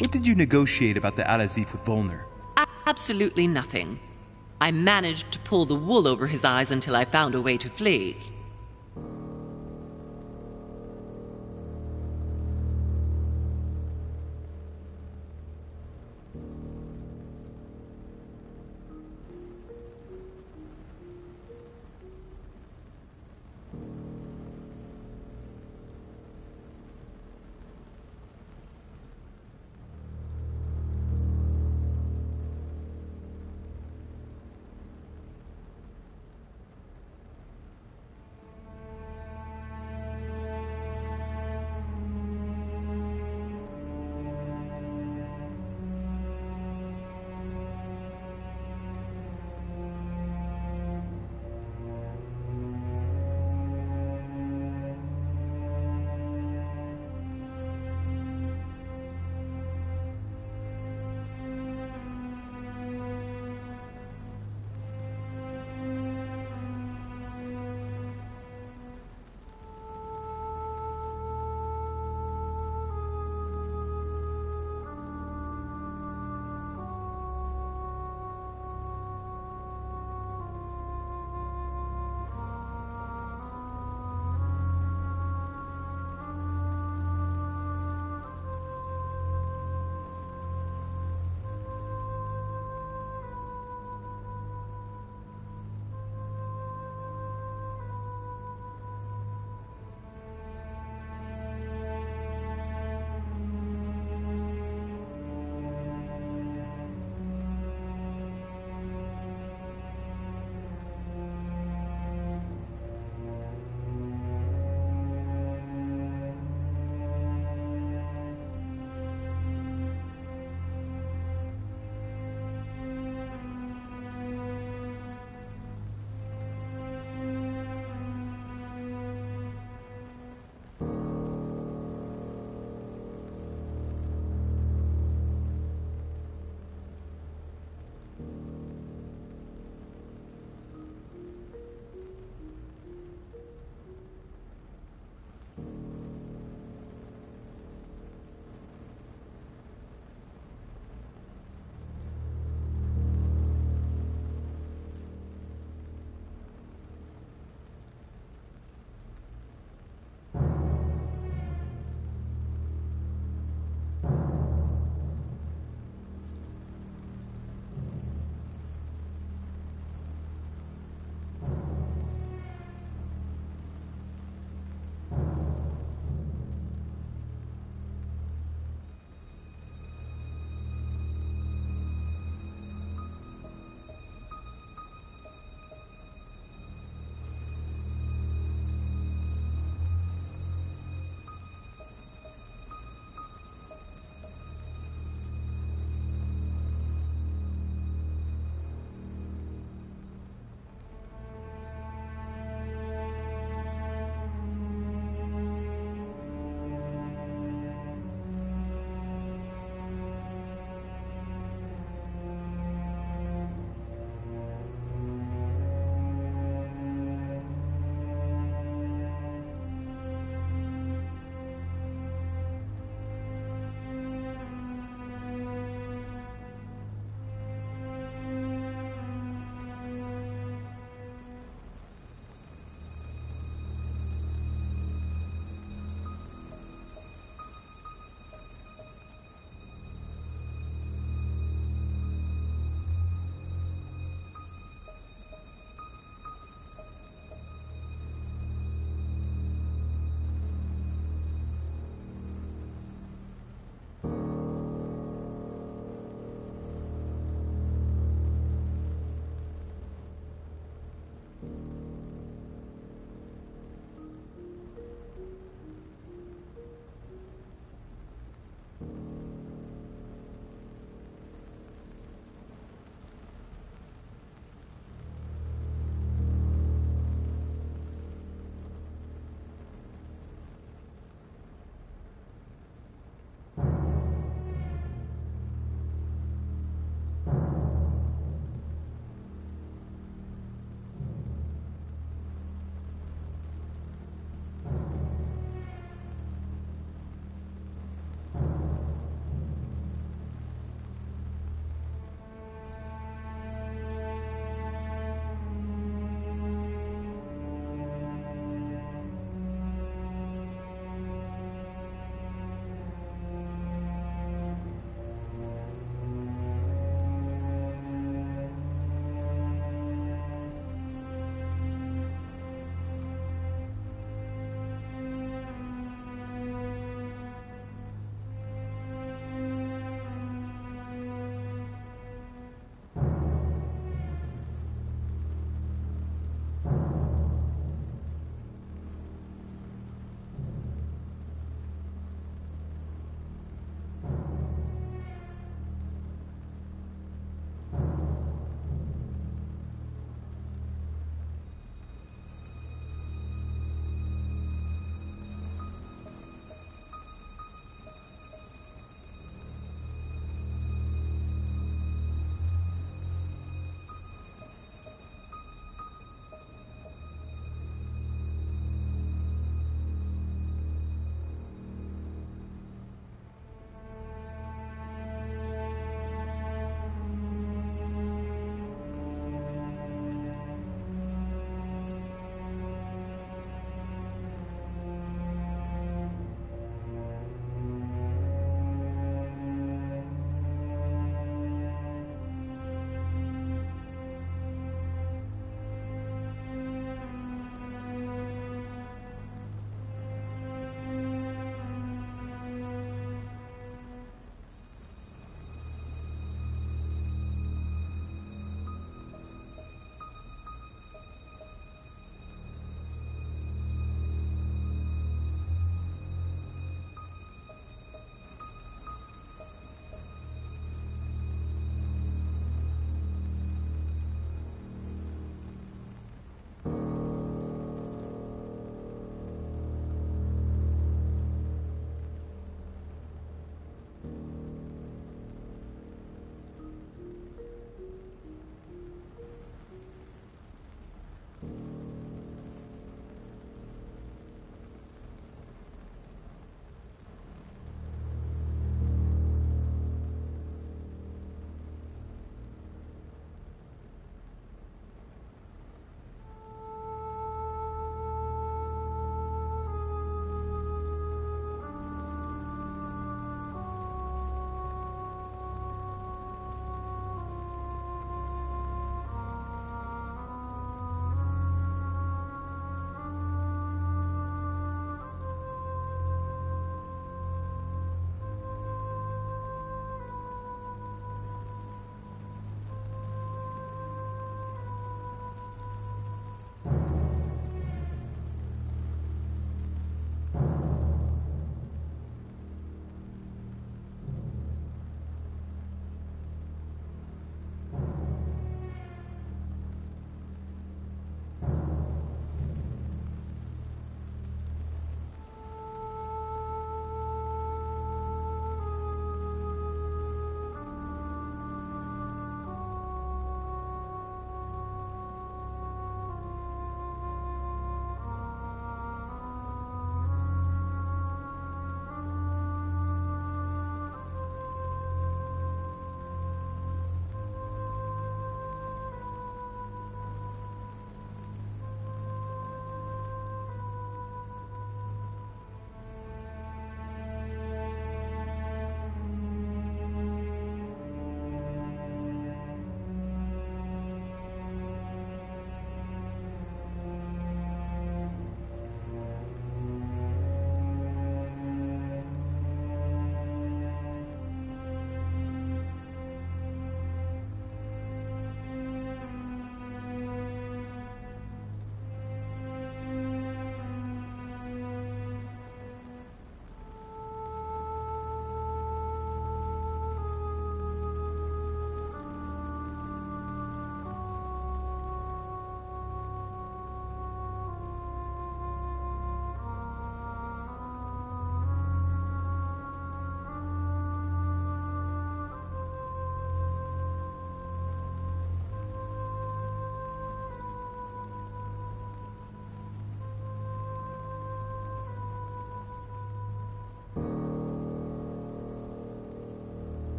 What did you negotiate about the Al-Azif with Volner? Absolutely nothing. I managed to pull the wool over his eyes until I found a way to flee.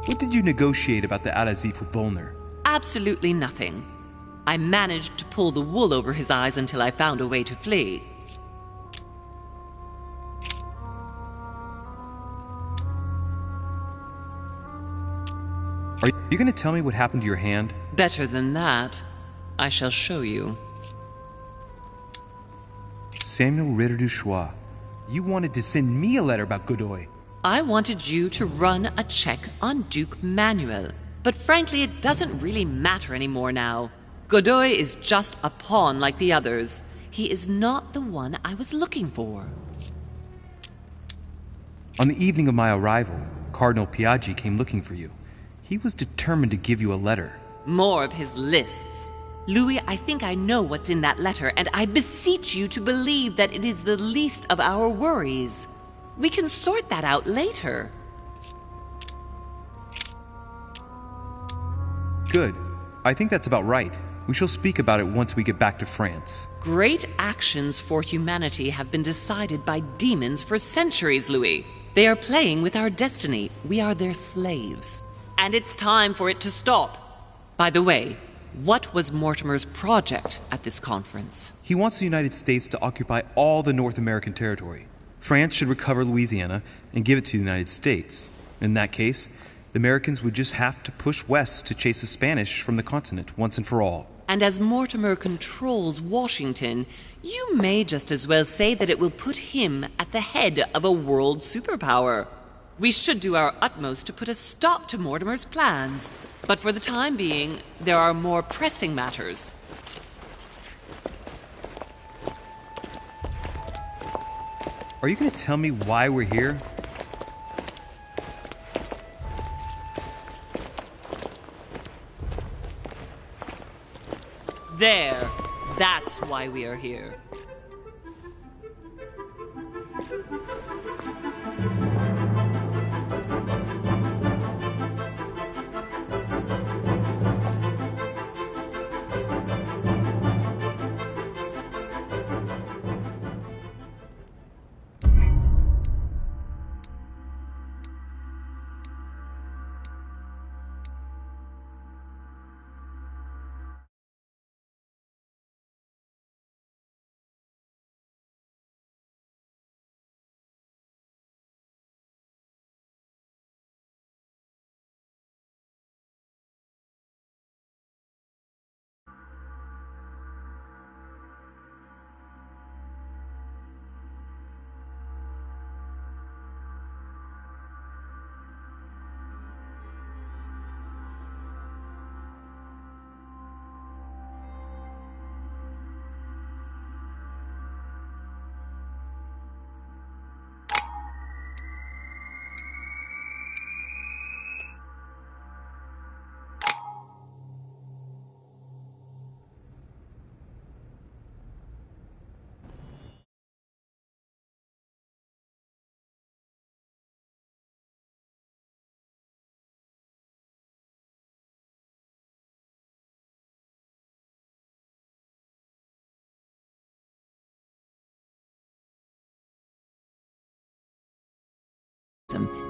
What did you negotiate about the Al-Azif with Volner? Absolutely nothing. I managed to pull the wool over his eyes until I found a way to flee. Are you going to tell me what happened to your hand? Better than that. I shall show you. Samuel Ritter du Choix. You wanted to send me a letter about Godoy. I wanted you to run a check on Duke Manuel. But frankly, it doesn't really matter anymore now. Godoy is just a pawn like the others. He is not the one I was looking for. On the evening of my arrival, Cardinal Piaggi came looking for you. He was determined to give you a letter. More of his lists. Louis, I think I know what's in that letter, and I beseech you to believe that it is the least of our worries. We can sort that out later. Good. I think that's about right. We shall speak about it once we get back to France. Great actions for humanity have been decided by demons for centuries, Louis. They are playing with our destiny. We are their slaves. And it's time for it to stop. By the way, what was Mortimer's project at this conference? He wants the United States to occupy all the North American territory. France should recover Louisiana and give it to the United States. In that case, the Americans would just have to push west to chase the Spanish from the continent once and for all. And as Mortimer controls Washington, you may just as well say that it will put him at the head of a world superpower. We should do our utmost to put a stop to Mortimer's plans. But for the time being, there are more pressing matters. Are you going to tell me why we're here? There. That's why we are here.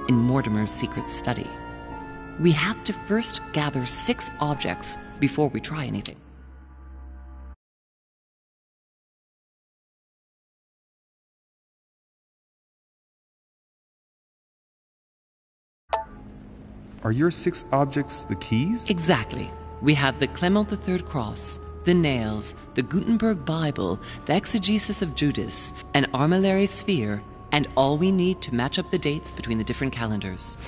In Mortimer's secret study. We have to first gather 6 objects before we try anything. Are your 6 objects the keys? Exactly. We have the Clement III cross, the nails, the Gutenberg Bible, the exegesis of Judas, an armillary sphere, and all we need to match up the dates between the different calendars.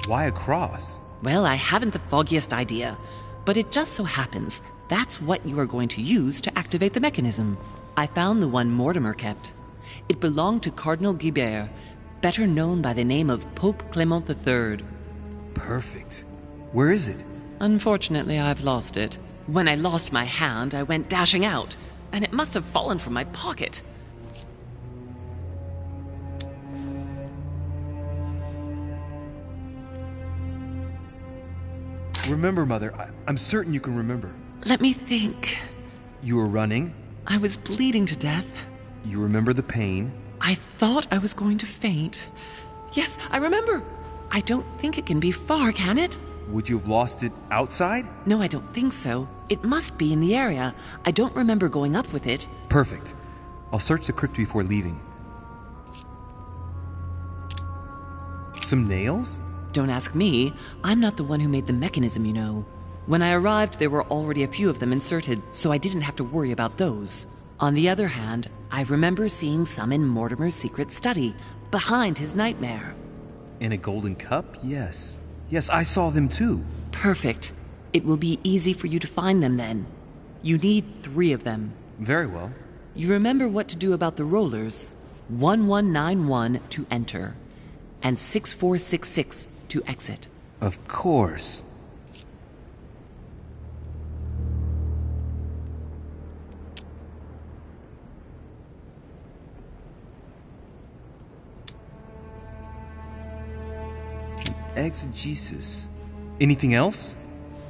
Why a cross? Well, I haven't the foggiest idea, but it just so happens that's what you are going to use to activate the mechanism. I found the one Mortimer kept. It belonged to Cardinal Guibert, better known by the name of Pope Clement III. Perfect. Where is it? Unfortunately, I've lost it. When I lost my hand, I went dashing out, and it must have fallen from my pocket. Remember, Mother. I'm certain you can remember. Let me think. You were running. I was bleeding to death. You remember the pain. I thought I was going to faint. Yes, I remember. I don't think it can be far, can it? Would you have lost it outside? No, I don't think so. It must be in the area. I don't remember going up with it. Perfect. I'll search the crypt before leaving. Some nails? Don't ask me. I'm not the one who made the mechanism, you know. When I arrived, there were already a few of them inserted, so I didn't have to worry about those. On the other hand, I remember seeing some in Mortimer's secret study, behind his nightmare. In a golden cup? Yes. Yes, I saw them too. Perfect. It will be easy for you to find them then. You need 3 of them. Very well. You remember what to do about the rollers. 1191 to enter, and 6466 to exit. Of course. Exegesis. Anything else?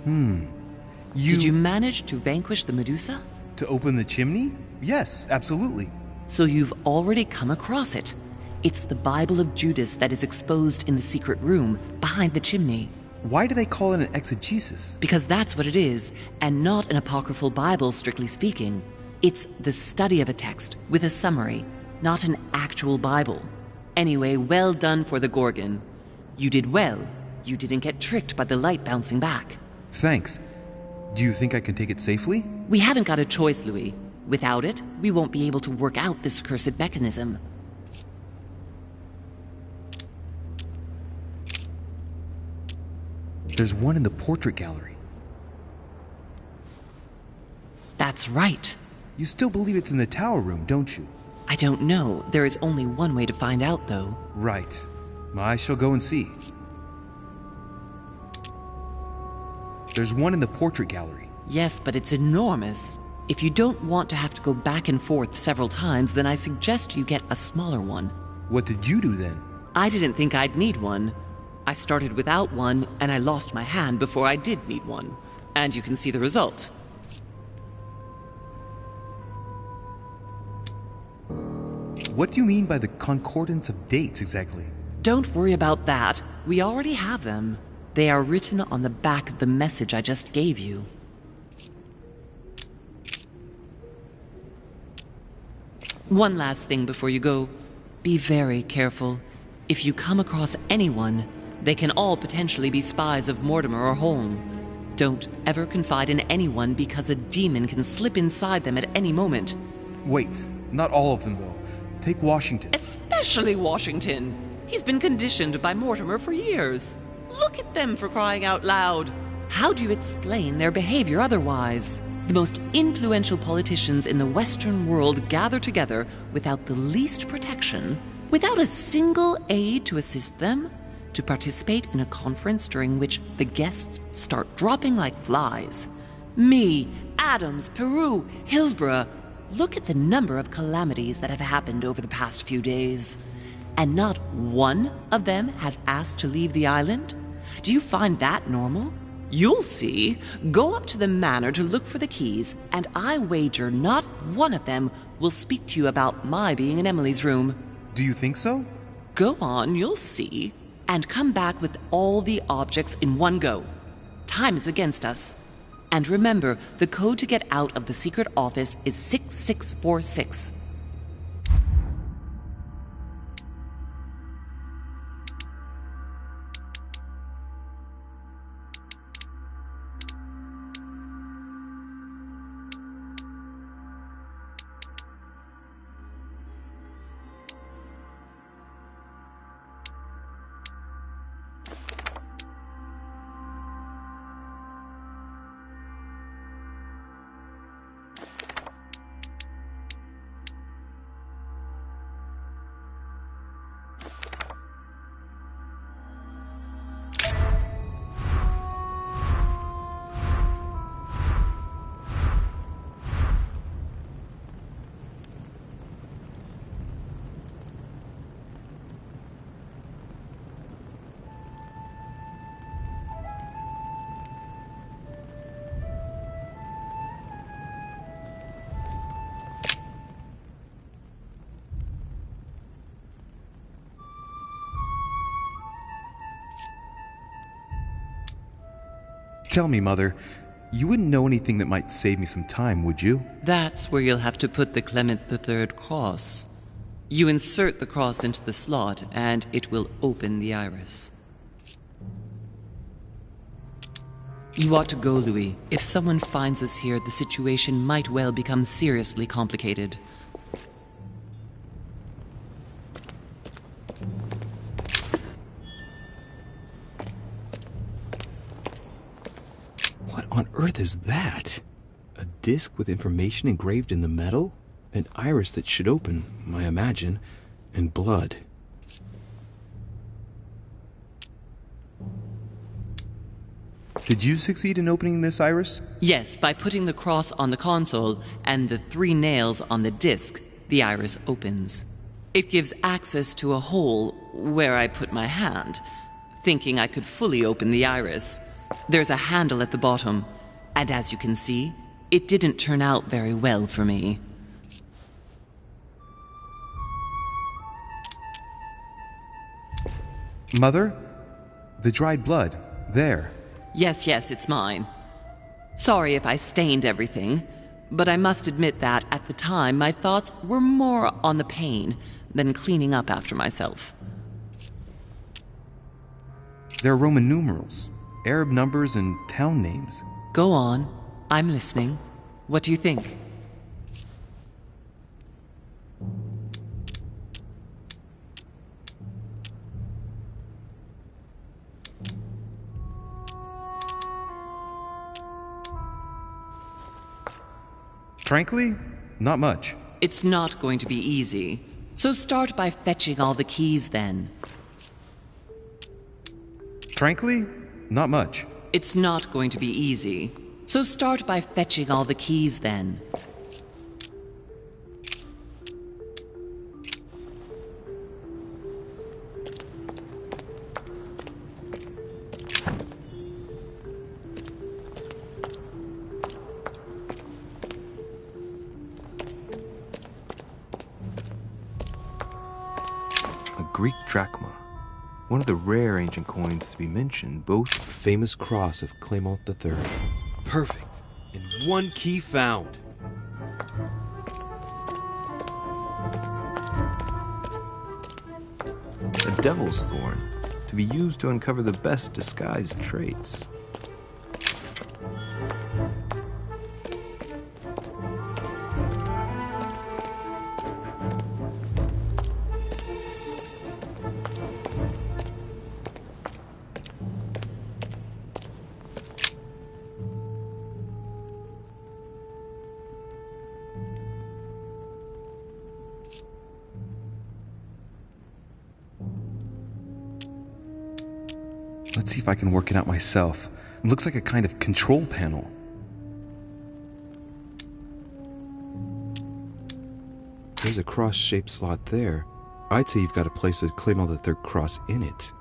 Did you manage to vanquish the Medusa? To open the chimney? Yes, absolutely. So you've already come across it. It's the Bible of Judas that is exposed in the secret room behind the chimney. Why do they call it an exegesis? Because that's what it is, and not an apocryphal Bible, strictly speaking. It's the study of a text with a summary, not an actual Bible. Anyway, well done for the Gorgon. You did well. You didn't get tricked by the light bouncing back. Thanks. Do you think I can take it safely? We haven't got a choice, Louis. Without it, we won't be able to work out this cursed mechanism. There's one in the portrait gallery. That's right. You still believe it's in the tower room, don't you? I don't know. There is only one way to find out, though. Right. I shall go and see. There's one in the portrait gallery. Yes, but it's enormous. If you don't want to have to go back and forth several times, then I suggest you get a smaller one. What did you do then? I didn't think I'd need one. I started without one, and I lost my hand before I did need one. And you can see the result. What do you mean by the concordance of dates exactly? Don't worry about that. We already have them. They are written on the back of the message I just gave you. One last thing before you go. Be very careful. If you come across anyone, they can all potentially be spies of Mortimer or Holm. Don't ever confide in anyone because a demon can slip inside them at any moment. Wait, not all of them though. Take Washington. Especially Washington. He's been conditioned by Mortimer for years. Look at them, for crying out loud. How do you explain their behavior otherwise? The most influential politicians in the Western world gather together without the least protection, without a single aid to assist them, to participate in a conference during which the guests start dropping like flies. Me, Adams, Peru, Hillsborough. Look at the number of calamities that have happened over the past few days. And not one of them has asked to leave the island? Do you find that normal? You'll see. Go up to the manor to look for the keys, and I wager not one of them will speak to you about my being in Emily's room. Do you think so? Go on, you'll see. And come back with all the objects in one go. Time is against us. And remember, the code to get out of the secret office is 6646. Tell me, Mother, you wouldn't know anything that might save me some time, would you? That's where you'll have to put the Clement III cross. You insert the cross into the slot, and it will open the iris. You ought to go, Louis. If someone finds us here, the situation might well become seriously complicated. What on earth is that? A disc with information engraved in the metal? An iris that should open, I imagine, and blood. Did you succeed in opening this iris? Yes, by putting the cross on the console and the 3 nails on the disc, the iris opens. It gives access to a hole where I put my hand, thinking I could fully open the iris. There's a handle at the bottom, and as you can see, it didn't turn out very well for me. Mother? The dried blood. There. Yes, it's mine. Sorry if I stained everything, but I must admit that at the time my thoughts were more on the pain than cleaning up after myself. They're Roman numerals, Arab numbers, and town names. Go on. I'm listening. What do you think? Frankly, not much. It's not going to be easy. So start by fetching all the keys then. Frankly, not much. It's not going to be easy. So start by fetching all the keys then. Greek drachma, one of the rare ancient coins to be mentioned, both famous cross of Clement III. Perfect. And one key found. A devil's thorn, to be used to uncover the best disguised traits. Let's see if I can work it out myself. It looks like a kind of control panel. There's a cross-shaped slot there. I'd say you've got to place a Clement III cross in it.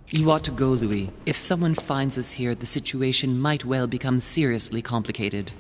You ought to go, Louis. If someone finds us here, the situation might well become seriously complicated.